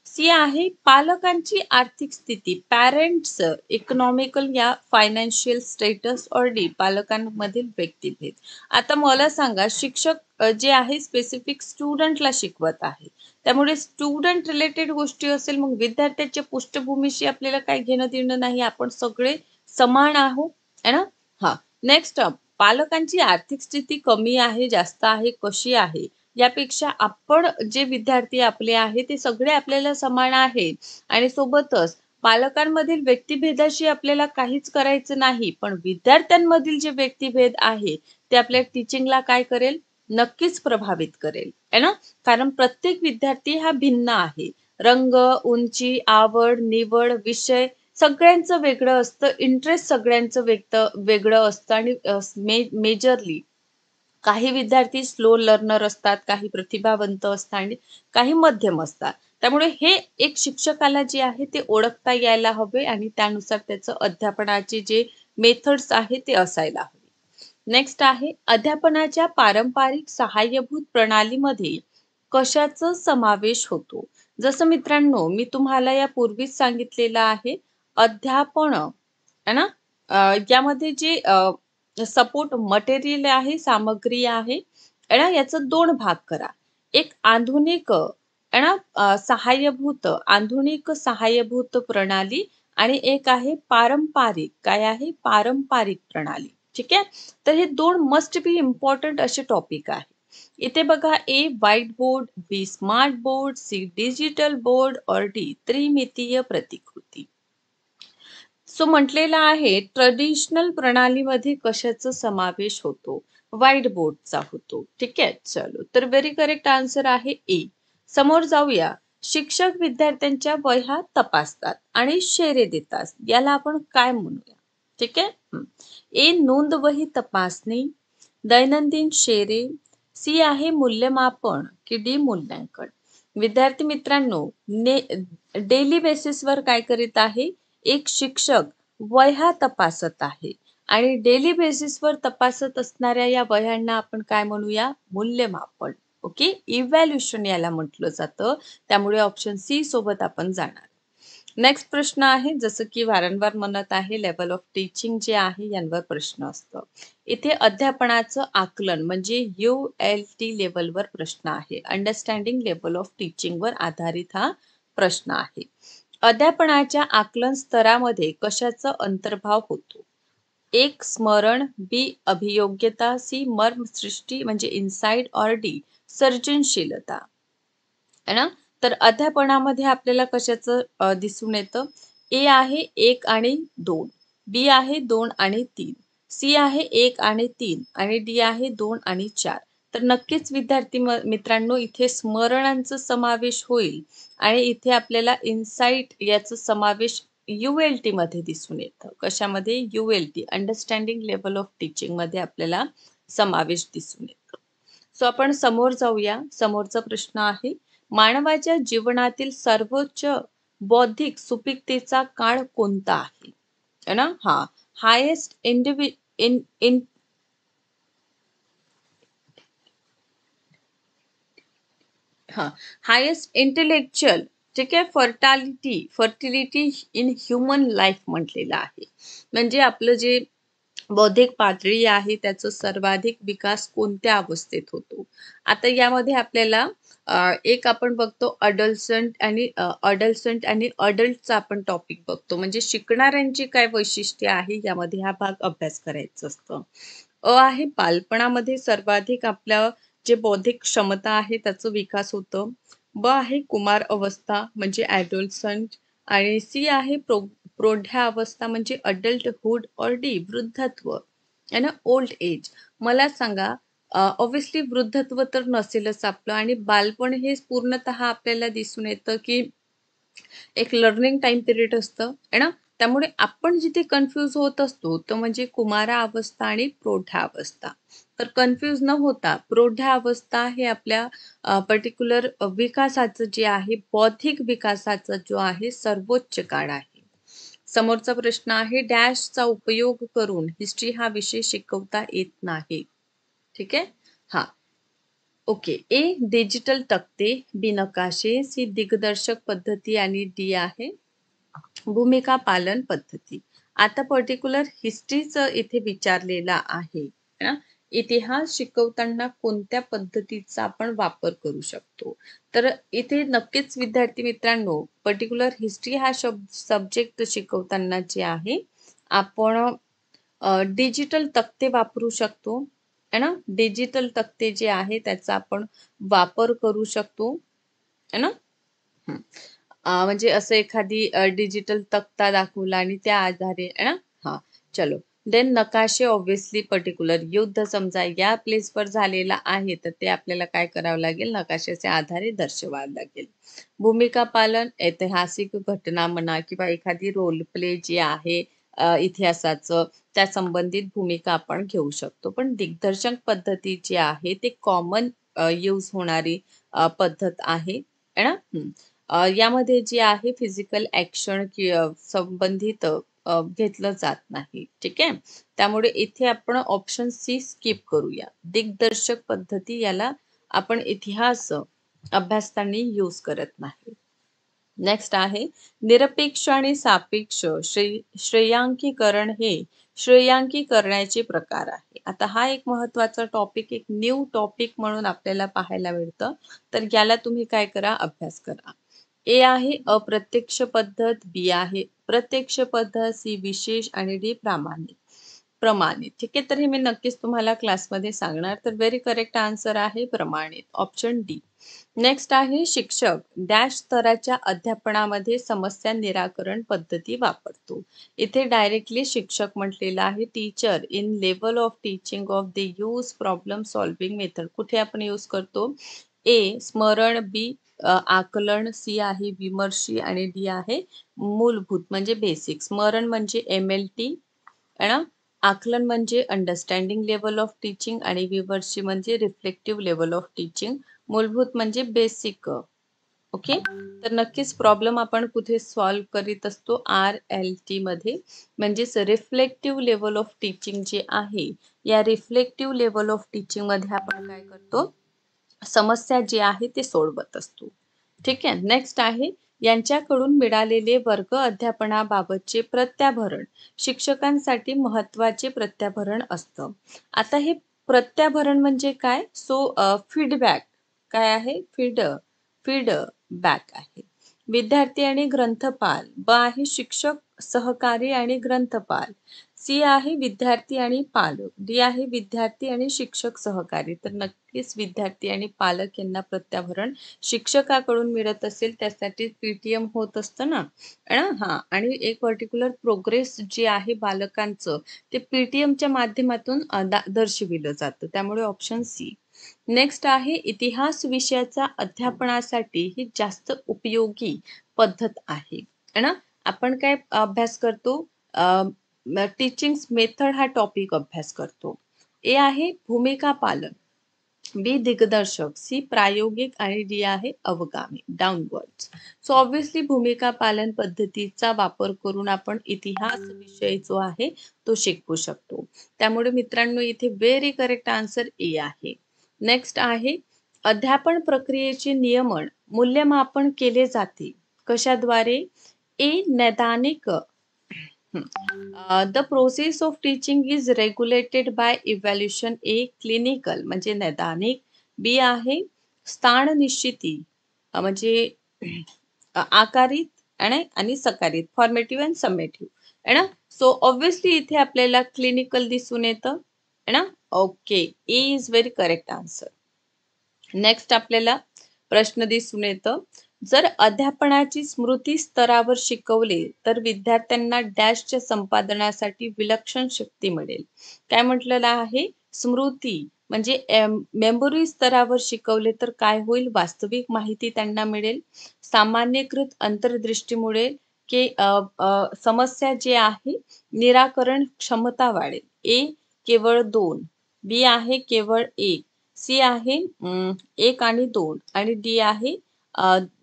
सी आहे पालकांची आर्थिक स्थिती, पॅरेंट्स इकॉनॉमिकल या फायनान्शियल स्टेटस. और डी पालकांमधील व्यक्तिभेद. आता मला सांगा, शिक्षक जे आहे स्पेसिफिक स्टुडंटला शिकवत आहे, त्यामुळे स्टुडंट रिलेटेड गोष्टी असेल, मग विद्यार्थ्याच्या पृष्ठभूमीशी आपल्याला काही घेणं देणं नाही, आपण सगळे समान आहोत है ना. हा, नेक्स्ट, पालकांची आर्थिक स्थिती कमी आहे, जास्त आहे, कशी आहे, यापेक्षा आपण जे विद्यार्थी आपले आहे ते सगळे आपल्याला समान आहे. आणि सोबतच पालकांमधील व्यक्तिभेदाशी आपल्याला काहीच करायचं नाही, पण विद्यार्थ्यांमधील जे व्यक्तिभेद आहे ते आपल्या टीचिंगला काय करेल, नक्कीच प्रभावित करेल है ना. कारण प्रत्येक विद्यार्थी हा भिन्न आहे. रंग, उंची, आवड, निवड, विषय सगळ्यांचं वेगळं असतं, इंटरेस्ट सगळ्यांचं वेगळं असतं. आणि मेजरली काही विद्यार्थी स्लो लर्नर असतात, काही प्रतिभावंत असतात आणि काही मध्यम असतात. त्यामुळे हे एक शिक्षकाला जे आहे ते ओळखता यायला हवे आणि त्यानुसार त्याचं अध्यापनाचे जे मेथड्स आहे ते असायला हवे. नेक्स्ट आहे अध्यापनाच्या पारंपरिक सहाय्यभूत प्रणालीमध्ये कशाचा समावेश होतो. जसं मित्रांनो मी तुम्हाला यापूर्वीच सांगितलेलं आहे, अध्यापन है ना, यामध्ये जे सपोर्ट मटेरियल आहे, सामग्री आहे है ना, याचं दोन भाग करा. एक आधुनिक है ना, आधुनिक सहाय्यभूत प्रणाली आणि एक आहे पारंपरिक. काय आहे, पारंपरिक प्रणाली. ठीक आहे, तर हे दोन मस्ट बी इम्पॉर्टंट असे टॉपिक आहे. इथे बघा A white board, B smart board, C digital board और डी त्रिमितीय प्रतिकृती. सो म्हटलेलं आहे ट्रेडिशनल प्रणालीमध्ये कशाचा समावेश होतो? व्हाईट बोर्डचा होतो. ठीक आहे, चलो तर व्हेरी करेक्ट आन्सर आहे ए. समोर जाऊया. शिक्षक विद्यार्थ्यांच्या वह्या तपासतात आणि शेरे देतात, याला आपण काय म्हणूया? ठीक आहे. ए नोंदवही तपासणी, दैनंदिन शेरे, सी आहे मूल्यमापन की डी मूल्यांकन. विद्यार्थी मित्रांनो, डेली बेसिसवर काय करीत आहे? एक शिक्षक वह्या तपासत आहे आणि डेली बेसिसवर तपासत असणाऱ्या या वह्यांना आपण काय म्हणूया? मूल्यमापन. ओके, इव्हॅल्युएशन याला म्हटलं जातं. त्यामुळे ऑप्शन सी सोबत आपण जाणार. नेक्स्ट प्रश्न आहे, जसं की वारंवार म्हणत आहे, लेवल ऑफ टीचिंग जे आहे यांवर प्रश्न असतं. इथे अध्यापनाचं आकलन म्हणजे ULT लेवलवर प्रश्न आहे. अंडरस्टँडिंग लेवल ऑफ टीचिंग वर आधारित हा प्रश्न आहे. अध्यापनाच्या आकलन स्तरामध्ये कशाचा अंतर्भाव होतो? एक स्मरण, बी अभियोग्यता, सी मर्मसृष्टी म्हणजे इन्साइट और डी सर्जनशीलता. है ना? तर अध्यापनामध्ये आपल्याला कशाचं दिसून येतं? ए आहे 1 आणि 2, बी आहे 2 आणि 3, सी आहे 1 आणि 3 आणि डी आहे 2 आणि 4. तर नक्कीच विद्यार्थी मित्रांनो, इथे स्मरणांचा समावेश होईल आणि इथे आपल्याला इन्साइट याचा समावेश ULT मध्ये दिसून येतं. कशामध्ये? ULT understanding level of teaching मध्ये आपल्याला समावेश दिसून येतो. सो आपण समोर जाऊया. समोरचा प्रश्न आहे, मानवाच्या जीवनातील सर्वोच्च बौद्धिक सुपीकतेचा काळ कोणता आहे? है ना? हा हायेस्ट हायेस्ट इंटेलेक्च्युअल, ठीक आहे, फर्टिलिटी इन ह्युमन लाईफ म्हटलेलं आहे. म्हणजे आपलं जे बौद्धिक पातळी आहे त्याचा सर्वाधिक विकास कोणत्या अवस्थेत होतो? आता यामध्ये आपल्याला एक आपण बघतो अडल्संट आणि अडल्टचा आपण टॉपिक बघतो. म्हणजे शिकणाऱ्यांची काय वैशिष्ट्ये आहे यामध्ये हा भाग अभ्यास करायचा असतं. आहे बालपणामध्ये सर्वाधिक आपल्या जे बौद्धिक क्षमता आहे त्याचा विकास होतं. ब आहे कुमार अवस्था म्हणजे ॲडोलसंट आणि सी आहे प्रौढावस्था म्हणजे अडल्टहुड और डी वृद्धत्व आणि ओल्ड एज. मला सांगा, ऑब्व्हियसली वृद्धत्व तर नसेलच आपलं आणि बालपण हे पूर्णतः आपल्याला दिसून येतं की एक लर्निंग टाइम पिरियड असतं आहे ना. त्यामुळे आपण जिथे कन्फ्यूज होत असतो तो म्हणजे कुमारावस्था आणि प्रौढावस्था. तर कन्फ्यूज न होता प्रौढावस्था हे आपल्या पर्टिक्युलर विकासाचं जे आहे, बौद्धिक विकासाचा जो आहे सर्वोच्च काळ आहे. समोरचा प्रश्न आहे, डॅशचा उपयोग करून हिस्ट्री हा विषय शिकवता येत नाही. ठीक आहे. हा ओके. ए डिजिटल तक्ते, बी नकाशे, सी दिग्दर्शक पद्धती आणि डी आहे भूमिका पालन पद्धती. आता पर्टिक्युलर हिस्ट्रीचं इथे विचारलेला आहे ना. इतिहास शिकवताना कोणत्या पद्धतीचा आपण वापर करू शकतो? तर इथे नक्कीच विद्यार्थी मित्रांनो, पर्टिक्युलर हिस्ट्री हा सब्जेक्ट शिकवताना जे आहे आपण डिजिटल तक्ते वापरू शकतो है ना. डिजिटल तक्ते जे आहे त्याचा आपण वापर करू शकतो है ना. म्हणजे असं एखादी डिजिटल तक्ता दाखवला आणि त्या आधारे है ना. हा चलो. देन नकाशे, ऑब्व्हियसली पर्टिक्युलर युद्ध समजा या प्लेसवर झालेला आहे तर ते आपल्याला काय करावं लागेल? नकाशाच्या आधारे दर्शवावं लागेल. भूमिका पालन, ऐतिहासिक घटना म्हणा किंवा एखादी रोल प्ले जी आहे इतिहासाचं, त्या संबंधित भूमिका आपण घेऊ शकतो. पण दिग्दर्शक पद्धती जी आहे ते कॉमन यूज होणारी पद्धत आहे है ना. यामध्ये जी आहे फिजिकल ॲक्शन संबंधित घेतलं जात नाही. ठीक आहे. त्यामुळे इथे आपण ऑप्शन सी स्किप करूया. दिग्दर्शक पद्धती याला आपण इतिहास अभ्यासताना यूज करत नाही. नेक्स्ट आहे निरपेक्ष आणि सापेक्ष श्रेयांकीकरण हे श्रेयांकीकरणाचे प्रकार आहे. आता हा एक महत्वाचा टॉपिक, एक न्यू टॉपिक म्हणून आपल्याला पाहायला मिळतं. तर याला तुम्ही काय करा? अभ्यास करा. ए आहे अप्रत्यक्ष पद्धत, बी आहे प्रत्यक्ष पद्धत, सी विशेष आणि डी प्रामाणिक. प्रमाणित. ठीक आहे, तर हे मी नक्कीच तुम्हाला क्लासमध्ये सांगणार. तर व्हेरी करेक्ट आन्सर आहे प्रमाणित, ऑप्शन डी. नेक्स्ट आहे शिक्षक डॅश स्तराच्या अध्यापनामध्ये समस्या निराकरण पद्धती वापरतो. इथे डायरेक्टली शिक्षक म्हटलेलं आहे. Teacher in level of teaching of the use problem solving method. कुठे आपण यूज करतो? ए स्मरण, बी आकलन, सी आहे विमर्शी आणि डी आहे मूलभूत म्हणजे बेसिक. स्मरण म्हणजे MLT आहे ना, आकलन म्हणजे अंडरस्टँडिंग लेवल ऑफ टीचिंग आणि विमर्शी म्हणजे रिफ्लेक्टिव्ह लेवल ऑफ टीचिंग. मूलभूत म्हणजे बेसिक. ओके, तर नक्कीच प्रॉब्लेम आपण कुठे सॉल्व्ह करीत असतो? RLT मध्ये, म्हणजेच रिफ्लेक्टिव्ह लेवल ऑफ टीचिंग जे आहे, या रिफ्लेक्टिव्ह लेवल ऑफ टीचिंग मध्ये आपण काय करतो? समस्या जे आहे ते सोडवत असतो. ठीक आहे, नेक्स्ट आहे यांच्याकडून मिळालेले वर्ग अध्यापनाबाबतचे प्रत्याभरण शिक्षकांसाठी महत्वाचे प्रत्याभरण असतं. आता हे प्रत्याभरण म्हणजे काय? सो फीडबॅक काय आहे? फीडबॅक आहे. विद्यार्थी आणि ग्रंथपाल. ब आहे शिक्षक सहकारी आणि ग्रंथपाल. सी आहे विद्यार्थी आणि पालक. डी आहे विद्यार्थी आणि शिक्षक सहकारी. तर नक्कीच विद्यार्थी आणि पालक यांना प्रत्याभरण शिक्षकाकडून मिळत असेल त्यासाठी PTM होत असतं ना, हा, आणि एक पर्टिक्युलर प्रोग्रेस जे आहे बालकांचं ते PTMच्या माध्यमातून दर्शविलं जातं. त्यामुळे ऑप्शन सी. नेक्स्ट आहे इतिहास विषयाचा अध्यापनासाठी ही जास्त उपयोगी पद्धत आहे ना. आपण काय अभ्यास करतो? टीचिंग मेथड हा टॉपिक अभ्यास करतो. ए आहे भूमिका पालन, बी दिग्दर्शक, सी प्रायोगिक आणि डी आहे अवगामी डाउनवर्ड्स. सो ऑब्विसली भूमिका पालन पद्धतीचा वापर करून आपण इतिहास विषय जो आहे तो शिकवू शकतो. त्यामुळे मित्रांनो इथे व्हेरी करेक्ट आन्सर ए आहे. नेक्स्ट आहे अध्यापन प्रक्रियेचे नियमन मूल्यमापन केले जाते कशाद्वारे? ए नैदानिक. The process of teaching is regulated by evaluation. A clinical म्हणजे नैदानिक. बी आहे स्थान निश्चिती म्हणजे आकारित आणि सकारित, फॉर्मेटिव्ह आणि समेटिव्ह आहे ना. सो ऑब्विसली इथे आपल्याला क्लिनिकल दिसून येतं है ना. Okay, A is very correct answer. Next आपल्याला प्रश्न दिसून येतं जर अध्यापनाची स्मृती स्तरावर शिकवले तर विद्यार्थ्यांना डॅशच्या संपादनासाठी विलक्षण शक्ती मिळेल. काय म्हटलेलं आहे? स्मृती म्हणजे मेमोरी स्तरावर शिकवले तर काय होईल? वास्तविक माहिती त्यांना मिळेल. सामान्यीकृत अंतर्दृष्टीमुळे की समस्या जे आहे निराकरण क्षमता वाढेल. ए केवळ 2, बी आहे केवळ 1, सी आहे 1 आणि 2 आणि डी आहे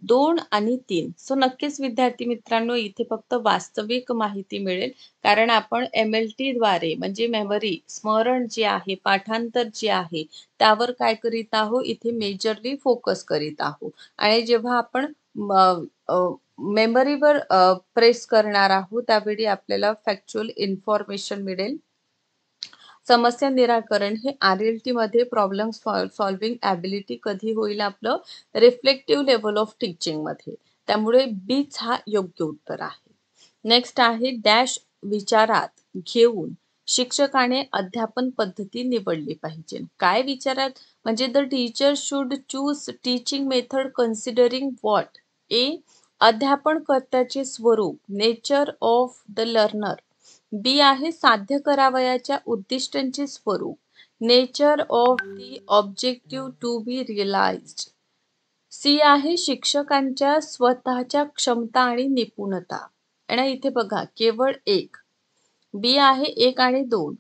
2 आणि 3. सो नक्कीच विद्यार्थी मित्रांनो इथे फक्त वास्तविक माहिती मिळेल कारण आपण MLT द्वारे म्हणजे मेमरी स्मरण जे आहे पाठांतर जे आहे त्यावर काय करीत आहोत? इथे मेजरली फोकस करीत आहोत. आणि जेव्हा आपण मेमरीवर प्रेस करणार आहोत त्यावेळी आपल्याला फॅक्च्युअल इन्फॉर्मेशन मिळेल. समस्या निराकरण हे RLT मध्ये प्रॉब्लेम सॉल्विंग ॲबिलिटी कधी होईल? आपलं रिफ्लेक्टिव्ह लेवल ऑफ टीचिंग मध्ये. त्यामुळे बीच हा योग्य उत्तर आहे. नेक्स्ट आहे डॅश विचारात घेऊन शिक्षकाने अध्यापन पद्धती निवडली पाहिजे. काय विचारात? म्हणजे the teacher should choose teaching method considering what? A अध्यापनकर्त्याचे स्वरूप, nature of the learner. B आहे साध्य करावयाच्या उद्दिष्टांचे स्वरूप, nature of the objective to be realised. C आहे शिक्षकांच्या स्वतःच्या क्षमता आणि निपुणता. आणि इथे बघा केवळ 1. बी आहे 1 आणि 2.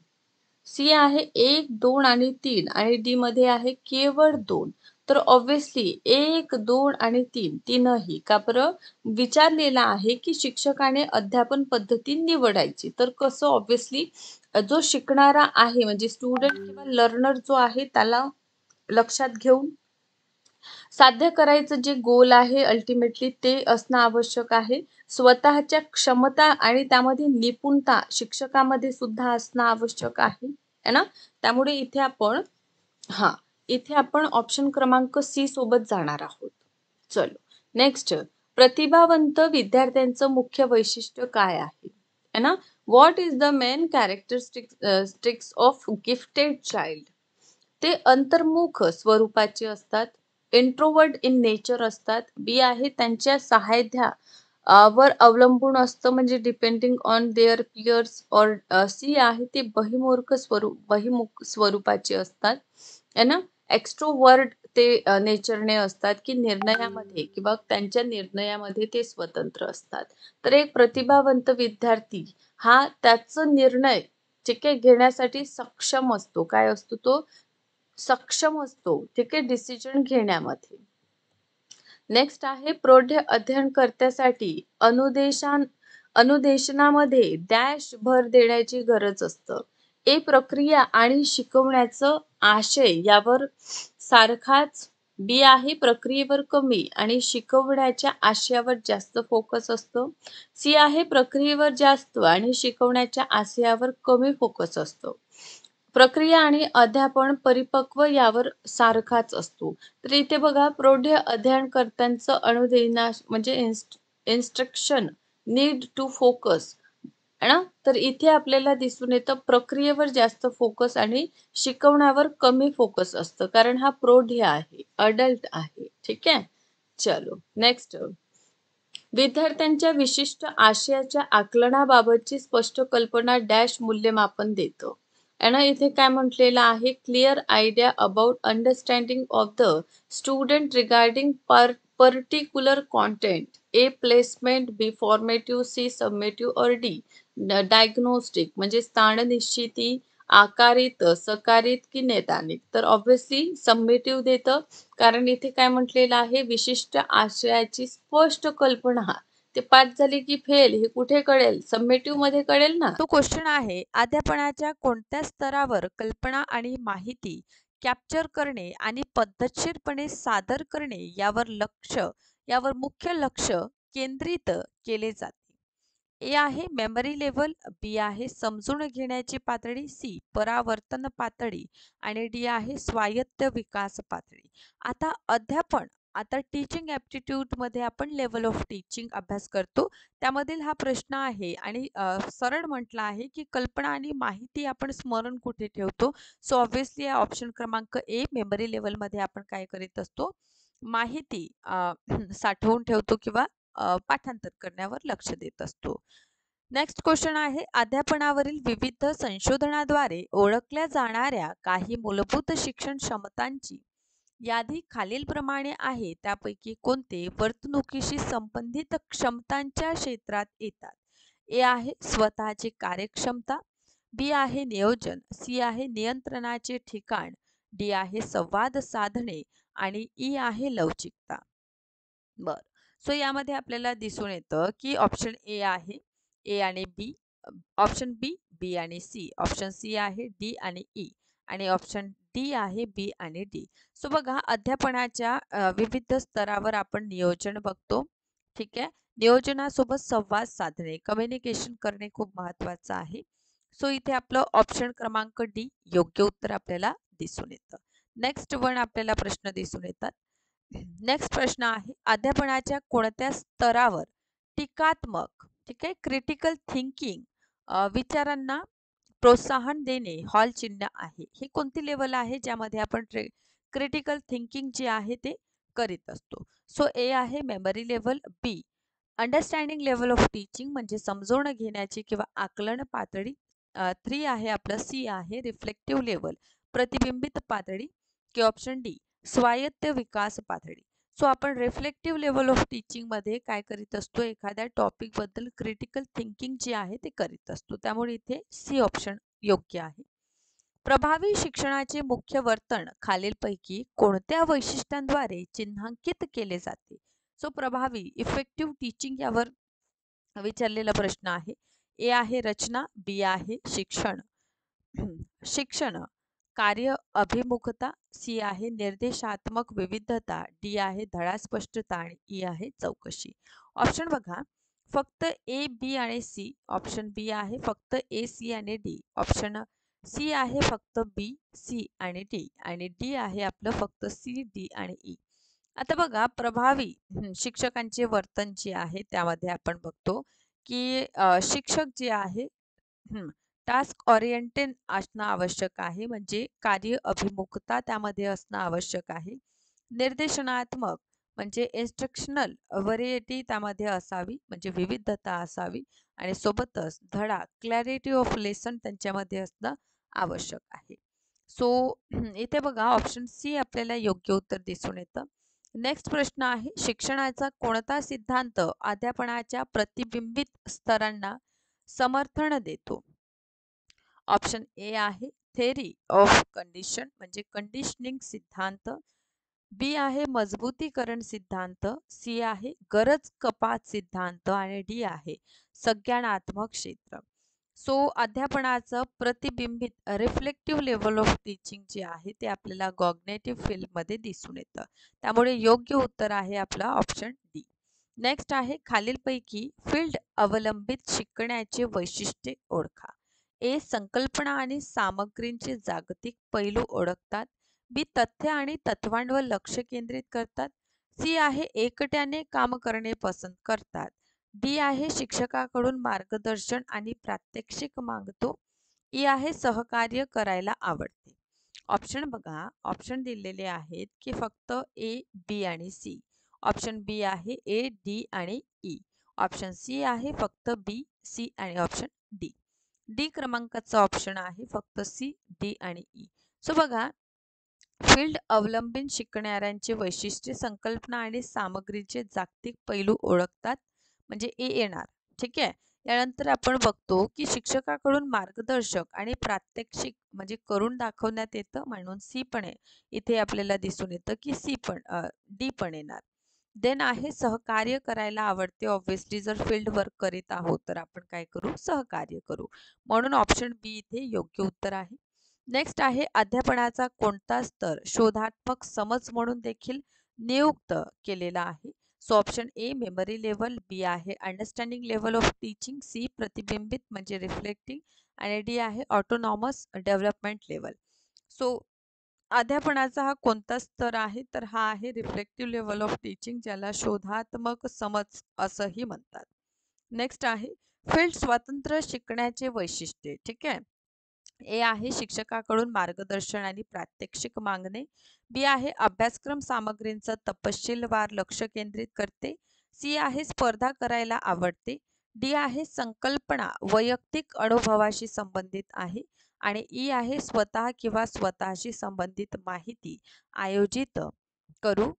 सी आहे 1, 2 आणि 3 आणि डी मध्ये आहे केवळ 2. तर ऑब्विसली 1, 2 आणि 3 तीनही का बरं विचारलेला आहे की शिक्षकाने अध्यापन पद्धती निवडायची. तर कसं? ऑब्विसली जो शिकणारा आहे म्हणजे स्टुडंट किंवा लर्नर जो आहे त्याला लक्षात घेऊन साध्य करायचं जे गोल आहे अल्टिमेटली ते असणं आवश्यक आहे. स्वतःच्या क्षमता आणि त्यामध्ये निपुणता शिक्षकामध्ये सुद्धा असणं आवश्यक आहे है ना. त्यामुळे इथे आपण ऑप्शन क्रमांक सी सोबत जाणार आहोत. चलो नेक्स्ट प्रतिभावंत विद्यार्थ्यांचं मुख्य वैशिष्ट्य काय आहे? है ना. What is the main characteristics of gifted child. ते अंतर्मुख स्वरूपाचे असतात, इंट्रोवर्ट इन नेचर असतात. बी आहे त्यांच्या साहाय्या वर अवलंबून असतं म्हणजे डिपेंडिंग ऑन देअर पियर्स. और सी आहे ते बहिमुख स्वरूपाचे असतात है ना. एक्स्ट्रोवर्ट ते नेचरने असतात की निर्णयामध्ये किंवा त्यांच्या निर्णयामध्ये ते स्वतंत्र असतात. तर एक प्रतिभावंत विद्यार्थी हा त्याचा निर्णय ठीक आहे घेण्यासाठी सक्षम असतो. काय असतो तो? सक्षम असतो ठीक आहे डिसिजन घेण्यामध्ये. नेक्स्ट आहे प्रौढ अध्ययनकर्त्यासाठी अनुदेशनामध्ये डॅश भर देण्याची गरज असतं. ए प्रक्रिया आणि शिकवण्याचं आशय यावर सारखाच. बी आहे प्रक्रियेवर कमी आणि शिकवण्याच्या आशयावर जास्त फोकस असतो. सी आहे प्रक्रियेवर जास्त आणि शिकवण्याच्या आशयावर कमी फोकस असतो. प्रक्रिया आणि अध्यापन परिपक्व यावर सारखाच असतो. तर इथे बघा प्रौढ अध्ययनकर्त्यांचं अनुदेश म्हणजे इन्स्ट्रक्शन नीड टू फोकस है ना. तर इथे आपल्याला दिसून येतं प्रक्रियेवर जास्त फोकस आणि शिकवण्यावर कमी फोकस असतं कारण हा प्रौढ आहे, अडल्ट आहे. ठीक आहे. चलो नेक्स्ट. विद्यार्थ्यांच्या विशिष्ट आशयाच्या आकलनाबाबतची स्पष्ट कल्पना डॅश मूल्यमापन देतं. आणि इथे काय म्हटलेलं आहे? Clear idea about understanding of the student regarding particular content. A placement, B formative, C summative और डी डायग्नोस्टिक. म्हणजे स्थान निश्चिती, आकारित, सकारित की नैदानिक. तर ऑब्व्हियसली सबमेटिव्ह देतं कारण इथे काय म्हटलेलं आहे? विशिष्ट आशयाची स्पष्ट कल्पना. ते पास झाली की फेल हे कुठे कळेल? सबमेटिव्ह मध्ये कळेल ना. तो क्वेश्चन आहे अध्यापनाच्या कोणत्या स्तरावर कल्पना आणि माहिती कॅप्चर करणे आणि पद्धतशीरपणे सादर करणे यावर मुख्य लक्ष केंद्रित केले जाते. ए आहे मेमरी लेवल, बी आहे समजून घेण्याची पातळी, सी परावर्तन पातळी आणि डी आहे स्वायत्त विकास पातळी. आता टीचिंग ॲप्टिट्यूड मध्ये आपण लेवल ऑफ टीचिंग अभ्यास करतो. त्यामधील हा प्रश्न आहे आणि सरळ म्हटलं आहे की कल्पना आणि माहिती आपण स्मरण कुठे ठेवतो. सो ऑब्व्हियसली ऑप्शन क्रमांक ए मेमरी लेवल मध्ये आपण काय करीत असतो? माहिती साठवून ठेवतो किंवा पाठांतर करण्यावर लक्ष देत असतो. नेक्स्ट क्वेश्चन आहे अध्यापनावरील विविध संशोधनाद्वारे ओळखल्या जाणाऱ्या काही मूलभूत शिक्षण क्षमतांची यादी खालीलप्रमाणे आहे. त्यापैकी कोणते वर्तणुकीशी संबंधित क्षमतांच्या क्षेत्रात येतात? ए आहे स्वतःची कार्यक्षमता, बी आहे नियोजन, सी आहे नियंत्रणाचे ठिकाण, डी आहे संवाद साधणे आणि ई आहे लवचिकता. बर. सो यामध्ये आपल्याला दिसून येतं की ऑप्शन ए आहे ए आणि बी, ऑप्शन बी बी आणि सी, ऑप्शन सी आहे डी आणि ई आणि ऑप्शन डी आहे बी आणि डी. सो बघा अध्यापनाच्या विविध स्तरावर आपण नियोजन बघतो. ठीक आहे. नियोजनासोबत संवाद साधणे कम्युनिकेशन करणे खूप महत्वाचं आहे. सो इथे आपलं ऑप्शन क्रमांक डी योग्य उत्तर आपल्याला दिसून येतं. नेक्स्ट वन आपल्याला प्रश्न दिसून येतात. नेक्स्ट प्रश्न आहे अध्यापनाच्या कोणत्या स्तरावर टीकात्मक ठीक आहे क्रिटिकल थिंकिंग विचारांना प्रोत्साहन देणे हॉल चिन्ह आहे. ही कोणती लेवल आहे ज्यामध्ये आपण क्रिटिकल थिंकिंग जे आहे ते करीत असतो? सो ए आहे memory level, B understanding level of teaching म्हणजे समजून घेण्याची किंवा आकलन पातळी, 3 आहे आपलं सी आहे रिफ्लेक्टिव्ह लेवल प्रतिबिंबित पातळी की ऑप्शन डी स्वायत्त विकास पातळी. सो आपण रिफ्लेक्टिव्ह लेवल ऑफ टीचिंग मध्ये काय करीत असतो? एखाद्या टॉपिक बद्दल क्रिटिकल थिंकिंग जे आहे ते करीत असतो. त्यामुळे इथे सी ऑप्शन योग्य आहे. प्रभावी शिक्षणाचे मुख्य वर्तन खालीलपैकी कोणत्या वैशिष्ट्यांद्वारे चिन्हांकित केले जाते? सो प्रभावी इफेक्टिव्ह टीचिंग यावर विचारलेला प्रश्न आहे. ए आहे रचना, बी आहे शिक्षण कार्य अभिमुखता, सी आहे निर्देशात्मक विविधता, डी आहे धडा स्पष्टता आणि ई आहे चौकशी. ऑप्शन बघा फक्त ए बी आणि सी, ऑप्शन बी आहे फक्त ए सी आणि डी, ऑप्शन सी आहे फक्त बी सी आणि डी आणि डी आहे आपलं फक्त सी डी आणि ई. आता बघा प्रभावी शिक्षकांचे वर्तन जे आहे त्यामध्ये आपण बघतो की शिक्षक जे आहे टास्क ओरिएंटेड असणं आवश्यक आहे, म्हणजे कार्य अभिमुखता त्यामध्ये असणं आवश्यक आहे. निर्देशनात्मक म्हणजे इन्स्ट्रक्शनल व्हरायटी त्यामध्ये असावी, म्हणजे विविधता असावी आणि सोबतच धडा क्लॅरिटी ऑफ लेसन त्यांच्यामध्ये असणं आवश्यक आहे. सो इथे बघा ऑप्शन सी आपल्याला योग्य उत्तर दिसून येतं. नेक्स्ट प्रश्न आहे, शिक्षणाचा कोणता सिद्धांत अध्यापनाच्या प्रतिबिंबित स्तरांना समर्थन देतो? ऑप्शन ए आहे थेरी ऑफ कंडिशन म्हणजे कंडिशनिंग सिद्धांत, बी आहे मजबूतीकरण सिद्धांत, सी आहे गरज कपात सिद्धांत आणि डी आहे संज्ञानात्मक क्षेत्र. सो अध्यापनाचं प्रतिबिंबित रिफ्लेक्टिव्ह लेवल ऑफ टीचिंग जे आहे ते आपल्याला कॉग्निटिव्ह फील्डमध्ये दिसून येतं. त्यामुळे योग्य उत्तर आहे आपला ऑप्शन डी. नेक्स्ट आहे खालीलपैकी फील्ड अवलंबित शिकण्याचे वैशिष्ट्ये ओळखा. ए संकल्पना आणि सामग्रींचे जागतिक पैलू ओळखतात, बी तथ्य आणि तत्वांवर लक्ष केंद्रित करतात, सी आहे एकट्याने काम करणे पसंत करतात, डी आहे शिक्षकाकडून मार्गदर्शन आणि प्रात्यक्षिक मागतो, ई आहे सहकार्य करायला आवडते. ऑप्शन बघा, ऑप्शन दिलेले आहेत की फक्त ए, बी आणि सी. ऑप्शन बी आहे ए, डी आणि ई. ऑप्शन सी आहे फक्त बी, सी आणि ऑप्शन डी. डी क्रमांकाचा ऑप्शन आहे फक्त सी, डी आणि ई. सो बघा, फील्ड अवलंबून शिकणाऱ्यांचे वैशिष्ट्ये संकल्पना आणि सामग्रीचे जागतिक पैलू ओळखतात, म्हणजे ए येणार. ठीक आहे. यानंतर आपण बघतो की शिक्षकाकडून मार्गदर्शक आणि प्रात्यक्षिक म्हणजे करून दाखवण्यात येतं, म्हणून सी पण आहे. इथे आपल्याला दिसून येतं की सी पण डी पण येणार. देन आहे सहकार्य करायला आवडते. ऑब्व्हियसली जर फील्ड वर्क करीत आहोत तर आपण काय करू, सहकार्य करू, म्हणून ऑप्शन बी इथे योग्य उत्तर आहे. नेक्स्ट आहे अध्यापनाचा कोणता स्तर शोधात्मक समज म्हणून देखील नियुक्त केलेला आहे? So option A memory level, B आहे understanding level of teaching, C प्रतिबिंबित म्हणजे रिफ्लेक्टिंग आणि डी आहे ऑटोनॉमस डेव्हलपमेंट लेवल. सो अध्यापनाचा हा कोणता स्तर आहे, तर हा आहे रिफ्लेक्टिव्ह लेवल ऑफ टीचिंग, ज्याला शोधात्मक समज असंही म्हणतात. नेक्स्ट आहे फील्ड स्वतंत्र शिकण्याचे वैशिष्ट्ये. ठीक आहे. ए आहे शिक्षकाकडून मार्गदर्शन आणि प्रात्यक्षिक मागणे, बी आहे अभ्यासक्रम सामग्रींचं तपशीलवार लक्ष केंद्रित करते, सी आहे स्पर्धा करायला आवडते, डी आहे संकल्पना वैयक्तिक अनुभवाशी संबंधित आहे आणि ई आहे स्वतः किंवा स्वतःशी संबंधित माहिती आयोजित करू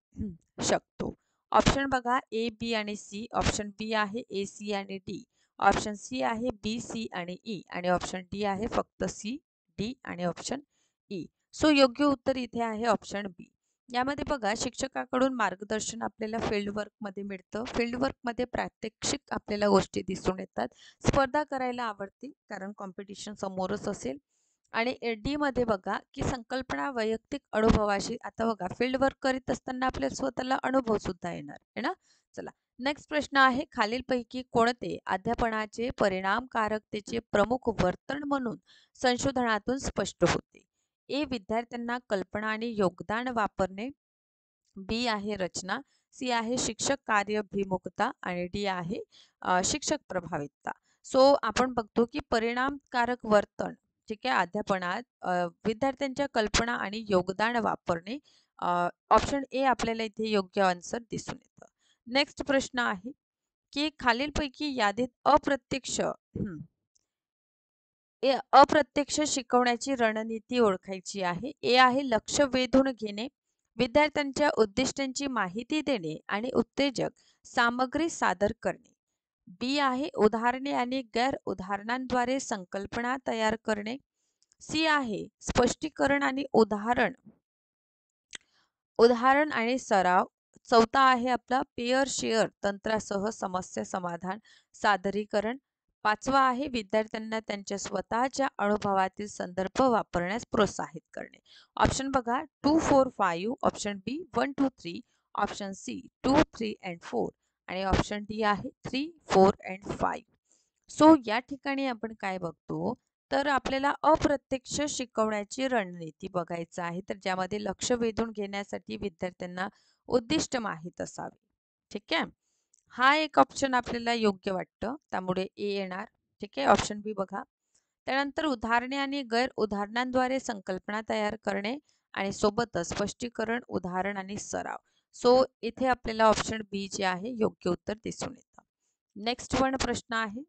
शकतो. ऑप्शन बघा ए, बी आणि सी. ऑप्शन बी आहे ए, सी आणि डी. ऑप्शन सी आहे बी, सी आणि ई आणि ऑप्शन डी आहे फक्त सी, डी आणि ऑप्शन ई. सो योग्य उत्तर इथे आहे ऑप्शन बी. यामध्ये बघा शिक्षकाकडून मार्गदर्शन आपल्याला फील्ड वर्कमध्ये मिळतं. फील्ड वर्कमध्ये प्रात्यक्षिक आपल्याला गोष्टी दिसून येतात. स्पर्धा करायला आवडते कारण कॉम्पिटिशन समोरच असेल. आणि डी मध्ये बघा की संकल्पना वैयक्तिक अनुभवाशी. आता बघा फील्ड वर्क करीत असताना आपल्या स्वतःला अनुभव सुद्धा येणार आहे ना. चला, नेक्स्ट प्रश्न आहे खालीलपैकी कोणते अध्यापनाचे परिणामकारकतेचे प्रमुख वर्तन म्हणून संशोधनातून स्पष्ट होते? ए विद्यार्थ्यांना कल्पना आणि योगदान वापरणे, बी आहे रचना, सी आहे शिक्षक कार्याभिमुखता आणि डी आहे शिक्षक प्रभावितता. सो आपण बघतो की परिणामकारक वर्तन, ठीक आहे, अध्यापनात विद्यार्थ्यांच्या कल्पना आणि योगदान वापरणे. ऑप्शन ए आपल्याला इथे योग्य आन्सर दिसून येतं. नेक्स्ट प्रश्न आहे की खालीलपैकी यादीत अप्रत्यक्ष शिकवण्याची रणनीती ओळखायची आहे. ए आहे लक्ष वेधून घेणे, विद्यार्थ्यांच्या उद्दिष्टांची माहिती देणे आणि उत्तेजक सामग्री सादर करणे. बी आहे उदाहरणे आणि गैर उदाहरणांद्वारे संकल्पना तयार करणे. सी आहे स्पष्टीकरण आणि उदाहरण आणि सराव. चौथा आहे आपला पेअर शेअर तंत्रासह समस्या समाधान सादरीकरण. पाचवा आहे विद्यार्थ्यांना त्यांच्या स्वतःच्या अनुभवातील संदर्भ वापरण्यास प्रोत्साहित करणे. ऑप्शन बघा 2, 4, 5. Option B 1, 2, 3. Option C 2, 3 and 4 आणि ऑप्शन डी आहे 3, 4 अँड 5. सो या ठिकाणी आपण काय बघतो, तर आपल्याला अप्रत्यक्ष शिकवण्याची रणनीती बघायचं आहे, तर ज्यामध्ये लक्ष वेधून घेण्यासाठी विद्यार्थ्यांना उद्दिष्ट माहीत असावे. ठीक आहे. हा एक ऑप्शन आपल्याला योग्य वाटतं, त्यामुळे ए येणार. ठीक आहे, ऑप्शन बी बघा. त्यानंतर उदाहरणे आणि गैर उदाहरणांद्वारे संकल्पना तयार करणे आणि सोबतच स्पष्टीकरण, उदाहरण आणि सराव. सो इथे आपल्याला ऑप्शन बी जे आहे योग्य उत्तर दिसून येतं. नेक्स्ट वन प्रश्न आहे.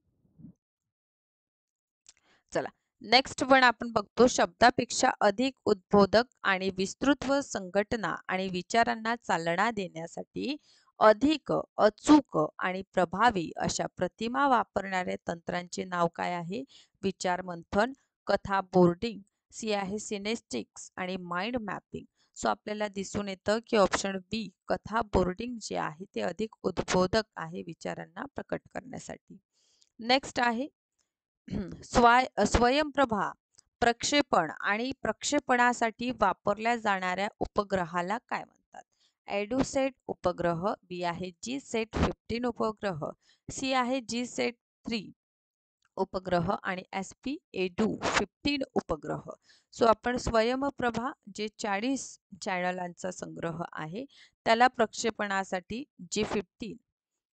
चला, नेक्स्ट वन आपण बघतो. शब्दापेक्षा अधिक उद्बोधक आणि विस्तृत व संघटना आणि विचारांना चालना देण्यासाठी अधिक अचूक आणि प्रभावी अशा प्रतिमा वापरणाऱ्या तंत्रांचे नाव काय आहे? विचार मंथन, कथा बोर्डिंग, सी आहे सिनेस्टिक्स आणि माइंड मॅपिंग. सो आपल्याला दिसून येतं की ऑप्शन बी कथा बोर्डिंग जे आहे ते अधिक उद्बोधक आहे विचारांना प्रकट करण्यासाठी. नेक्स्ट आहे स्वयंप्रभा प्रक्षेपण आणि प्रक्षेपणासाठी वापरल्या जाणाऱ्या उपग्रहाला काय म्हणतात? एडुसेट उपग्रह, बी आहे जी सेट 15 उपग्रह, सी आहे जी सेट 3 उपग्रह आणि SP एडू 15 उपग्रह. सो आपण स्वयंप्रभा जे 40 चॅनलांचा संग्रह आहे त्याला प्रक्षेपणासाठी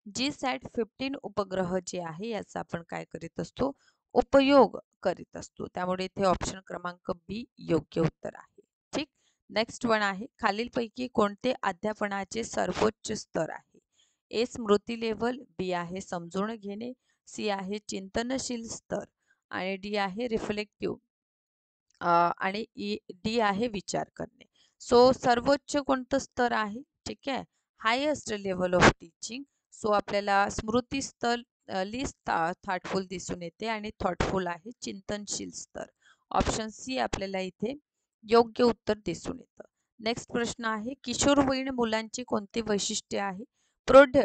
जी सॅट 15 उपग्रह जे आहे याचा आपण काय करीत असतो? उपयोग करीत असतो. त्यामुळे इथे ऑप्शन क्रमांक बी योग्य उत्तर आहे. ठीक. नेक्स्ट वन आहे. खालीलपैकी कोणते अध्यापनाचे सर्वोच्च स्तर आहे? ए स्मृती लेव्हल, बी आहे समजून घेणे, सी आहे चिंतनशील स्तर आणि डी आहे रिफ्लेक्टिव्ह आणि डी आहे विचार करणे. सो सर्वोच्च कोणतं स्तर आहे? ठीक आहे, highest level of teaching. So आपल्याला स्मृती स्तर लिस्ट थॉटफुल दिसून येते आणि थॉटफुल आहे चिंतनशील स्तर. ऑप्शन सी आपल्याला इथे योग्य उत्तर दिसून येतं. नेक्स्ट प्रश्न आहे. किशोरवयीन मुलांची कोणती वैशिष्ट्ये आहे? प्रौढ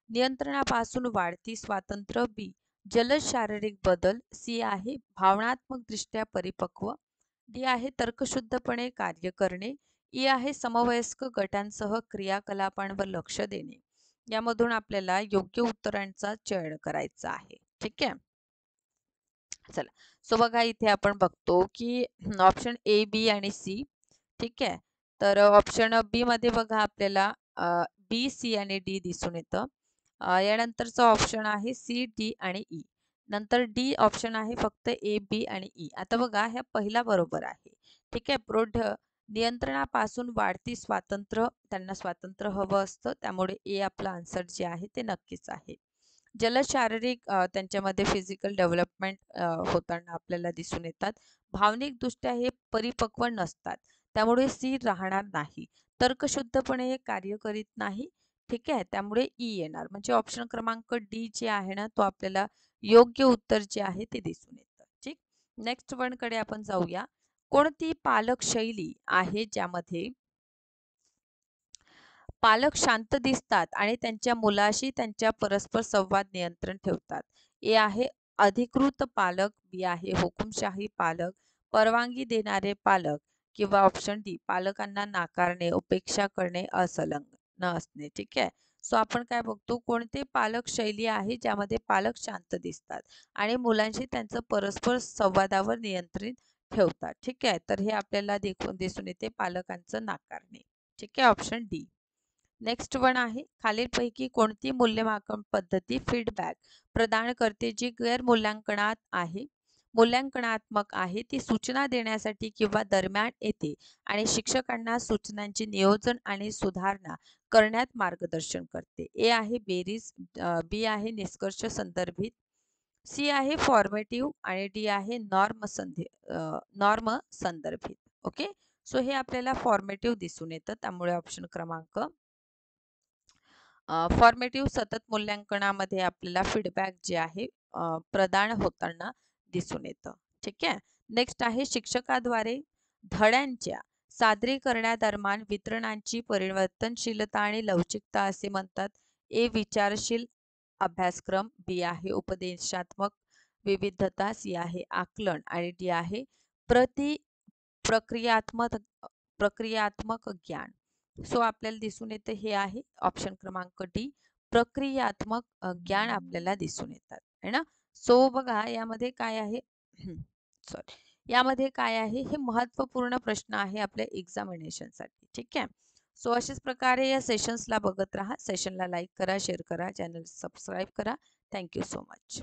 नियंत्रणापासून वाढती स्वातंत्र्य, बी जलद शारीरिक बदल, सी आहे भावनात्मक दृष्ट्या परिपक्व, डी आहे तर्कशुद्धपणे कार्य करणे, ई आहे समवयस्क गटांसह क्रियाकलापांवर लक्ष देणे. यामधून आपल्याला योग्य उत्तरांचा चयन करायचा आहे. ठीक आहे, चला. सो बघा इथे आपण बघतो की ऑप्शन ए, बी आणि सी. ठीक आहे, तर ऑप्शन बी मध्ये बघा आपल्याला बी, सी आणि डी दिसून येतं. यानंतरचा ऑप्शन आहे सी, डी आणि ई. नंतर डी ऑप्शन आहे फक्त ए, बी आणि ई. आता बघा ह्या पहिला बरोबर आहे. ठीक आहे, प्रौढ नियंत्रणापासून वाढती स्वातंत्र्य, त्यांना स्वातंत्र्य हवं असतं, त्यामुळे ए आपला आन्सर जे आहे ते नक्कीच आहे. जलद शारीरिक त्यांच्यामध्ये फिजिकल डेव्हलपमेंट होताना आपल्याला दिसून येतात. भावनिकदृष्ट्या हे परिपक्व नसतात, त्यामुळे सी राहणार नाही. तर्कशुद्धपणे हे कार्य करीत नाही. ठीक आहे, त्यामुळे ई येणार. म्हणजे ऑप्शन क्रमांक डी जे आहे ना तो आपल्याला योग्य उत्तर जे आहे ते दिसून येतं. ठीक. नेक्स्ट वन कडे आपण जाऊया. कोणती पालक शैली आहे ज्यामध्ये पालक शांत दिसतात आणि त्यांच्या मुलाशी त्यांच्या परस्पर संवाद नियंत्रण ठेवतात? ए आहे अधिकृत पालक, बी आहे हुकुमशाही पालक, परवानगी देणारे पालक किंवा ऑप्शन डी पालकांना नाकारणे, उपेक्षा करणे, असंलग्न असणे. ठीक आहे, सो आपण काय बघतो, कोणते पालक शैली आहे ज्यामध्ये पालक शांत दिसतात आणि मुलांशी त्यांचं परस्पर संवादावर नियंत्रण ठेवतात. ठीक आहे, तर हे आपल्याला दिसून येते पालकांचं नाकारणे. ठीक आहे, ऑप्शन डी. नेक्स्ट वन आहे. खालीलपैकी कोणती मूल्यमापन पद्धती फीडबॅक प्रदान करते जी गैर मूल्यांकनात आहे मूल्यांकनात्मक आहे? ती सूचना देण्यासाठी किंवा दरम्यान येते आणि शिक्षकांना सूचनांचे नियोजन आणि सुधारणा करण्यात मार्गदर्शन करते. ए आहे बेरीज, बी आहे निष्कर्ष संदर्भित, सी आहे फॉर्मेटिव्ह आणि डी आहे नॉर्म संदर्भित. ओके, सो हे आपल्याला फॉर्मेटिव्ह दिसून येतं, त्यामुळे ऑप्शन क्रमांक फॉर्मेटिव्ह सतत मूल्यांकनामध्ये आपल्याला फीडबॅक जे आहे प्रदान होताना दिसून येतं. ठीक आहे, नेक्स्ट आहे शिक्षकाद्वारे धड्यांच्या सादरीकरणादरम्यान वितरणांची परिवर्तनशीलता आणि लवचिकता असे म्हणतात. ए विचारशील अभ्यासक्रम, बी आहे उपदेशात्मक विविधता, सी आहे आकलन आणि डी आहे प्रति प्रक्रियात्मक प्रक्रियात्मक ज्ञान. सो आपल्याला दिसून येतं हे आहे ऑप्शन क्रमांक डी प्रक्रियात्मक ज्ञान आपल्याला दिसून येतात है ना. सो बघा यामध्ये काय आहे सॉरी यामध्ये काय आहे, हे महत्वपूर्ण प्रश्न आहे आपल्या एक्झामिनेशन साठी. ठीक आहे, सो अशाच प्रकारे या सेशन्सला बघत राहा. सेशनला लाईक करा, शेअर करा, चॅनल सबस्क्राईब करा. Thank you so much.